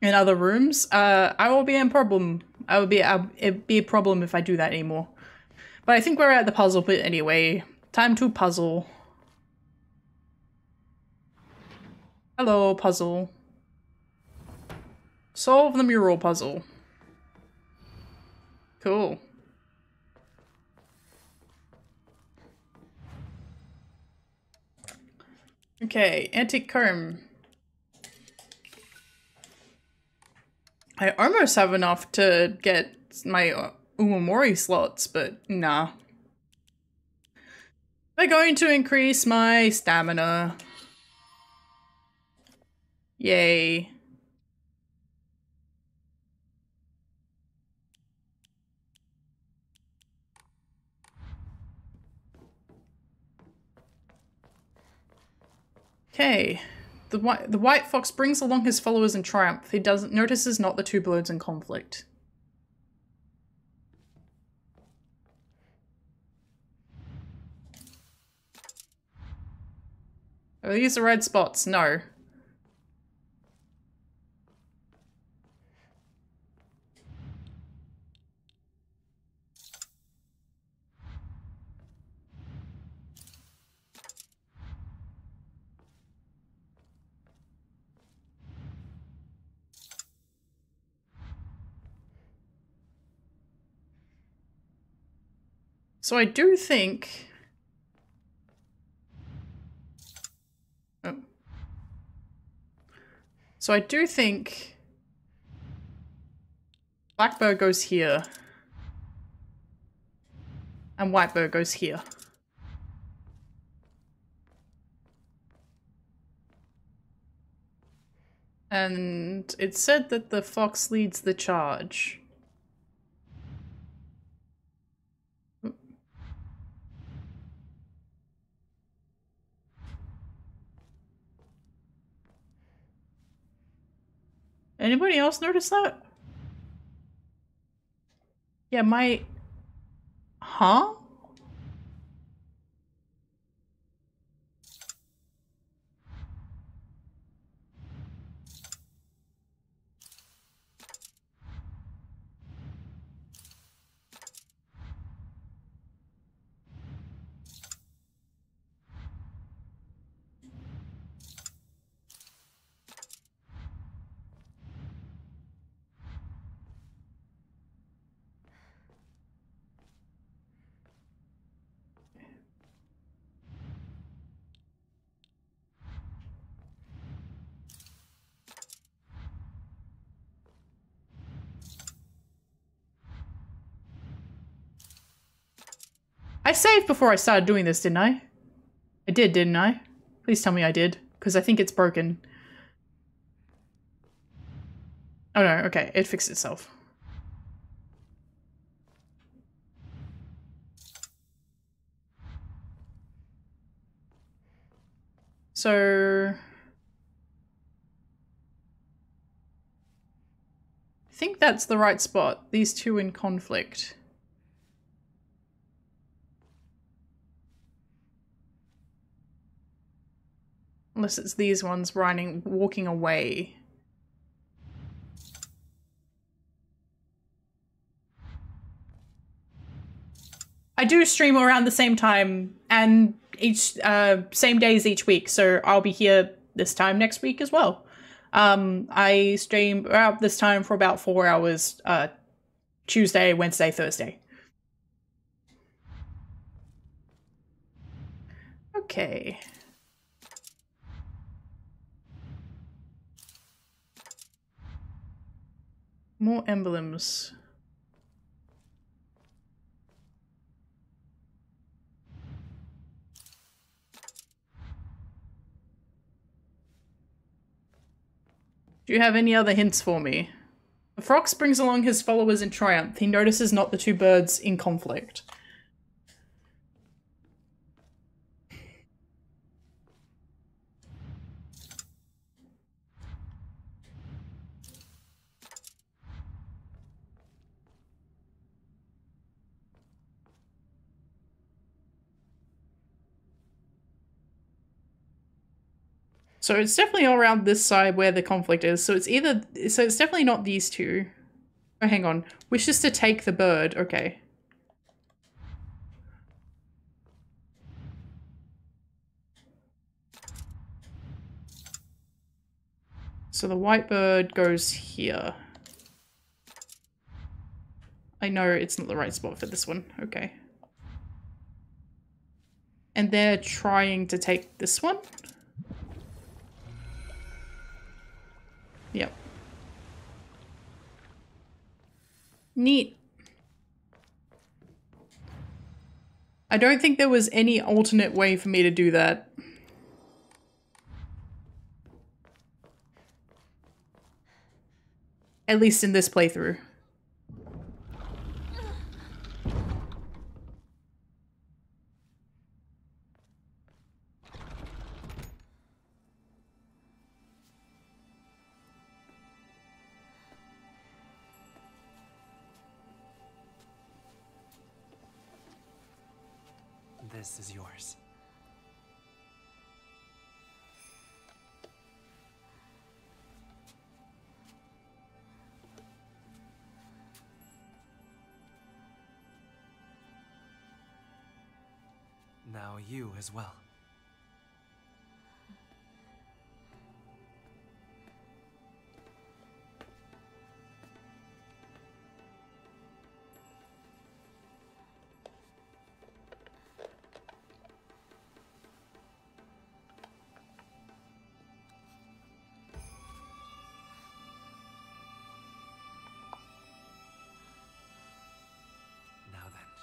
In other rooms, I will be in problem. It'd be a problem if I do that anymore. But I think we're at the puzzle bit anyway. Time to puzzle. Hello, puzzle. Solve the mural puzzle. Cool. Okay, antique comb. I almost have enough to get my Umamori slots, but nah. We're going to increase my stamina. Yay. Okay. The white fox brings along his followers in triumph. He notices not the two birds in conflict. Are these the red spots? No. So I do think... Oh. So I do think... Blackbird goes here. And Whitebird goes here. And it said that the fox leads the charge. Anybody else notice that? Yeah, my... Huh? I saved before I started doing this, didn't I? I did, didn't I? Please tell me I did, because I think it's broken. Oh no, okay, it fixed itself. So I think that's the right spot. These two in conflict. Unless it's these ones walking away. I do stream around the same time and each same days each week, so I'll be here this time next week as well. I stream around this time for about 4 hours, Tuesday, Wednesday, Thursday. Okay. More emblems. Do you have any other hints for me? The fox brings along his followers in triumph. He notices not the two birds in conflict. So it's definitely around this side where the conflict is. So it's definitely not these two. Oh, hang on. Wishes to take the bird. Okay. So the white bird goes here. I know it's not the right spot for this one. Okay. And they're trying to take this one. Yep. Neat. I don't think there was any alternate way for me to do that. At least in this playthrough. This is yours. Now you as well.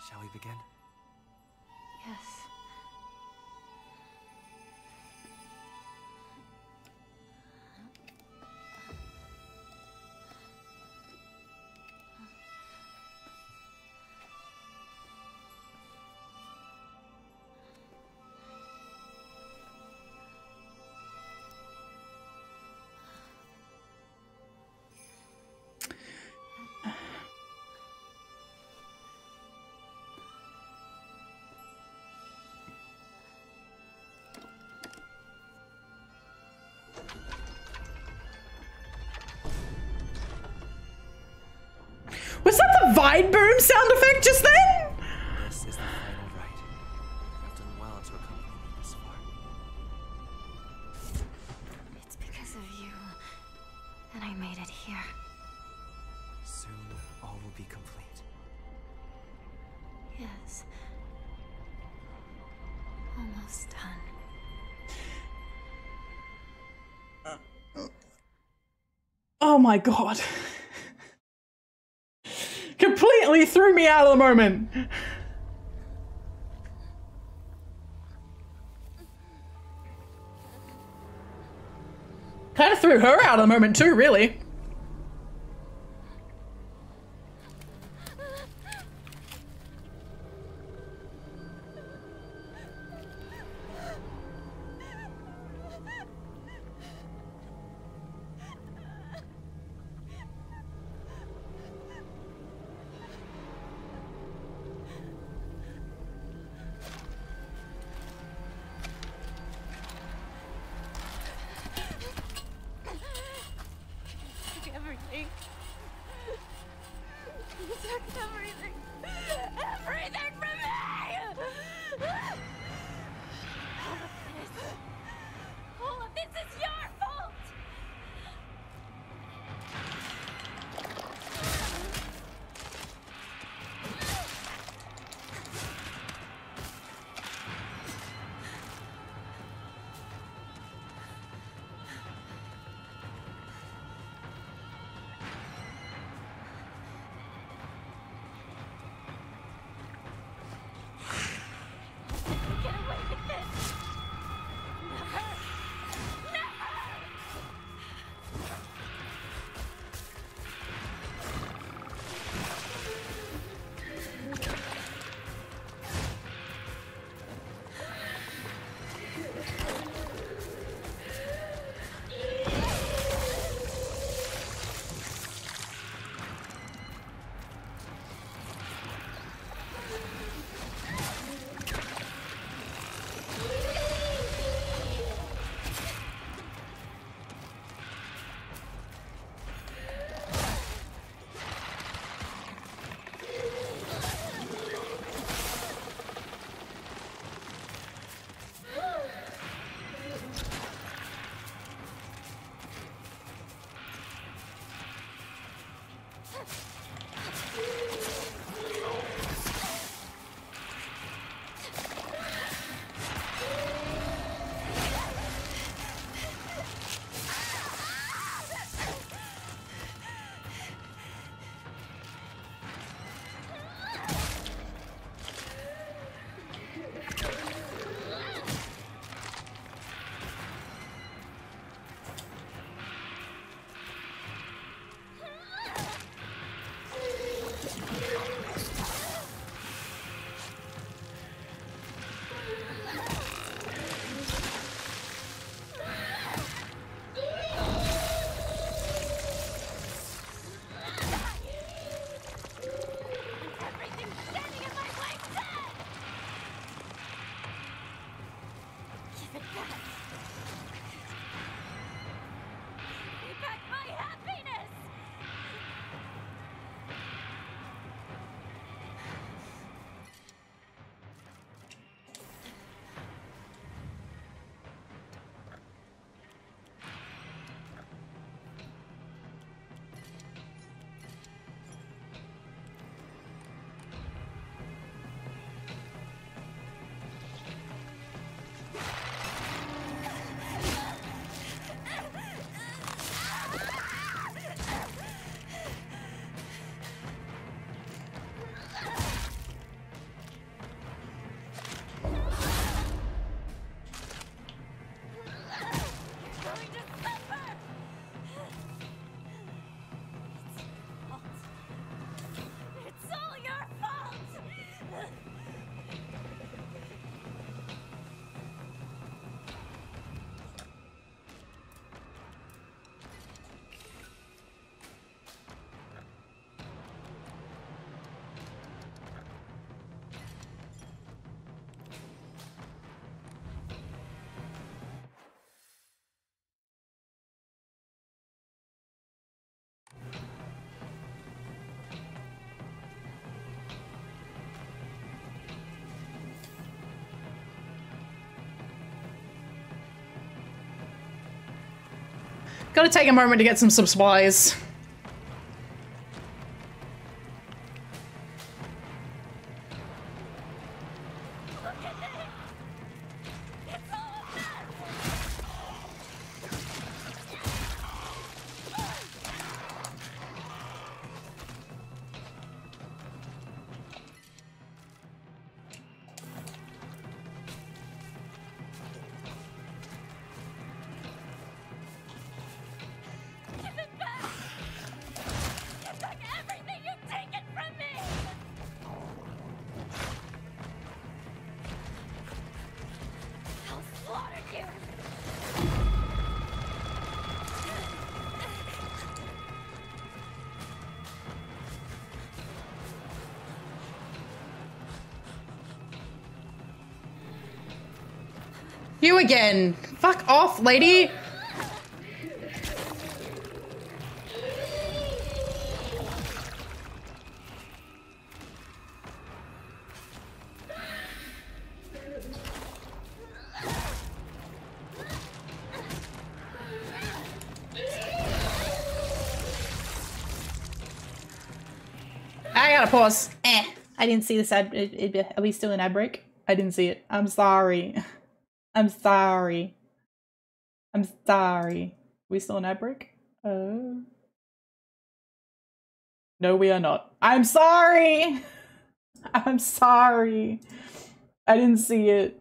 Shall we begin? Yes. Was that the Vine Boom sound effect just then? This is the final rite. I've done well to accompany me this far. It's because of you that I made it here. Soon, all will be complete. Yes. Almost done. Oh my god. Completely threw me out of the moment. Kind of threw her out of the moment too, really. This is your fault! Get away with this! Never! Never! Everything standing in my way dead! Give it back. Give me back my happiness! You're going to suffer! It's all your fault! Gotta take a moment to get some supplies. Look at this! It's all a mess! Give it back! Give back everything you've taken from me! I'll slaughter you! You again. Fuck off, lady. gotta pause. I didn't see this ad. Are we still in ad break? I didn't see it. I'm sorry. I'm sorry. I'm sorry. We still in ad break? No, we are not. I'm sorry. I'm sorry. I didn't see it.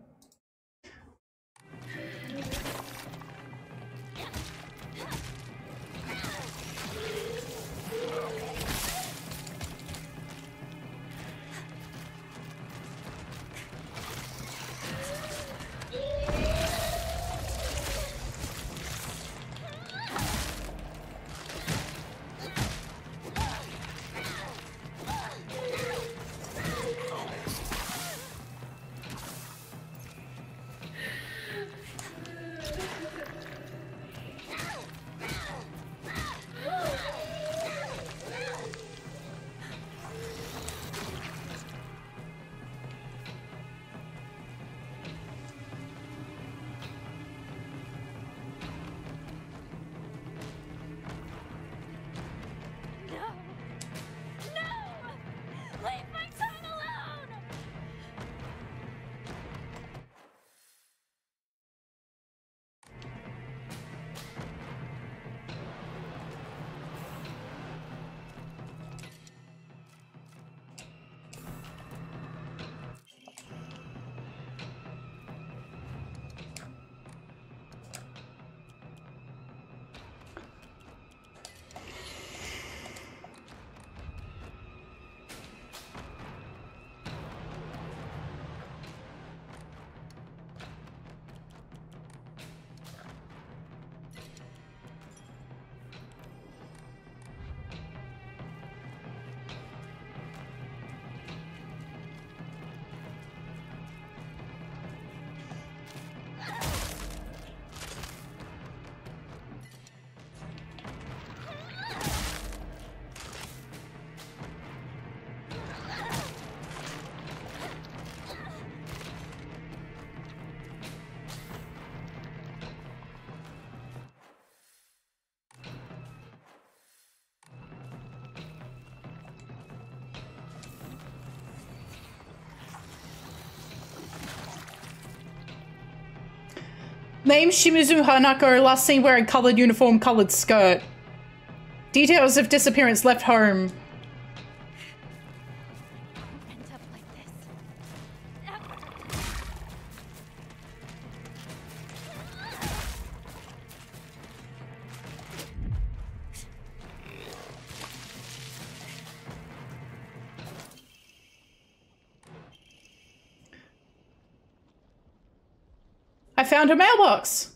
Name Shimizu Hanako, last seen wearing colored uniform, colored skirt. Details of disappearance, left home. I found her mailbox.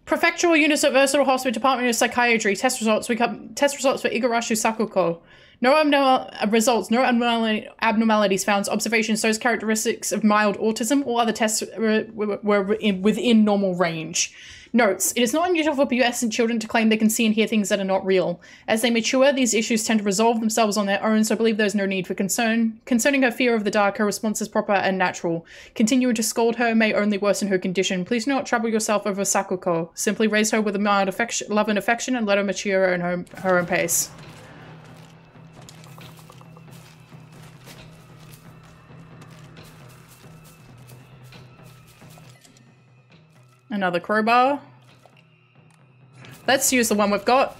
Prefectural units at Versatile Hospital, Department of Psychiatry. Test results. We got test results for Igarashi Sakuko. No results. No abnormalities found. Observations shows characteristics of mild autism. All other tests were within normal range. Notes. It is not unusual for pubescent children to claim they can see and hear things that are not real. As they mature, these issues tend to resolve themselves on their own, so I believe there is no need for concern. Concerning her fear of the dark, her response is proper and natural. Continuing to scold her may only worsen her condition. Please do not trouble yourself over Sakuko. Simply raise her with a mild love and affection and let her mature in her own pace. Another crowbar. Let's use the one we've got.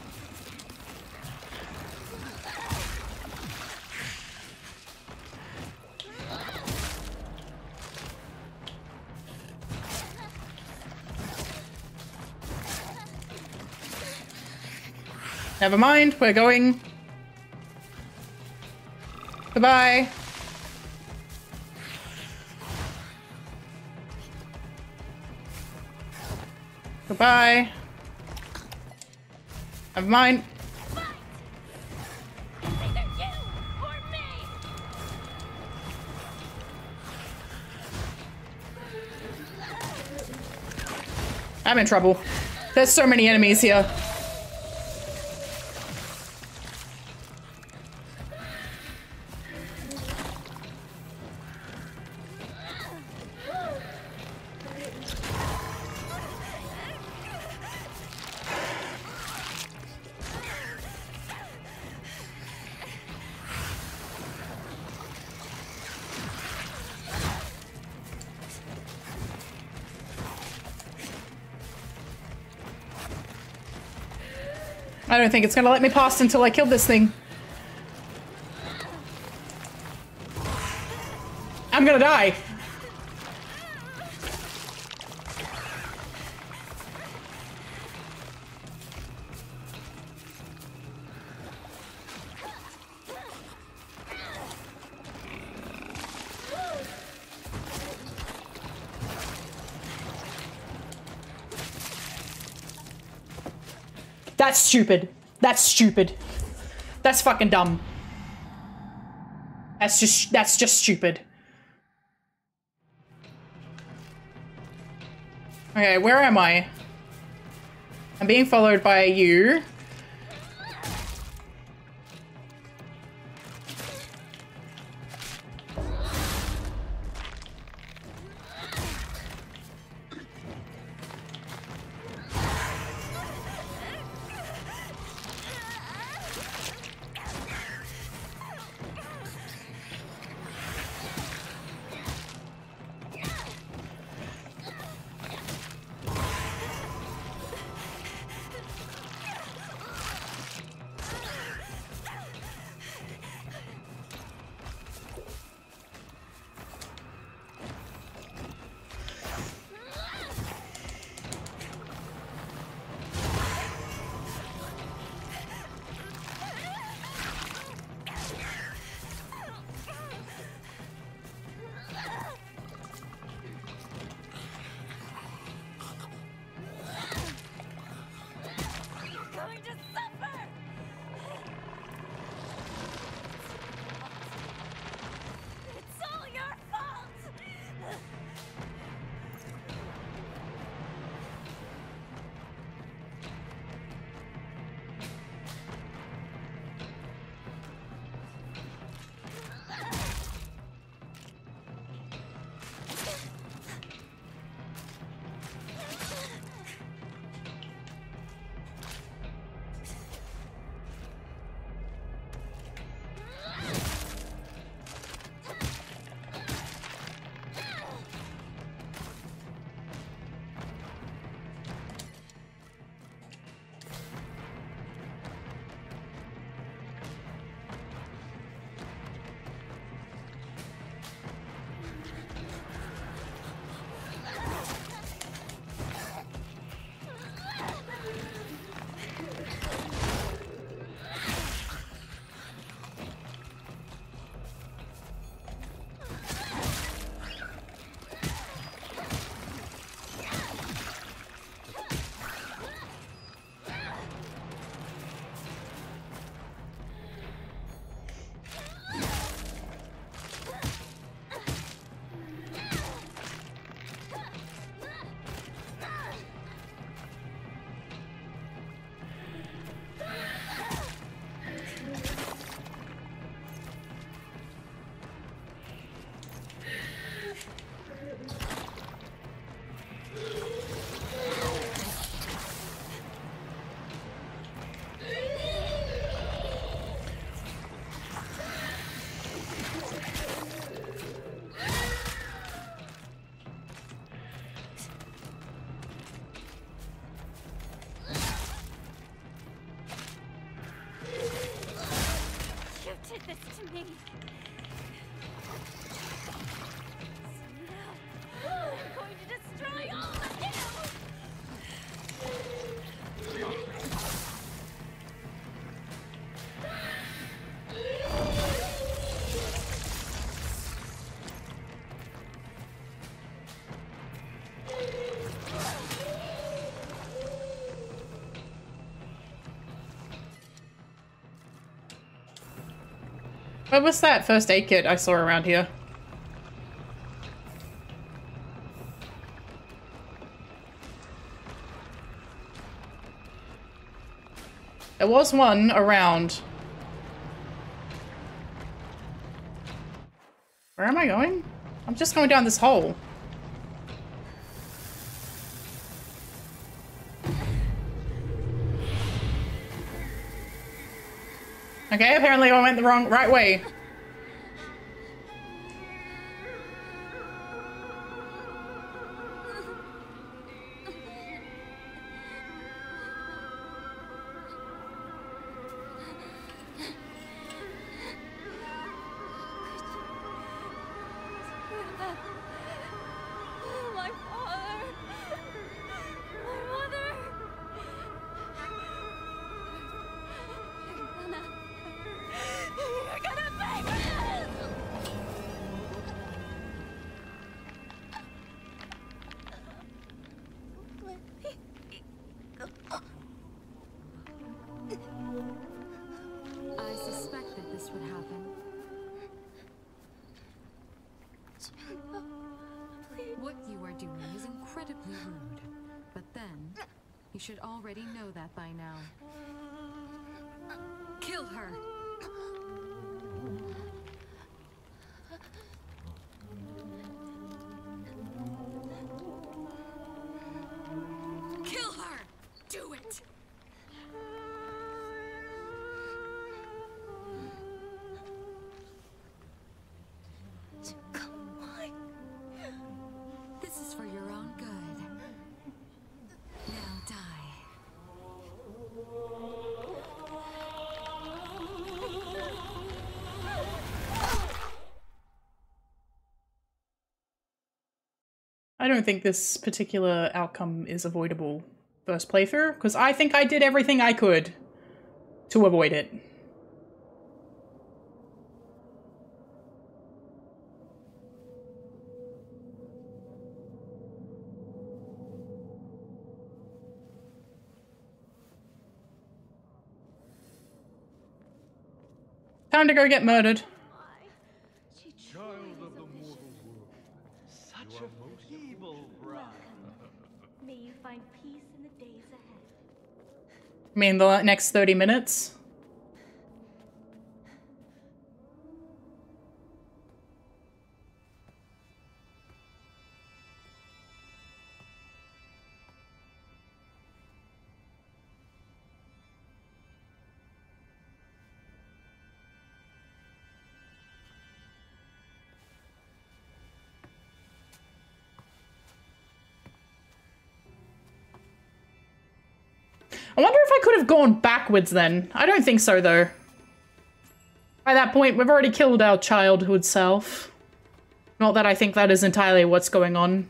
Never mind, we're going. Goodbye. Goodbye. Never mind. I'm in trouble. There's so many enemies here. I don't think it's gonna let me pass until I kill this thing. I'm gonna die. That's stupid. That's stupid. That's fucking dumb. That's just stupid. Okay, where am I? I'm being followed by you. did this to me. So now, I'm going to destroy all of you! What was that first aid kit I saw around here? There was one around. Where am I going? I'm just going down this hole. Okay, apparently I went the right way. should already know that by now. Kill her! Kill her! Do it! Why? This is for your own good. Now die. I don't think this particular outcome is avoidable first playthrough, because I think I did everything I could to avoid it. Time to go get murdered. Child of the mortal world, such a feeble bride. May you find peace in the days ahead. I mean, the next 30 minutes. I wonder if I could have gone backwards then. I don't think so, though. By that point, we've already killed our childhood self. Not that I think that is entirely what's going on.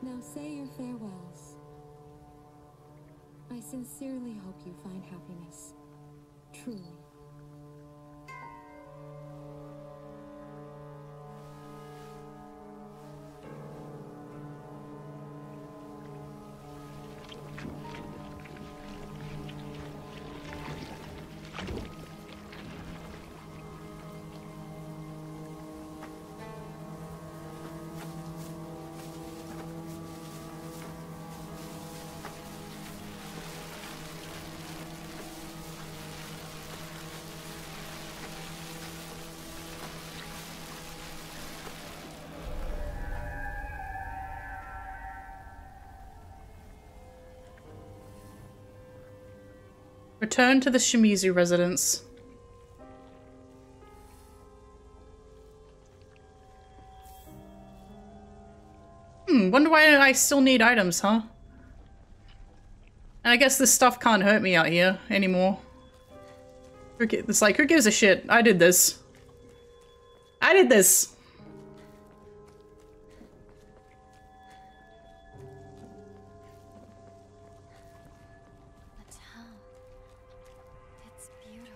Now say your farewells. I sincerely hope you find happiness. Truly. Return to the Shimizu residence. Wonder why I still need items, huh? And I guess this stuff can't hurt me out here anymore. It's like, who gives a shit? I did this. I did this! The town. It's beautiful.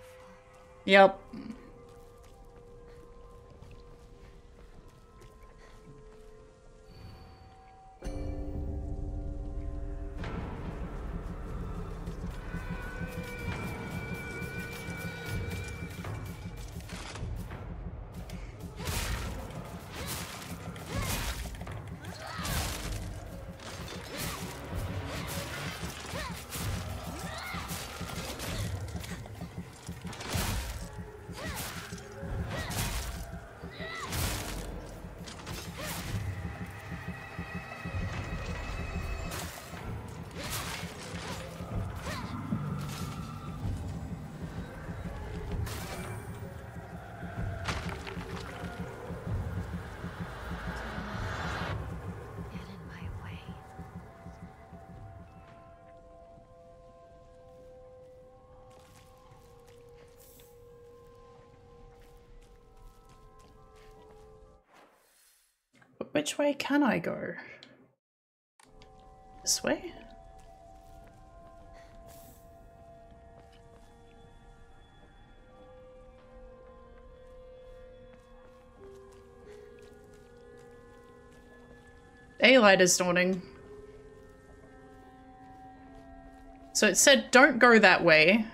Yep. Get in my way. But which way can I go? This way? Daylight is dawning. So it said don't go that way.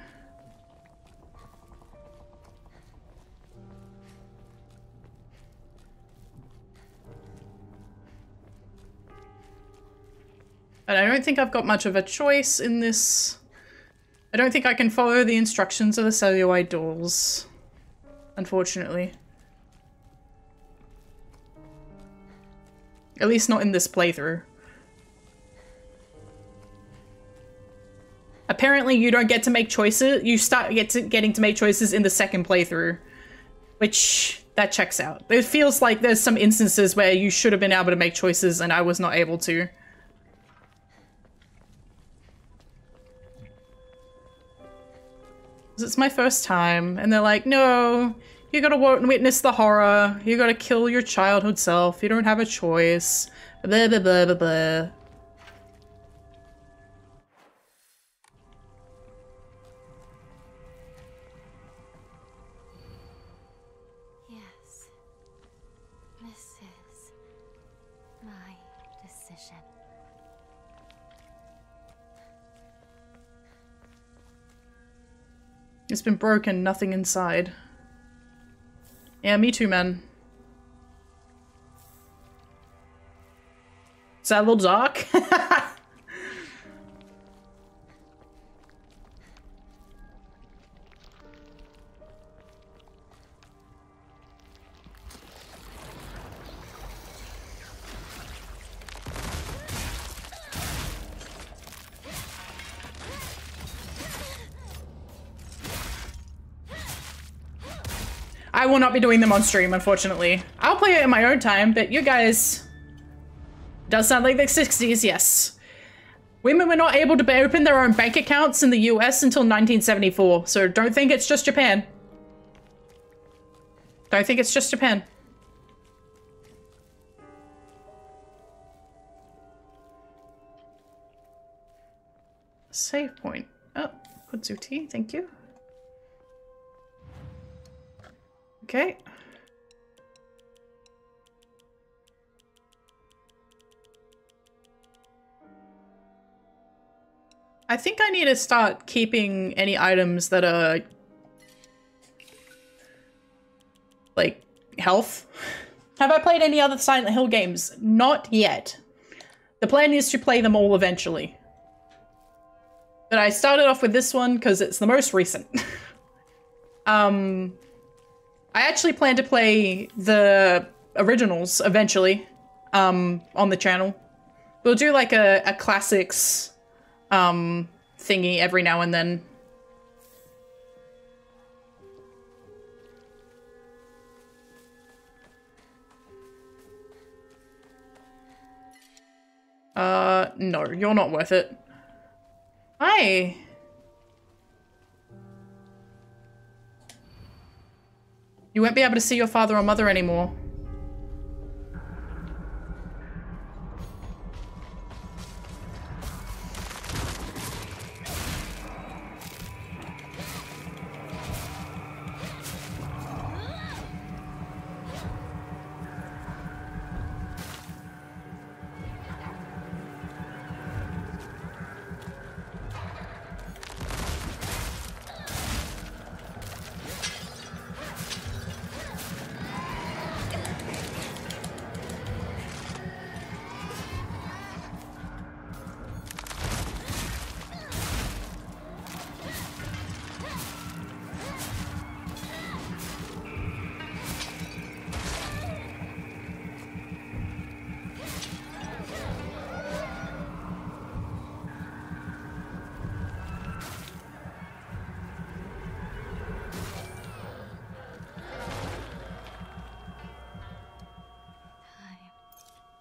But I don't think I've got much of a choice in this. I don't think I can follow the instructions of the celluloid doors, unfortunately. At least not in this playthrough. Apparently you don't get to make choices. You start getting to make choices in the second playthrough. Which, that checks out. It feels like there's some instances where you should have been able to make choices and I was not able to. It's my first time, and they're like, no, you gotta witness the horror, you gotta kill your childhood self, you don't have a choice, blah blah blah blah blah. Yes. This is my decision. It's been broken, nothing inside. Yeah, me too, man. Is that a little dark? I will not be doing them on stream, unfortunately. I'll play it in my own time, but you guys... Does sound like the 60s, yes. Women were not able to open their own bank accounts in the US until 1974, so don't think it's just Japan. Don't think it's just Japan. Save point. Oh, Kudzuti, thank you. Okay. I think I need to start keeping any items that are like health. Have I played any other Silent Hill games? Not yet. The plan is to play them all eventually. But I started off with this one because it's the most recent. I actually plan to play the originals eventually, on the channel. We'll do like a classics, thingy every now and then. No, you're not worth it. Hi. You won't be able to see your father or mother anymore.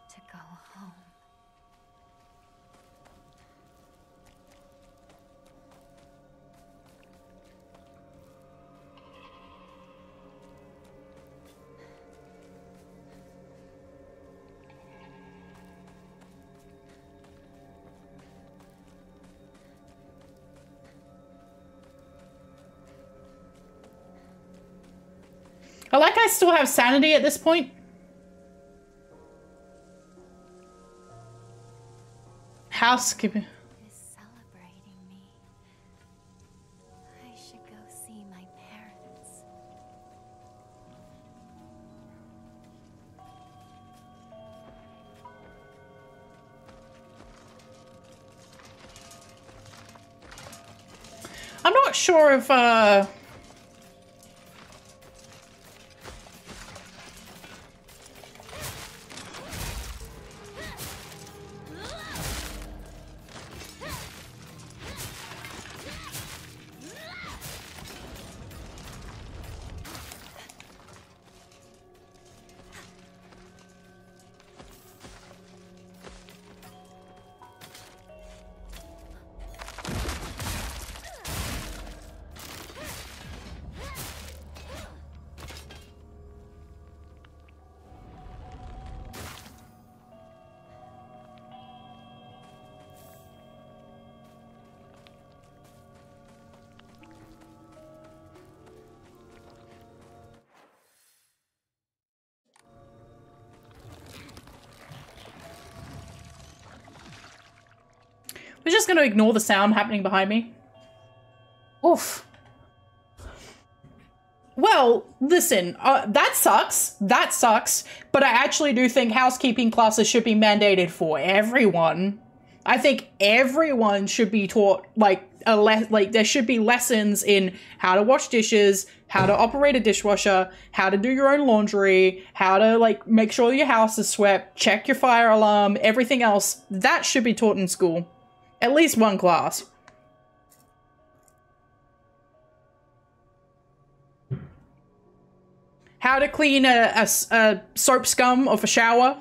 To go home. I like I still have sanity at this point. Housekeeping. Is celebrating me. I should go see my parents. I'm not sure if we're just going to ignore the sound happening behind me. Oof. Well, listen, that sucks. That sucks. But I actually do think housekeeping classes should be mandated for everyone. I think everyone should be taught, like, there should be lessons in how to wash dishes, how to operate a dishwasher, how to do your own laundry, how to, like, make sure your house is swept, check your fire alarm, everything else. That should be taught in school. At least one class. How to clean a soap scum of a shower.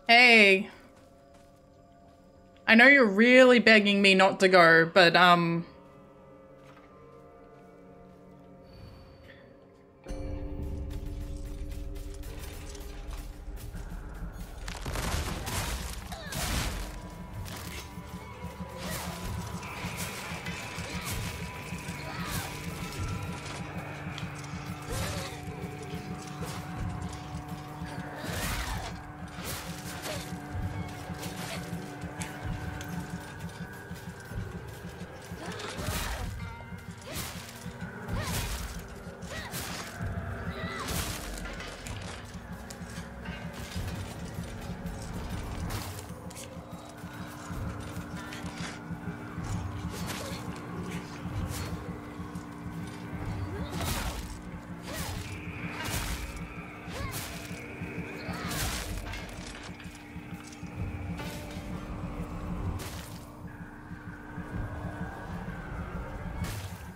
Hey. I know you're really begging me not to go, but,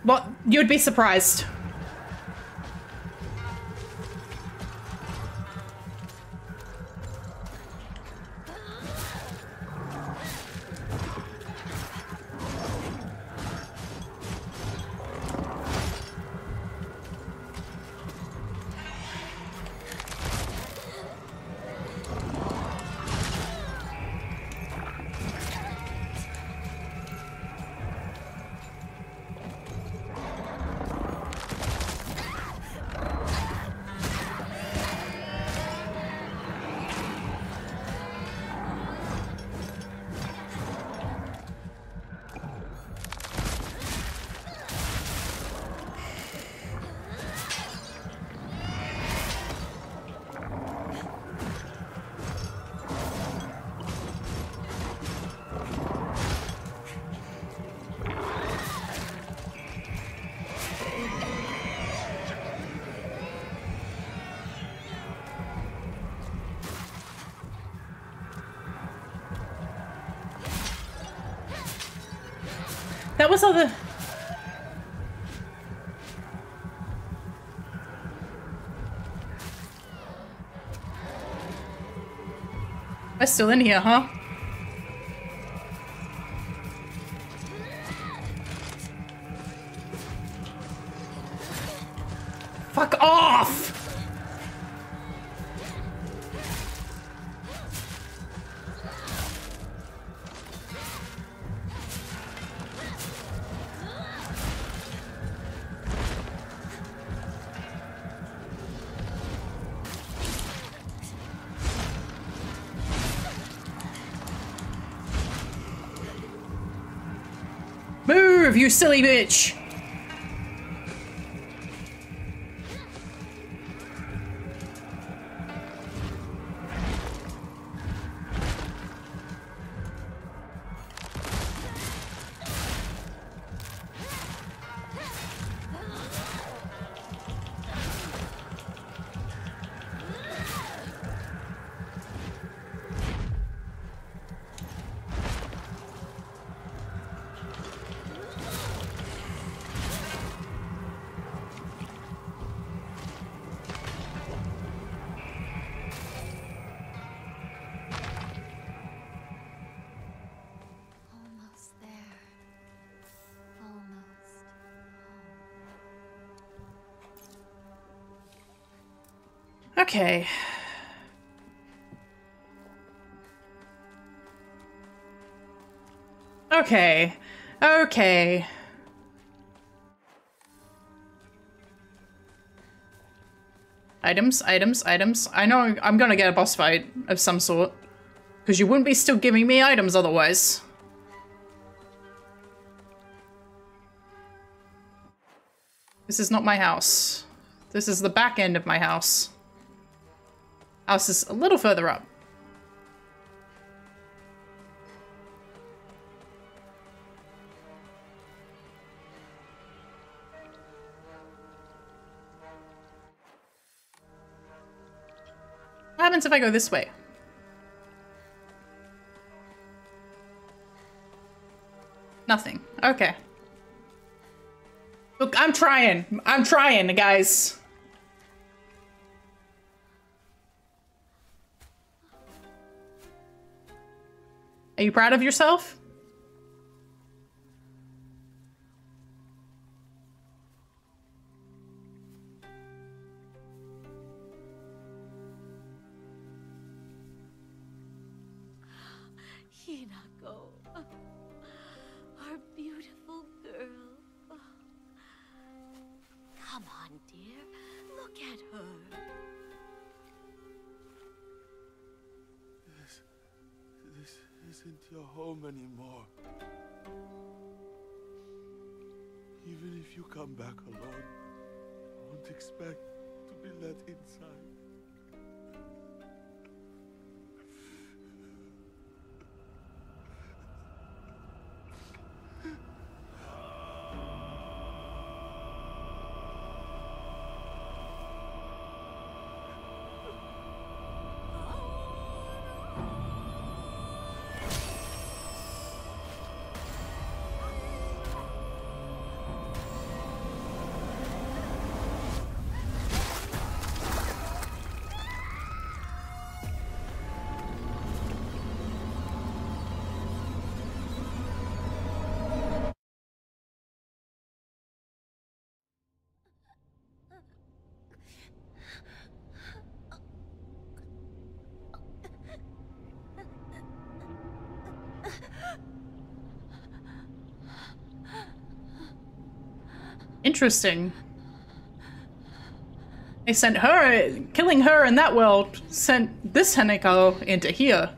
What? You'd be surprised. That was all the... We're still in here, huh? Fuck off! Move, you silly bitch! Almost there. Almost home. Okay. Okay. Okay. Items, items, items. I know I'm gonna get a boss fight of some sort. Because you wouldn't be still giving me items otherwise. This is not my house. This is the back end of my house. House is a little further up. What happens if I go this way? Nothing. Okay. Look, I'm trying. I'm trying, guys. Are you proud of yourself? Hinako, our beautiful girl. Come on, dear. Look at her. This isn't your home anymore. Even if you come back alone, don't expect to be let inside. Interesting. They sent her, killing her in that world, sent this Haneko into here.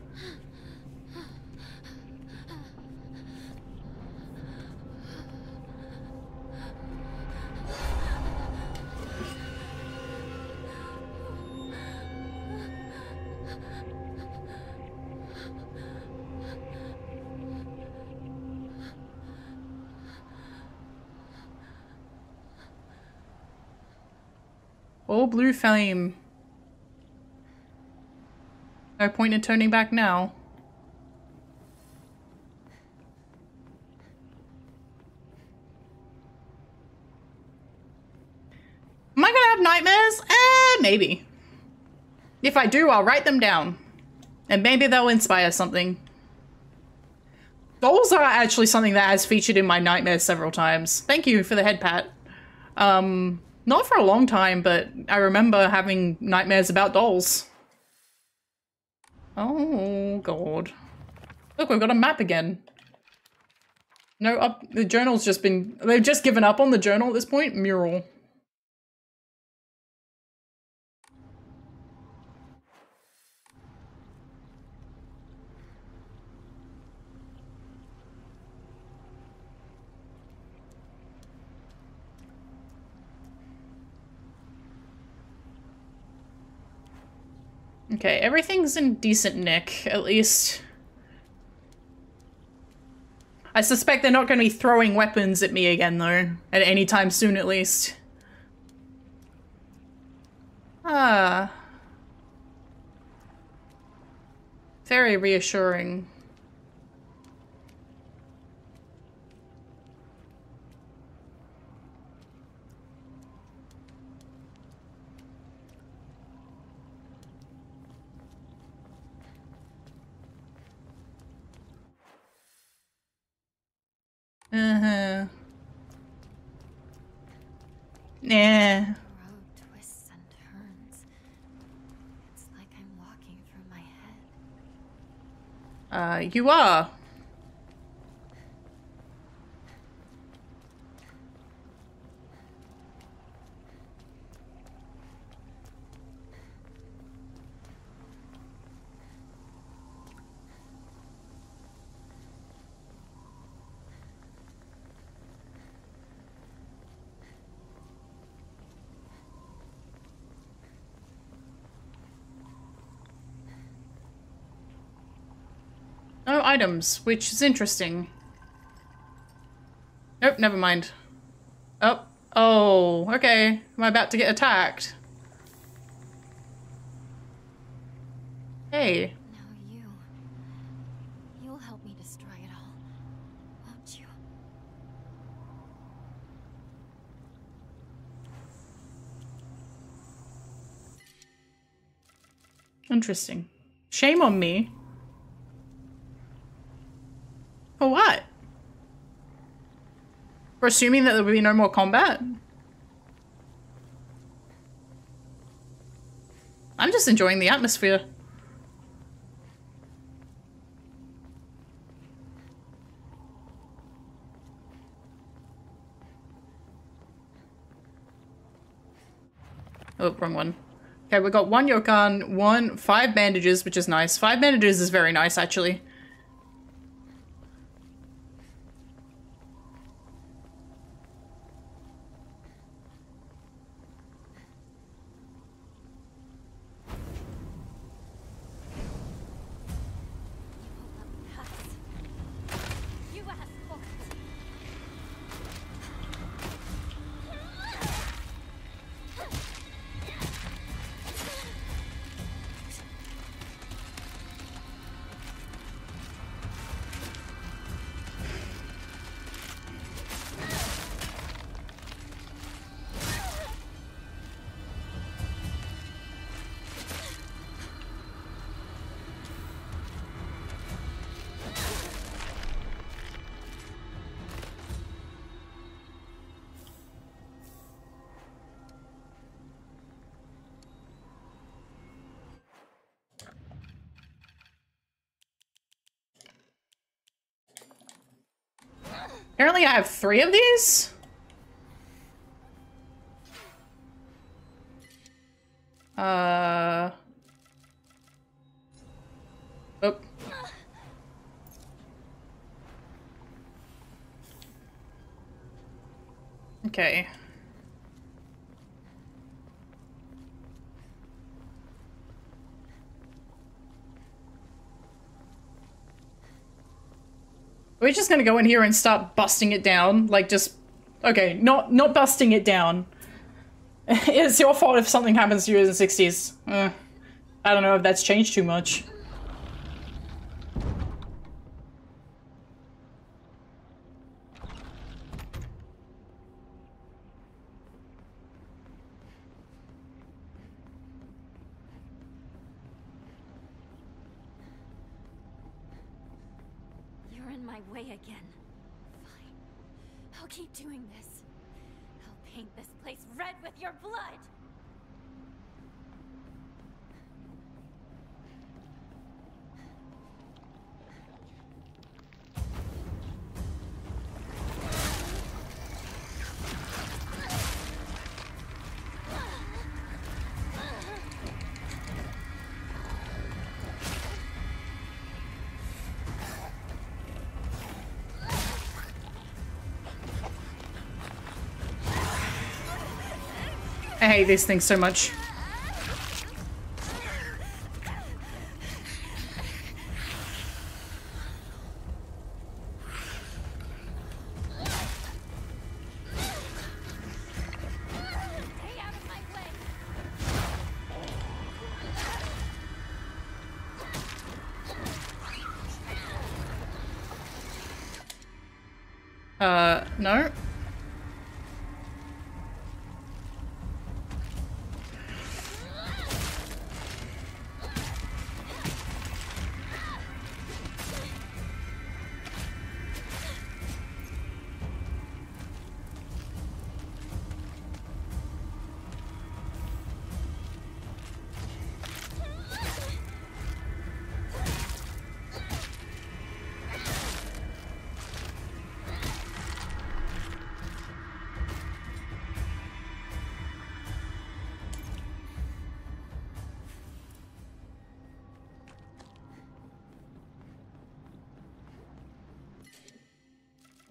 All blue flame. No point in turning back now. Am I gonna have nightmares? Maybe. If I do, I'll write them down. And maybe they'll inspire something. Dolls are actually something that has featured in my nightmares several times. Thank you for the head pat. Not for a long time, but I remember having nightmares about dolls. Oh, God. Look, we've got a map again. No, the journal's just been... They've just given up on the journal at this point. Mural. Okay, everything's in decent nick, at least. I suspect they're not going to be throwing weapons at me again, though. At any time soon, at least. Ah. Very reassuring. Uh-huh. Nah. The road twists and turns. It's like I'm walking through my head. You are. No items, which is interesting. Nope, never mind. Oh, okay. Am I about to get attacked? Hey. Now you'll help me destroy it all, won't you? Interesting. Shame on me. For what? For assuming that there will be no more combat? I'm just enjoying the atmosphere. Oh, wrong one. Okay, we got 1 yokan, 5 bandages, which is nice. 5 bandages is very nice, actually. You asked for it. Apparently I have 3 of these? Oh. Okay. We're just gonna go in here and start busting it down, like just... Okay, not busting it down. It's your fault if something happens to you in the 60s. I don't know if that's changed too much. You're in my way again. Fine. I'll keep doing this. I'll paint this place red with your blood! I hate these things so much. Stay out of my way! No.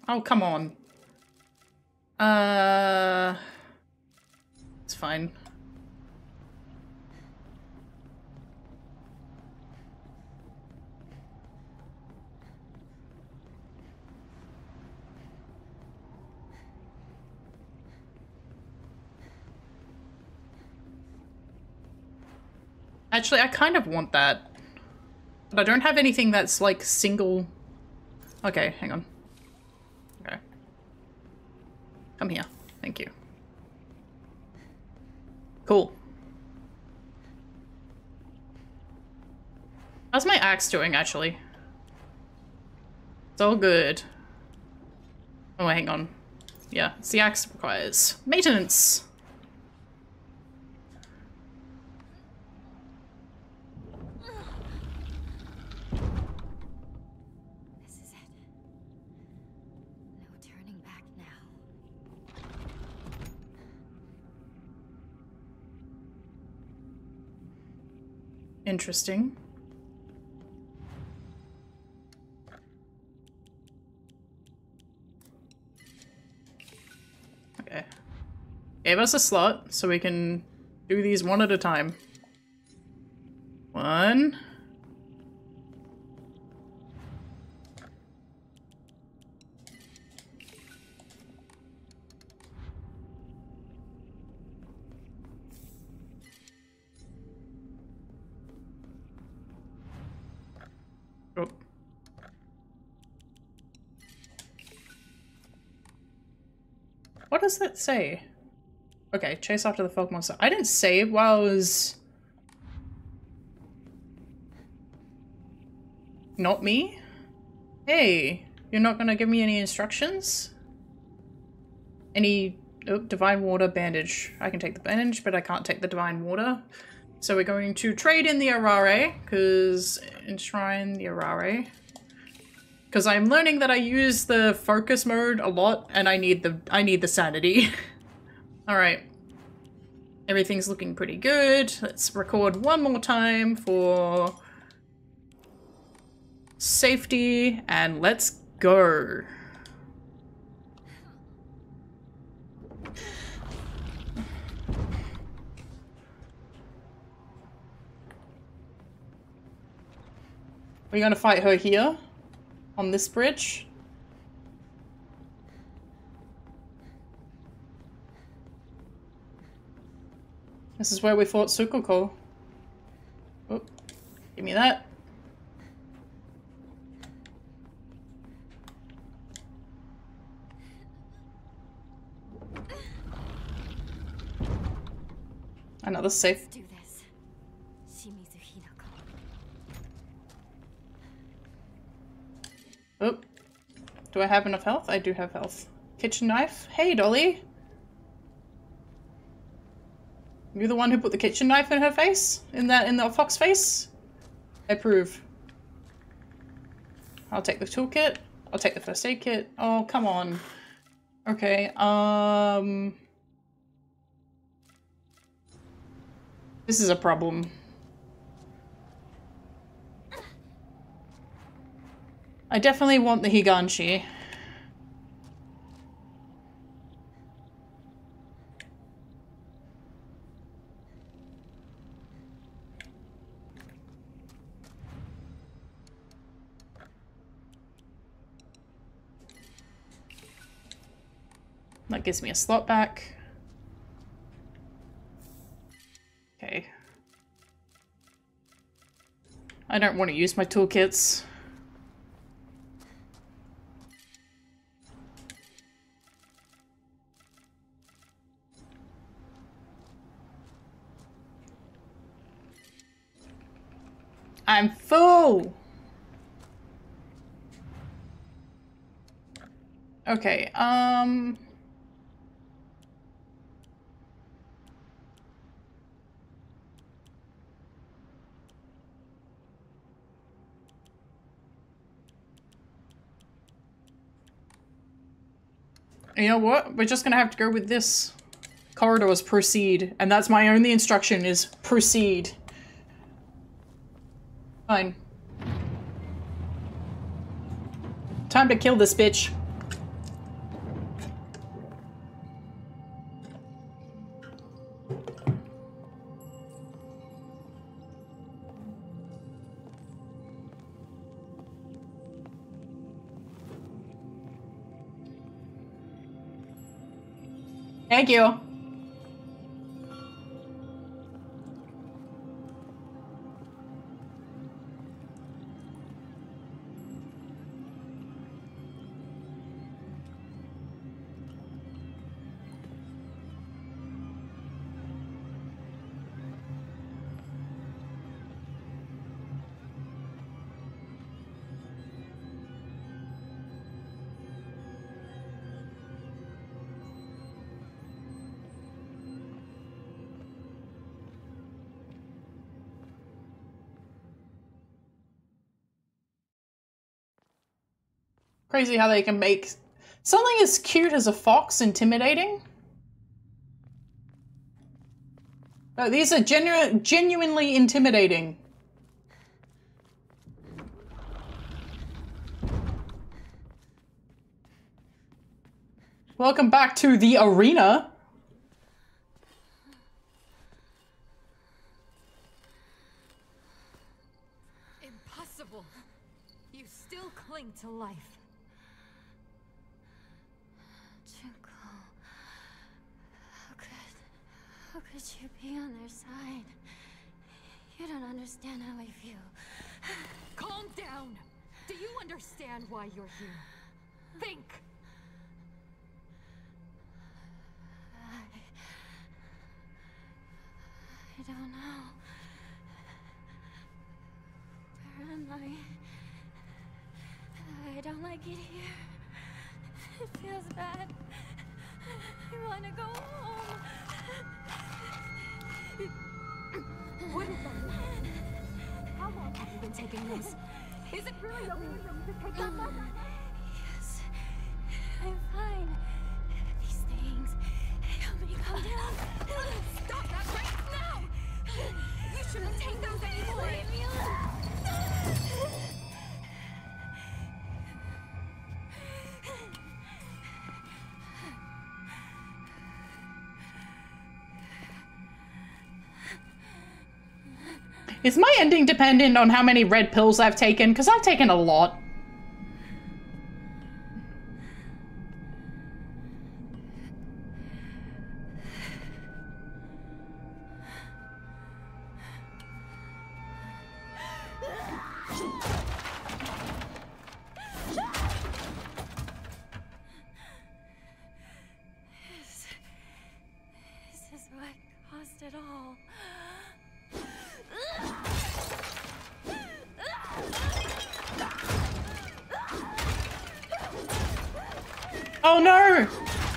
Oh, come on. It's fine. Actually, I kind of want that. But I don't have anything that's like single... Okay, hang on. Okay. Come here. Thank you. Cool. How's my axe doing, actually? It's all good. Oh, hang on. Yeah, it's the axe requires maintenance. This is it. No turning back now. Interesting. Okay. Gave us a slot, so we can do these one at a time. One. Oh. What does that say? Okay, chase after the fog monster. I didn't save while I was... Not me? Hey, you're not gonna give me any instructions? Any... Oh, divine water bandage. I can take the bandage, but I can't take the divine water. So we're going to trade in the Arare, because... Enshrine the Arare. Because I'm learning that I use the focus mode a lot, and I need the sanity. Alright. Everything's looking pretty good. Let's record one more time for safety and let's go. We're gonna fight her here on this bridge. This is where we fought Sukuko. Oh, give me that. Another safe. Let's do this. Shimizu Hinako. Oh, do I have enough health? I do have health. Kitchen knife. Hey, Dolly. You're the one who put the kitchen knife in her face? In the fox face? I approve. I'll take the toolkit. I'll take the first aid kit. Oh, come on. Okay, this is a problem. I definitely want the Higanshi. That gives me a slot back. Okay. I don't want to use my toolkits. I'm full! Okay, you know what? We're just gonna have to go with this. Corridors proceed. And that's my only instruction is proceed. Fine. Time to kill this bitch. Thank you. Crazy how they can make something as cute as a fox intimidating. No, these are genuinely intimidating. Welcome back to the arena. Impossible. You still cling to life. How could you be on their side? You don't understand how I feel. Calm down! Do you understand why you're here? Think! I don't know. Where am I? I don't like it here. It feels bad. I want to go home. What is that? How long have you been taking this? Is it really okay for me to take that much? Yes. I'm fine. These things help me calm down. Stop that Is my ending dependent on how many red pills I've taken? Because I've taken a lot. This is what caused it all. Oh no!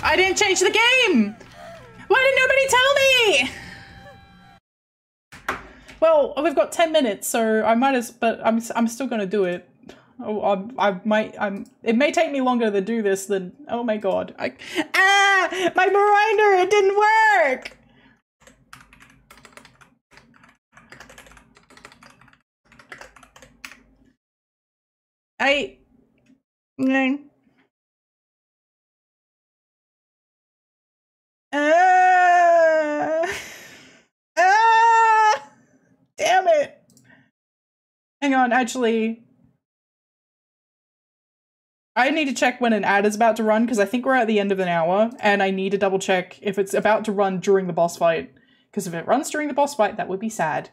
I didn't change the game! Why did nobody tell me? Well, we've got 10 minutes, so I might as, but I'm still gonna do it. Oh, it may take me longer to do this than, oh my god. My grinder, it didn't work! Damn it. Hang on, actually. I need to check when an ad is about to run because I think we're at the end of an hour and I need to double check if it's about to run during the boss fight. Because if it runs during the boss fight, that would be sad.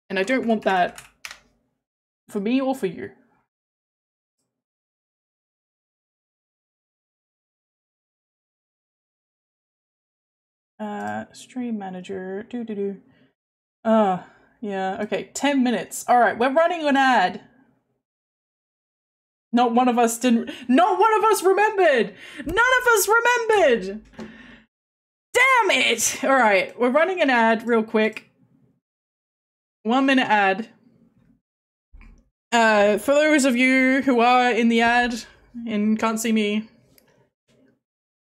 And I don't want that for me or for you. Stream manager, yeah, okay, 10 minutes. All right, we're running an ad. Not one of us remembered. None of us remembered. Damn it. All right, we're running an ad real quick. 1 minute ad. For those of you who are in the ad and can't see me,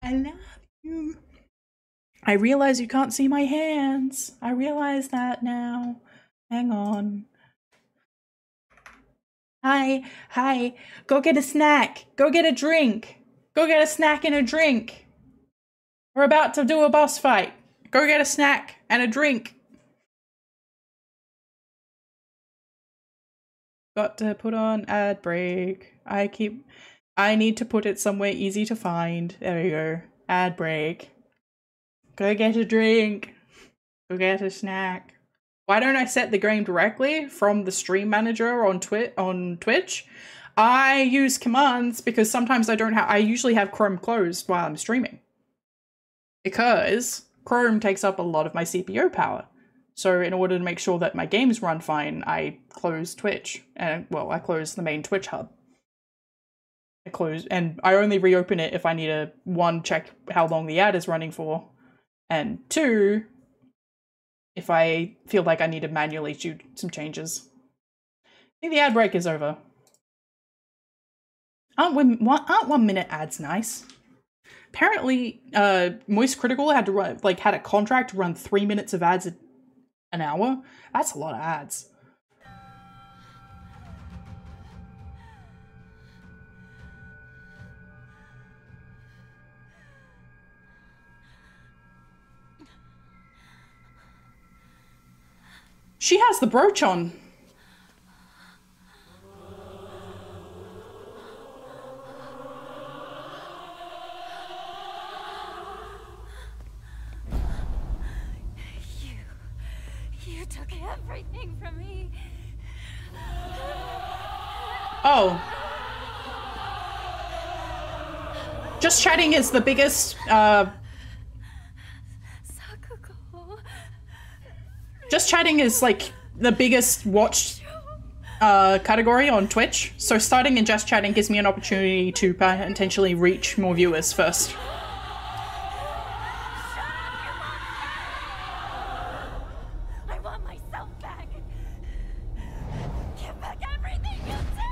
I love you. I realize you can't see my hands. I realize that now. Hang on. Hi. Go get a snack. Go get a drink. Go get a snack and a drink. We're about to do a boss fight. Go get a snack and a drink. Got to put on ad break. I need to put it somewhere easy to find. There we go. Ad break. Go get a drink. Go get a snack. Why don't I set the game directly from the stream manager on Twitch? I use commands because sometimes I usually have Chrome closed while I'm streaming. Because Chrome takes up a lot of my CPU power. So in order to make sure that my games run fine, I close Twitch. And well, I close the main Twitch hub. And I only reopen it if I need to, 1, check how long the ad is running for, and 2, if I feel like I need to manually do some changes. I think the ad break is over. Aren't 1 minute ads nice? Apparently, Moist Critical had to run, had a contract to run 3 minutes of ads an hour. That's a lot of ads. She has the brooch on. You took everything from me. Oh. Just Chatting is the biggest, Just Chatting is like the biggest watched category on Twitch. So starting in Just Chatting gives me an opportunity to potentially reach more viewers first. I want myself back. Give back everything you've taken.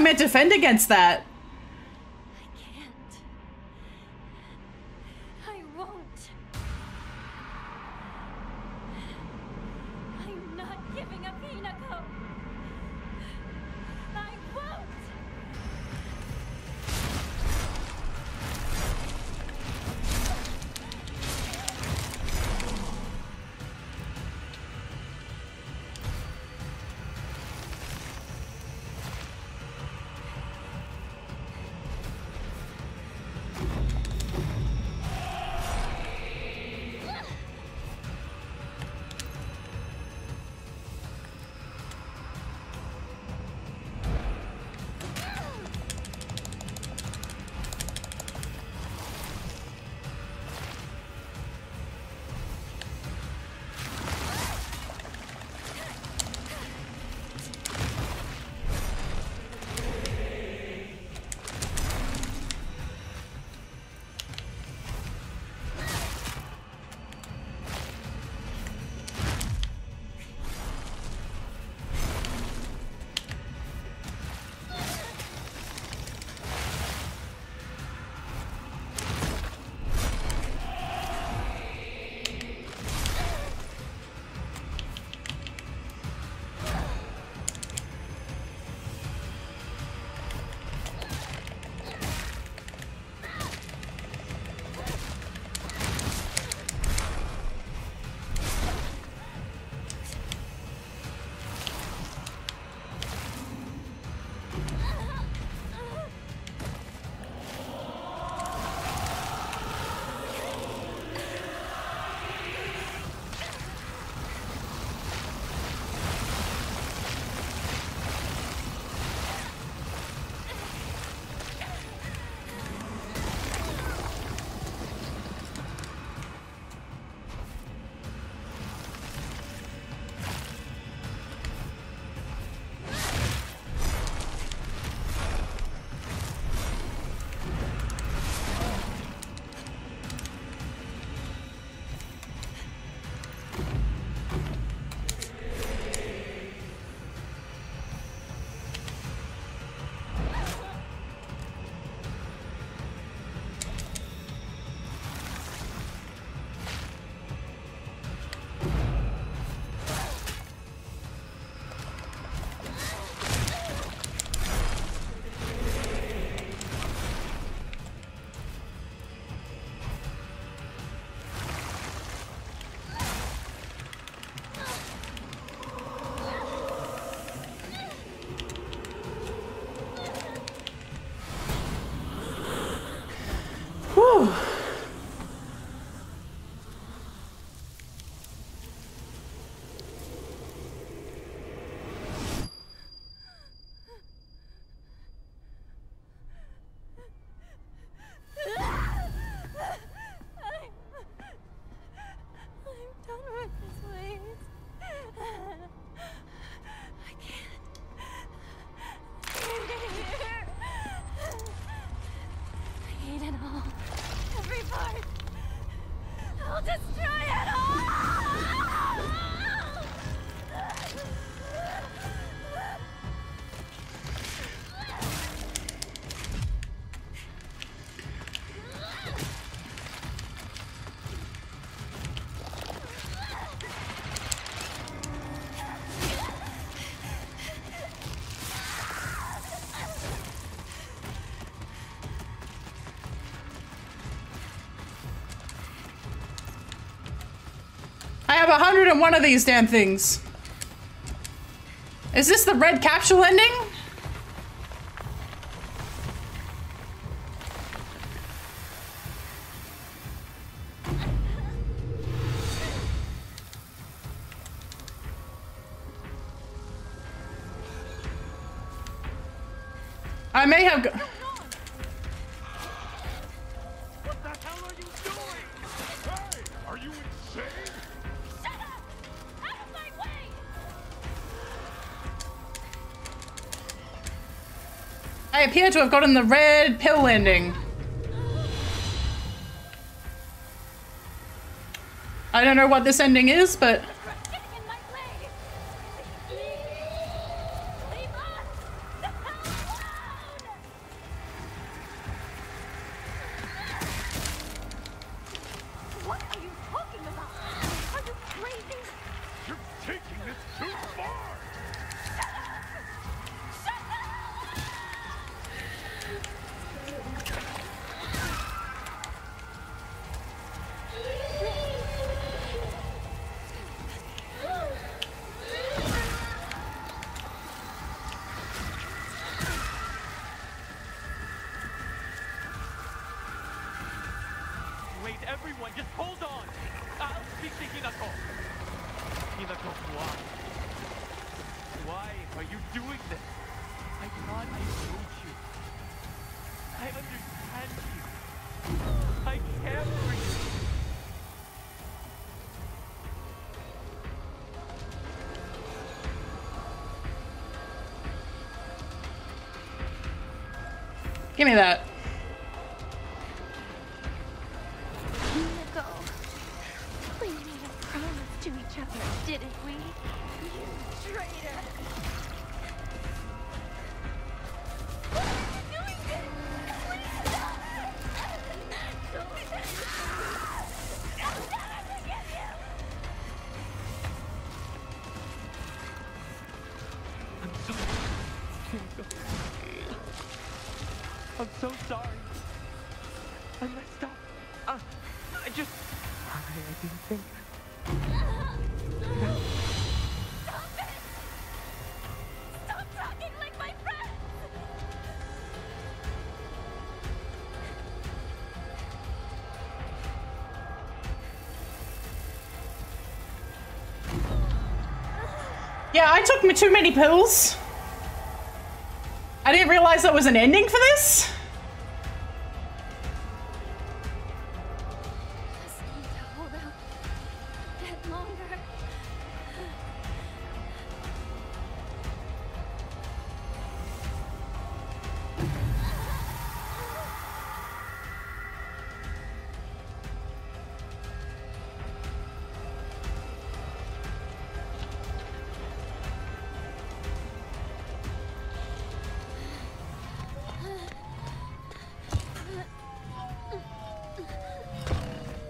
meant to defend against that? I can't. I won't. I'm not giving up Hinako. I won't. Whew. I'm done with this, please. I can't. I hate it all. Every part. I'll destroy it all! I have 101 of these damn things. Is this the red capsule ending? I may have go- What the hell are you doing? Hey, are you insane? Shut up! Out of my way! I appear to have gotten the red pill ending. I don't know what this ending is, but Getting in my way! Leave us the hell alone! evacuate everyone. Just hold on. I'll speak to Hinako. Hinako, why? Why are you doing this? I thought I knew you. I understand you. I care for you. Give me that. Nico, we made a promise to each other, didn't we? You traitor! Why are you doing this? Please stop! Don't I'll never forgive you! I'm so sorry. I messed up. I didn't think. Stop it! Stop talking like my friend! Yeah, I took too many pills. I didn't realize there was an ending for this. Just need to hold out a bit longer.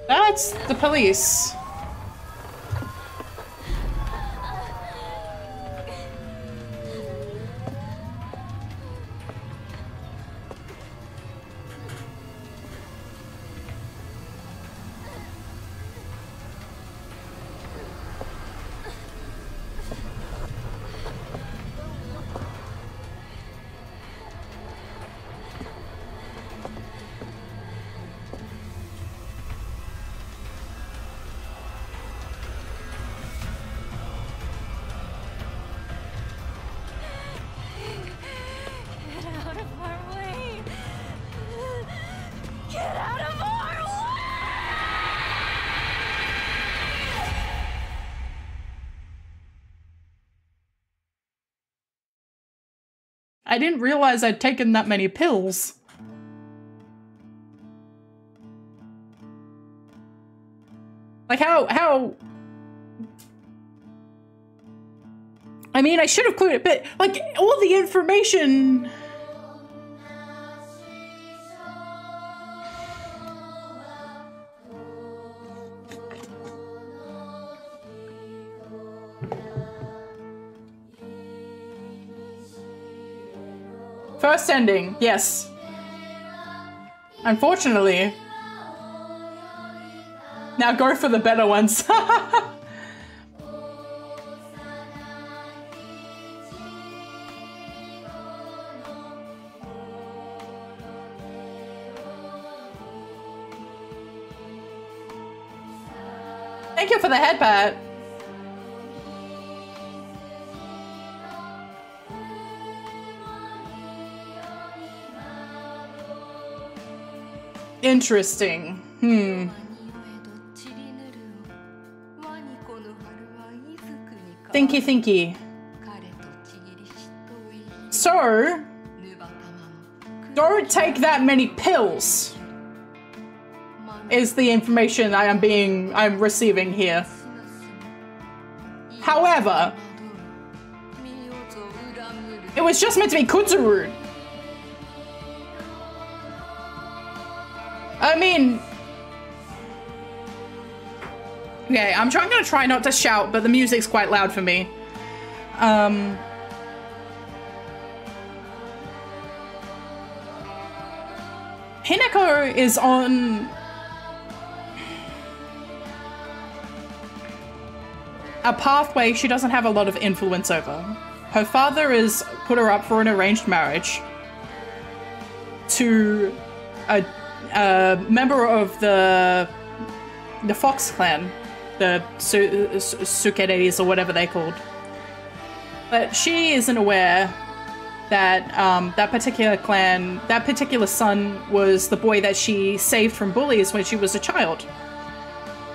That's the police. Get out of our way! Get out of our way! I didn't realize I'd taken that many pills. Like how I mean, I should have clued it, but like all the information. First ending, yes. Unfortunately. Now go for the better ones. Thank you for the head pat. Interesting. Thinky thinky. So, don't take that many pills, is the information I'm receiving here. However, it was just meant to be Kutsuru. I mean, okay, I'm gonna try not to shout, but the music's quite loud for me. Hinako is on a pathway she doesn't have a lot of influence over. Her father has put her up for an arranged marriage to member of the Fox clan, the Sukeres or whatever they're called. But she isn't aware that that particular son was the boy that she saved from bullies when she was a child.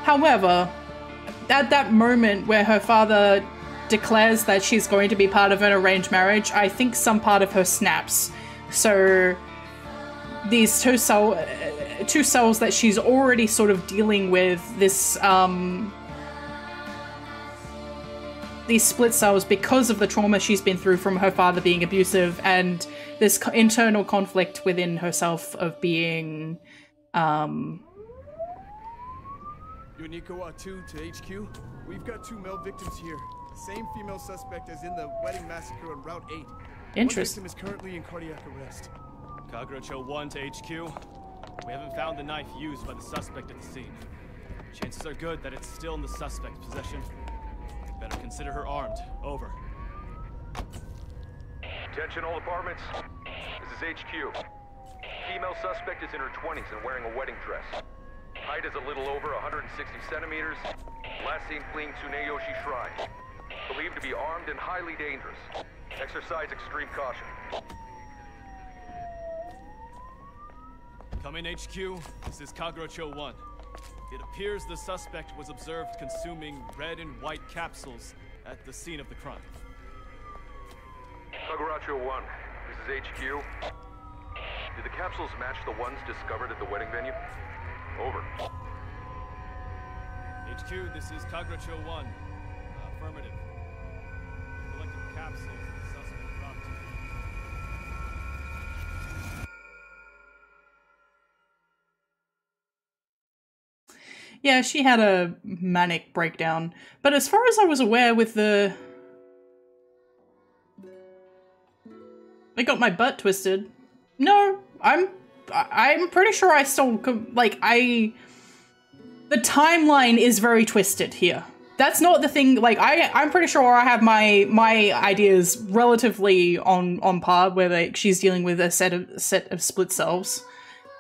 However, at that moment where her father declares that she's going to be part of an arranged marriage, I think some part of her snaps. So these two cells that she's already sort of dealing with, this these split cells, because of the trauma she's been through from her father being abusive and this internal conflict within herself of being Unikawa 2 to HQ. We've got 2 male victims here. Same female suspect as in the wedding massacre on Route 8. Interesting. One victim is currently in cardiac arrest. Kagrocho 1 to HQ. We haven't found the knife used by the suspect at the scene. Chances are good that it's still in the suspect's possession. Better consider her armed. Over. Attention all departments. This is HQ. Female suspect is in her 20s and wearing a wedding dress. Height is a little over 160 centimeters. Last seen fleeing Tsuneyoshi Shrine. Believed to be armed and highly dangerous. Exercise extreme caution. Come in, HQ. This is Kagrocho 1. It appears the suspect was observed consuming red and white capsules at the scene of the crime. Kaguracho 1, this is HQ. Do the capsules match the ones discovered at the wedding venue? Over. HQ, this is Kagrocho 1. Affirmative. Collected capsules the suspect brought to you. Yeah, she had a manic breakdown. But as far as I was aware with the... I got my butt twisted. No, I'm pretty sure I still... Like, the timeline is very twisted here. That's not the thing... Like, I'm pretty sure I have my ideas relatively on par, where she's dealing with a set of split selves.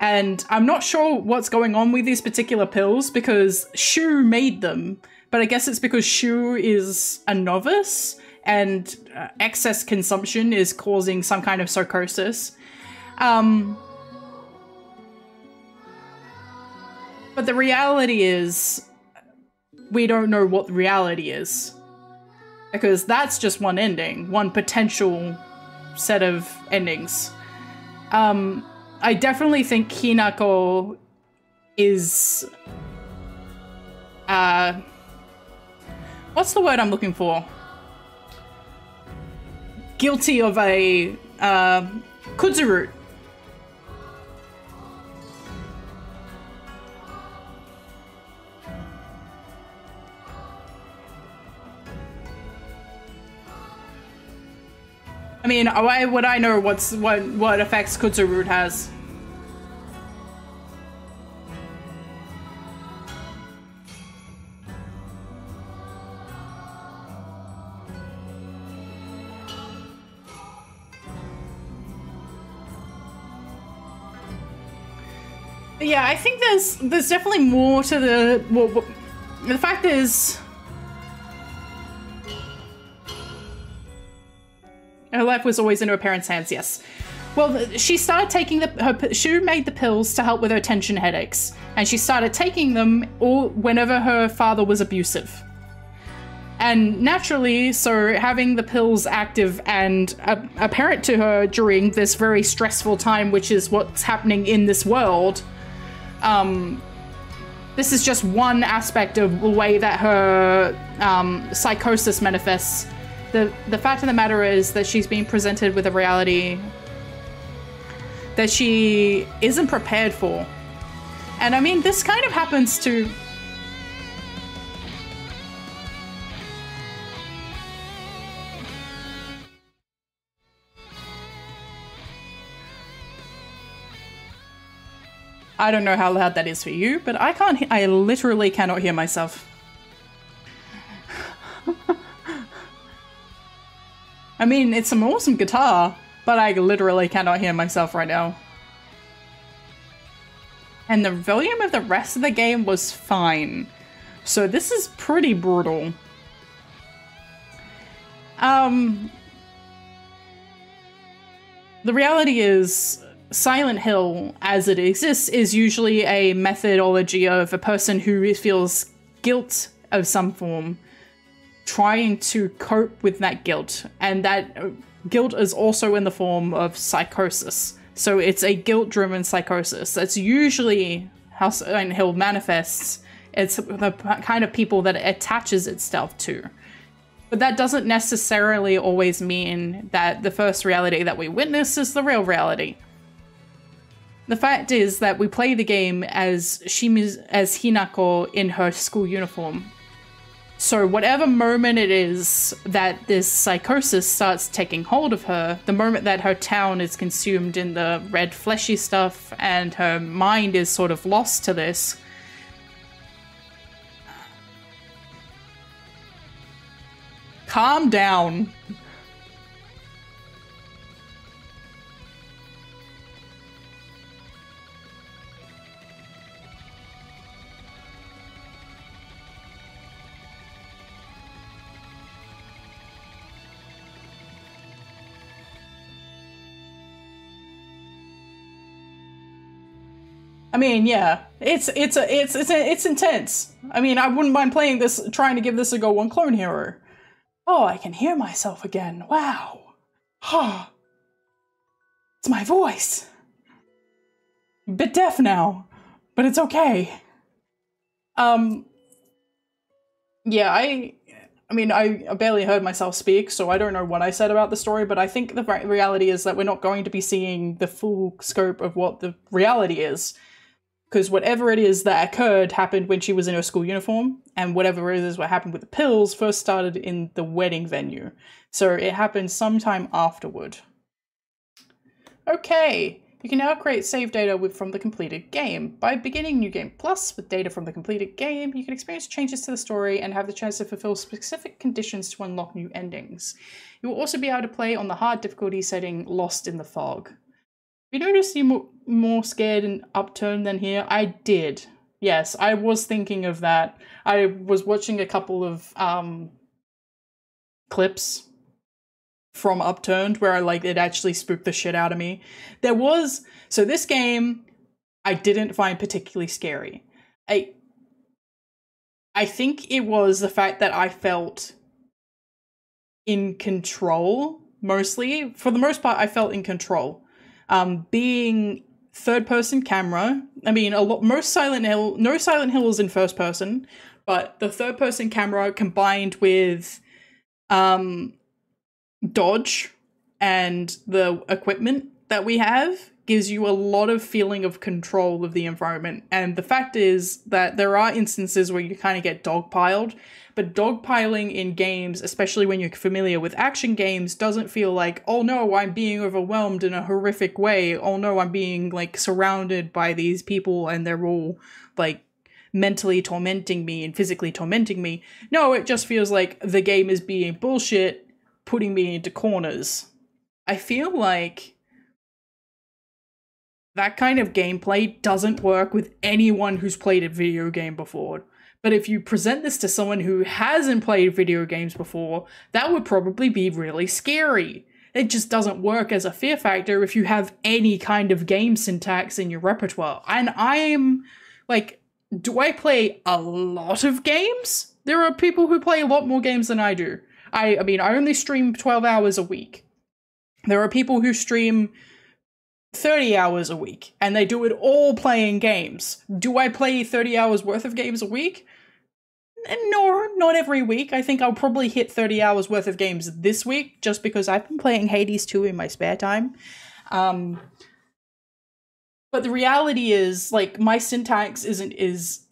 And I'm not sure what's going on with these particular pills because Shu made them, but I guess it's because Shu is a novice and excess consumption is causing some kind of psychosis. But the reality is, we don't know what the reality is. Because that's just one ending, one potential set of endings. I definitely think Hinako is, what's the word I'm looking for? Guilty of a, kudzu. I mean, why would I know what effects kudzu has? Yeah, I think there's definitely more to the... Well, the fact is... Her life was always in her parents' hands, yes. Well, she started taking she made the pills to help with her tension headaches. And she started taking them whenever her father was abusive. And naturally, so having the pills active and apparent to her during this very stressful time, which is what's happening in this world... this is just one aspect of the way that her psychosis manifests. The fact of the matter is that she's being presented with a reality that she isn't prepared for. And I mean, this kind of happens to... I don't know how loud that is for you, but I literally cannot hear myself. I mean, it's some awesome guitar, but I literally cannot hear myself right now. And the volume of the rest of the game was fine. So this is pretty brutal. The reality is, Silent Hill, as it exists, is usually a methodology of a person who feels guilt of some form, trying to cope with that guilt. And that guilt is also in the form of psychosis. So it's a guilt-driven psychosis. That's usually how Silent Hill manifests. It's the kind of people that it attaches itself to. But that doesn't necessarily always mean that the first reality that we witness is the real reality. The fact is that we play the game as Hinako in her school uniform. So whatever moment it is that this psychosis starts taking hold of her, the moment that her town is consumed in the red fleshy stuff and her mind is sort of lost to this, calm down. I mean, yeah, it's intense. I mean, I wouldn't mind playing this, trying to give this a go on Clone Hero. Oh, I can hear myself again. Wow. It's my voice. A bit deaf now, but it's okay. Yeah, I mean, I barely heard myself speak, so I don't know what I said about the story, but I think the reality is that we're not going to be seeing the full scope of what the reality is. Because whatever it is that occurred happened when she was in her school uniform, and whatever it is what happened with the pills first started in the wedding venue. So it happened sometime afterward. Okay, you can now create save data from the completed game. By beginning New Game Plus with data from the completed game, you can experience changes to the story and have the chance to fulfill specific conditions to unlock new endings. You will also be able to play on the hard difficulty setting Lost in the Fog. You noticed you more scared and upturned than here? I did. Yes, I was thinking of that. I was watching a couple of clips from Upturned where it actually spooked the shit out of me. So this game I didn't find particularly scary. I think it was the fact that I felt in control, mostly. For the most part, I felt in control. Being third-person camera, I mean, no Silent Hill is in first person, but the third-person camera combined with dodge and the equipment that we have gives you a lot of feeling of control of the environment. And the fact is that there are instances where you kind of get dogpiled, but dogpiling in games, especially when you're familiar with action games, doesn't feel like, oh no, I'm being overwhelmed in a horrific way. Oh no, I'm being surrounded by these people and they're all mentally tormenting me and physically tormenting me. No, it just feels like the game is being bullshit, putting me into corners. I feel like that kind of gameplay doesn't work with anyone who's played a video game before. But if you present this to someone who hasn't played video games before, that would probably be really scary. It just doesn't work as a fear factor if you have any kind of game syntax in your repertoire. And I'm do I play a lot of games? There are people who play a lot more games than I do. I mean, I only stream 12 hours a week. There are people who stream 30 hours a week, and they do it all playing games. Do I play 30 hours worth of games a week? No, not every week. I think I'll probably hit 30 hours worth of games this week, just because I've been playing Hades 2 in my spare time. But the reality is, my syntax is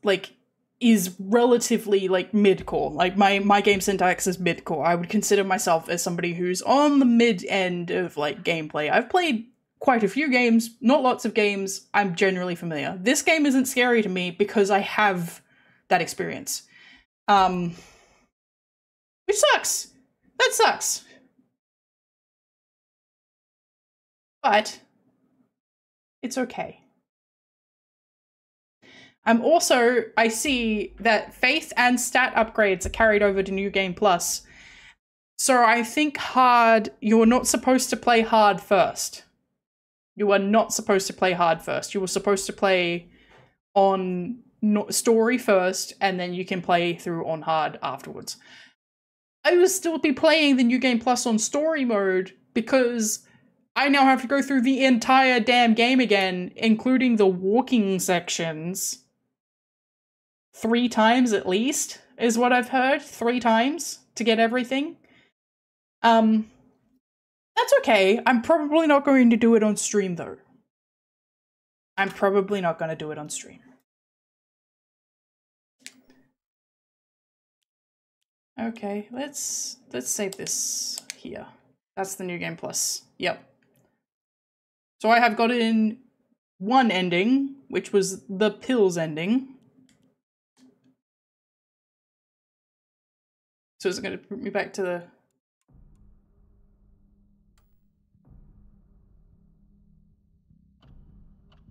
relatively mid-core. My game syntax is mid-core. I would consider myself as somebody who's on the mid-end of gameplay. I've played quite a few games, not lots of games. I'm generally familiar. This game isn't scary to me because I have that experience. Which sucks. That sucks. But it's okay. I see that faith and stat upgrades are carried over to New Game Plus. So I think hard, you're not supposed to play hard first. You are not supposed to play hard first. You were supposed to play on story first, and then you can play through on hard afterwards. I will still be playing the New Game Plus on story mode because I now have to go through the entire damn game again, including the walking sections. 3 times at least, is what I've heard. 3 times to get everything. That's okay. I'm probably not going to do it on stream, though. I'm probably not going to do it on stream. Okay, let's save this here. That's the New Game Plus. Yep. So I have gotten one ending, which was the pills ending. So is it going to put me back to the...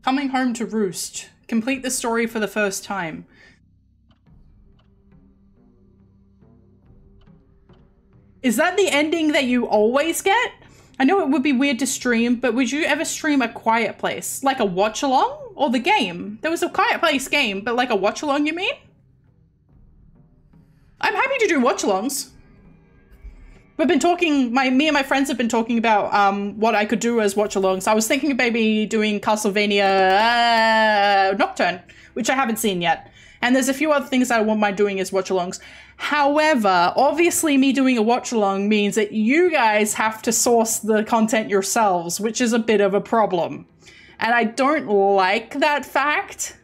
Coming home to roost. Complete the story for the first time. Is that the ending that you always get? I know it would be weird to stream, but would you ever stream a Quiet Place? Like a watch-along? Or the game? There was a Quiet Place game, but like a watch-along, you mean? I'm happy to do watch-alongs. We've been talking, me and my friends have been talking about what I could do as watch-alongs. I was thinking of maybe doing Castlevania Nocturne, which I haven't seen yet. And there's a few other things I wouldn't mind doing as watch-alongs. However, obviously me doing a watch-along means that you guys have to source the content yourselves, which is a bit of a problem. And I don't like that fact.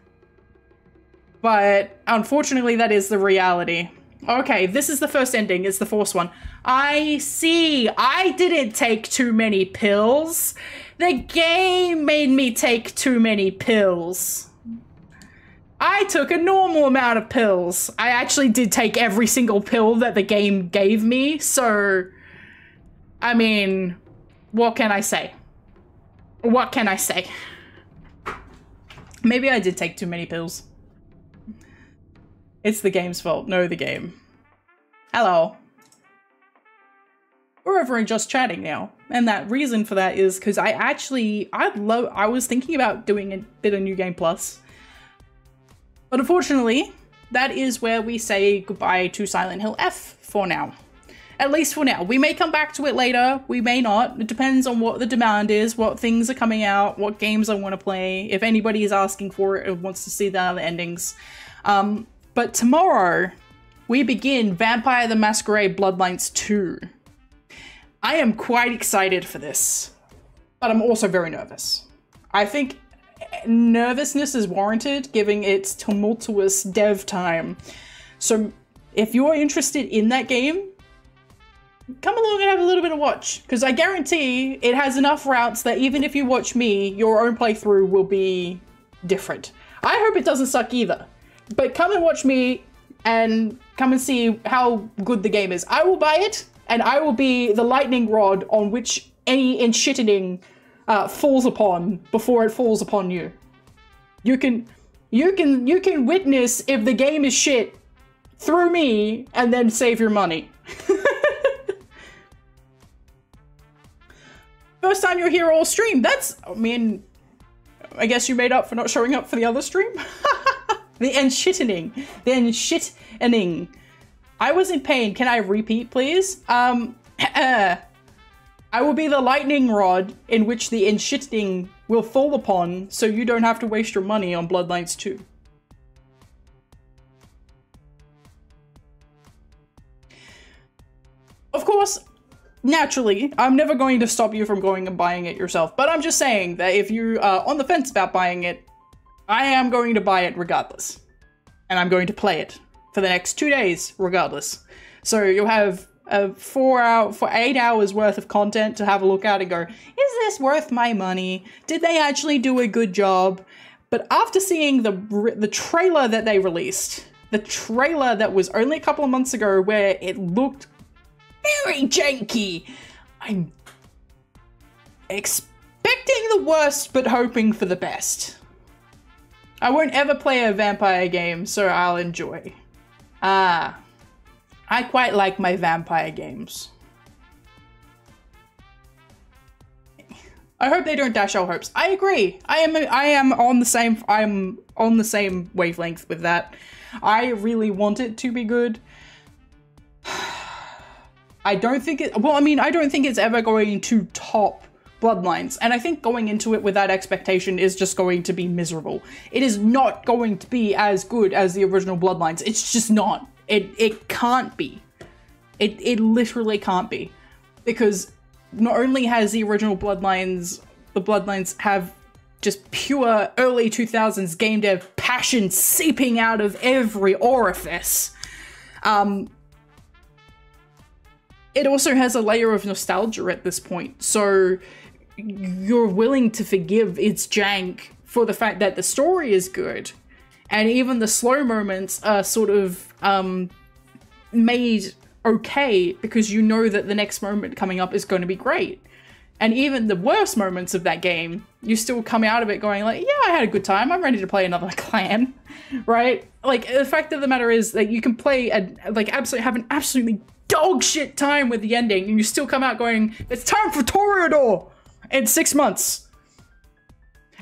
But unfortunately, that is the reality. Okay, this is the first ending. It's the Force one. I see. I didn't take too many pills. The game made me take too many pills. I took a normal amount of pills. I actually did take every single pill that the game gave me, so... I mean, what can I say? What can I say? Maybe I did take too many pills. It's the game's fault. No, the game. Hello. We're over and just chatting now. And that reason for that is because I was thinking about doing a bit of New Game Plus. But unfortunately, that is where we say goodbye to Silent Hill F for now. At least for now. We may come back to it later, we may not. It depends on what the demand is, what things are coming out, what games I want to play, if anybody is asking for it or wants to see the other endings. But tomorrow, we begin Vampire the Masquerade Bloodlines 2. I am quite excited for this, but I'm also very nervous. I think nervousness is warranted, given its tumultuous dev time. So if you're interested in that game, come along and have a little bit of watch, because I guarantee it has enough routes that even if you watch me, your own playthrough will be different. I hope it doesn't suck either, but come and watch me and come and see how good the game is. I will buy it, and I will be the lightning rod on which any enshitting falls upon before it falls upon you. You can witness if the game is shit through me and then save your money. First time you're here all stream. I mean, I guess you made up for not showing up for the other stream. The enshittening. The enshittening. I was in pain. Can I repeat, please? I will be the lightning rod in which the enshitting will fall upon, so you don't have to waste your money on Bloodlines 2. Of course, naturally, I'm never going to stop you from going and buying it yourself, but I'm just saying that if you are on the fence about buying it, I am going to buy it regardless. And I'm going to play it for the next 2 days regardless. So you'll have 8 hours worth of content to have a look at and go, is this worth my money? Did they actually do a good job? But after seeing the trailer that they released, the trailer that was only a couple of months ago where it looked very janky, I'm expecting the worst but hoping for the best. I won't ever play a vampire game, so I'll enjoy. Ah, I quite like my vampire games. I hope they don't dash our hopes. I agree. I am on the same wavelength with that. I really want it to be good. I don't think it's ever going to top Bloodlines, and I think going into it with that expectation is just going to be miserable. It is not going to be as good as the original Bloodlines. It's just not. It can't be. It literally can't be. Because not only has the original Bloodlines, the Bloodlines have just pure early 2000s game dev passion seeping out of every orifice. It also has a layer of nostalgia at this point, so you're willing to forgive its jank for the fact that the story is good, and even the slow moments are sort of made okay because you know that the next moment coming up is going to be great. And even the worst moments of that game, you still come out of it going like, yeah, I had a good time. I'm ready to play another clan, right? Like, the fact of the matter is that you can play have an absolutely dog shit time with the ending, and you still come out going, it's time for Toreador in 6 months.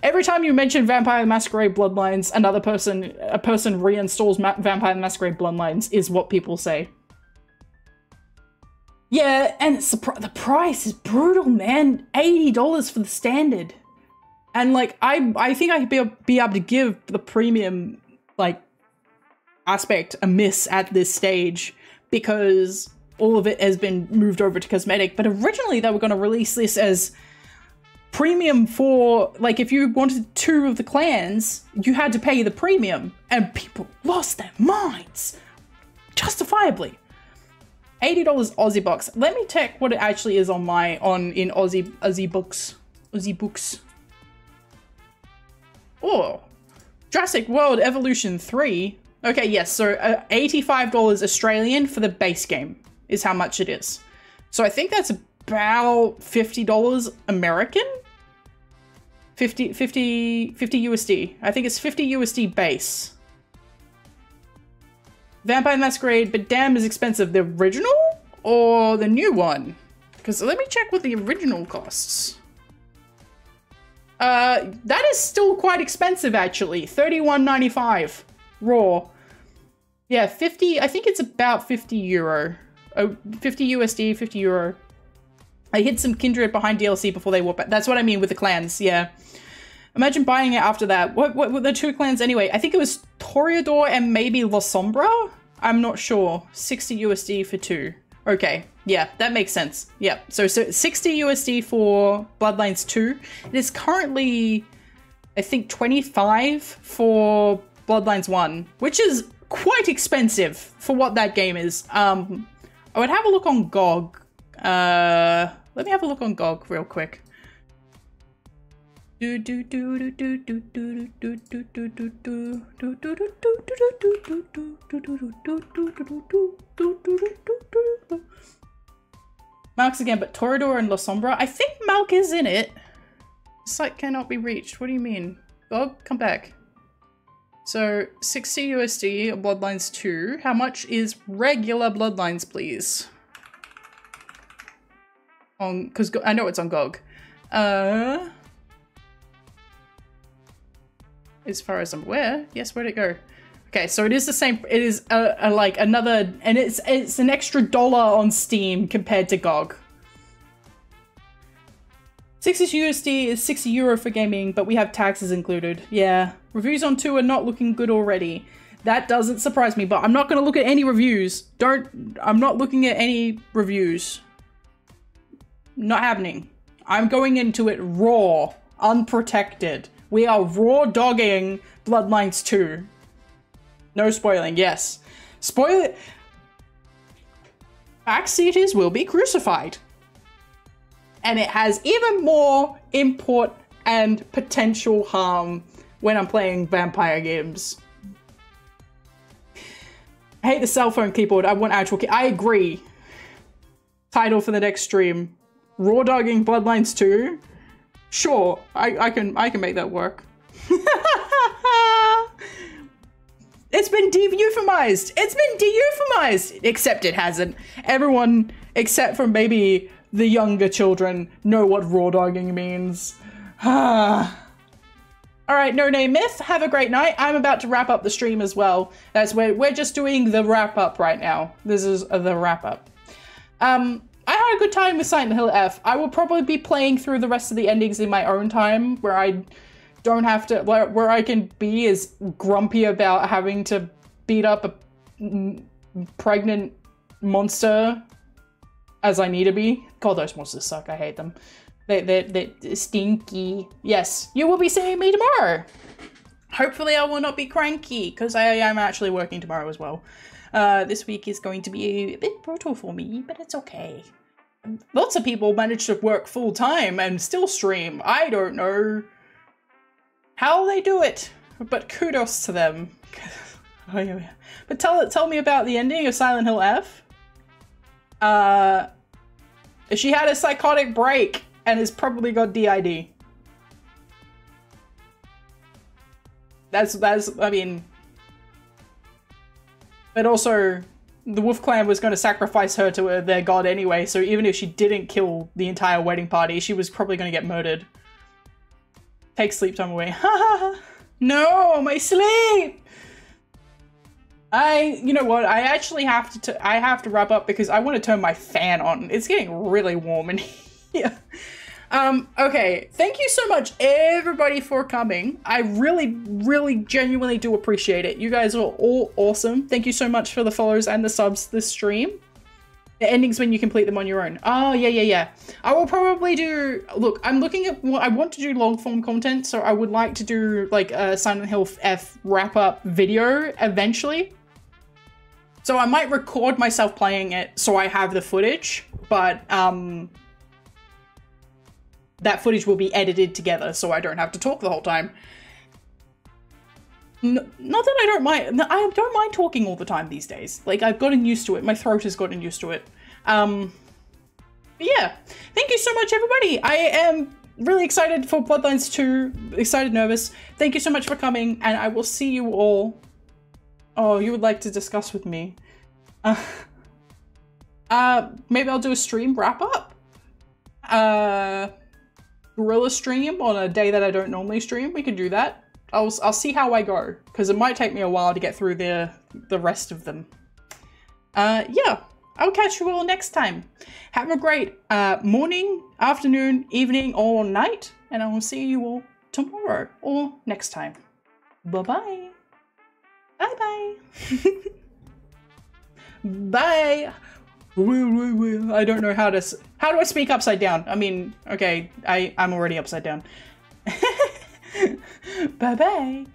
Every time you mention Vampire the Masquerade Bloodlines, a person reinstalls Vampire the Masquerade Bloodlines is what people say. Yeah, and it's the price is brutal, man. $80 for the standard. And like, I think I could be able to give the premium like aspect a miss at this stage because all of it has been moved over to cosmetic. But originally they were going to release this as premium for, like, if you wanted 2 of the clans, you had to pay the premium, and people lost their minds. Justifiably. $80 Aussie bucks. Let me check what it actually is in Aussie books. Aussie books. Oh, Jurassic World Evolution 3. Okay, yes, so $85 Australian for the base game is how much it is. So I think that's about $50 American? 50 USD. I think it's 50 USD base. Vampire the Masquerade, but damn is expensive. The original or the new one? Because let me check what the original costs. That is still quite expensive actually. $31.95 raw. Yeah, 50, I think it's about 50 euro. Oh, 50 USD, 50 euro. I hid some Kindred behind DLC before they warp back. That's what I mean with the clans, yeah. Imagine buying it after that. What were the 2 clans anyway? I think it was Toreador and maybe La Sombra? I'm not sure. 60 USD for 2. Okay, yeah, that makes sense. Yeah, so 60 USD for Bloodlines 2. It is currently, I think, 25 for Bloodlines 1, which is quite expensive for what that game is. I would have a look on GOG. Let me have a look on GOG real quick. Malk's again, but Toreador and La Sombra. I think Malk is in it. Site cannot be reached. What do you mean? GOG, come back. So 60 USD Bloodlines 2. How much is regular Bloodlines, please? Because I know it's on GOG. As far as I'm aware, yes. Where'd it go? Okay, so it is the same. It is like another, and it's an extra $1 on Steam compared to GOG. 60 USD is 60 euro for gaming, but we have taxes included. Yeah, reviews on 2 are not looking good already. That doesn't surprise me, but I'm not going to look at any reviews. I'm not looking at any reviews. Not happening. I'm going into it raw, unprotected. We are raw dogging Bloodlines 2. No spoiling, yes. Spoil it. Backseaters will be crucified. And it has even more import and potential harm when I'm playing vampire games. I hate the cell phone keyboard. I want actual I agree. Title for the next stream. Raw dogging Bloodlines 2. Sure, I can make that work. It's been de-euphemized. It's been de-euphemized. Except it hasn't. Everyone, except for maybe the younger children, know what raw dogging means. Alright, No Name Myth, have a great night. I'm about to wrap up the stream as well. That's where we're just doing the wrap up right now. This is the wrap up. I had a good time with Silent Hill F. I will probably be playing through the rest of the endings in my own time, where I don't have to, where I can be as grumpy about having to beat up a pregnant monster as I need to be. God, those monsters suck. I hate them. They're stinky. Yes, you will be seeing me tomorrow. Hopefully I will not be cranky, because I am actually working tomorrow as well. This week is going to be a bit brutal for me, but it's okay. Lots of people manage to work full time and still stream. I don't know how they do it, but kudos to them. But tell me about the ending of Silent Hill F. She had a psychotic break and has probably got DID. That's I mean, but also the Wolf Clan was going to sacrifice her to their god anyway, so even if she didn't kill the entire wedding party, she was probably going to get murdered. Take sleep time away. No, my sleep! You know what, I actually have to wrap up because I want to turn my fan on. It's getting really warm in here. Okay, thank you so much everybody for coming. I really genuinely do appreciate it. You guys are all awesome. Thank you so much for the follows and the subs this stream. The endings when you complete them on your own. Oh, yeah. I will probably do, look, I'm looking at what I want to do, long form content, so I would like to do like a Silent Hill F wrap up video eventually. So I might record myself playing it so I have the footage, but that footage will be edited together so I don't have to talk the whole time. Not that I don't mind. I don't mind talking all the time these days. Like, I've gotten used to it. My throat has gotten used to it. But yeah, thank you so much, everybody. I am really excited for Bloodlines 2. Excited, nervous. Thank you so much for coming, and I will see you all. Oh, you would like to discuss with me? Maybe I'll do a stream wrap up. Gorilla stream on a day that I don't normally stream. We can do that. I'll see how I go, because it might take me a while to get through the rest of them. Yeah, I'll catch you all next time. Have a great morning, afternoon, evening, or night, and I will see you all tomorrow or next time. Bye-bye. Bye-bye. Bye. I don't know how do I speak upside down? I mean, okay, I'm already upside down. Bye-bye.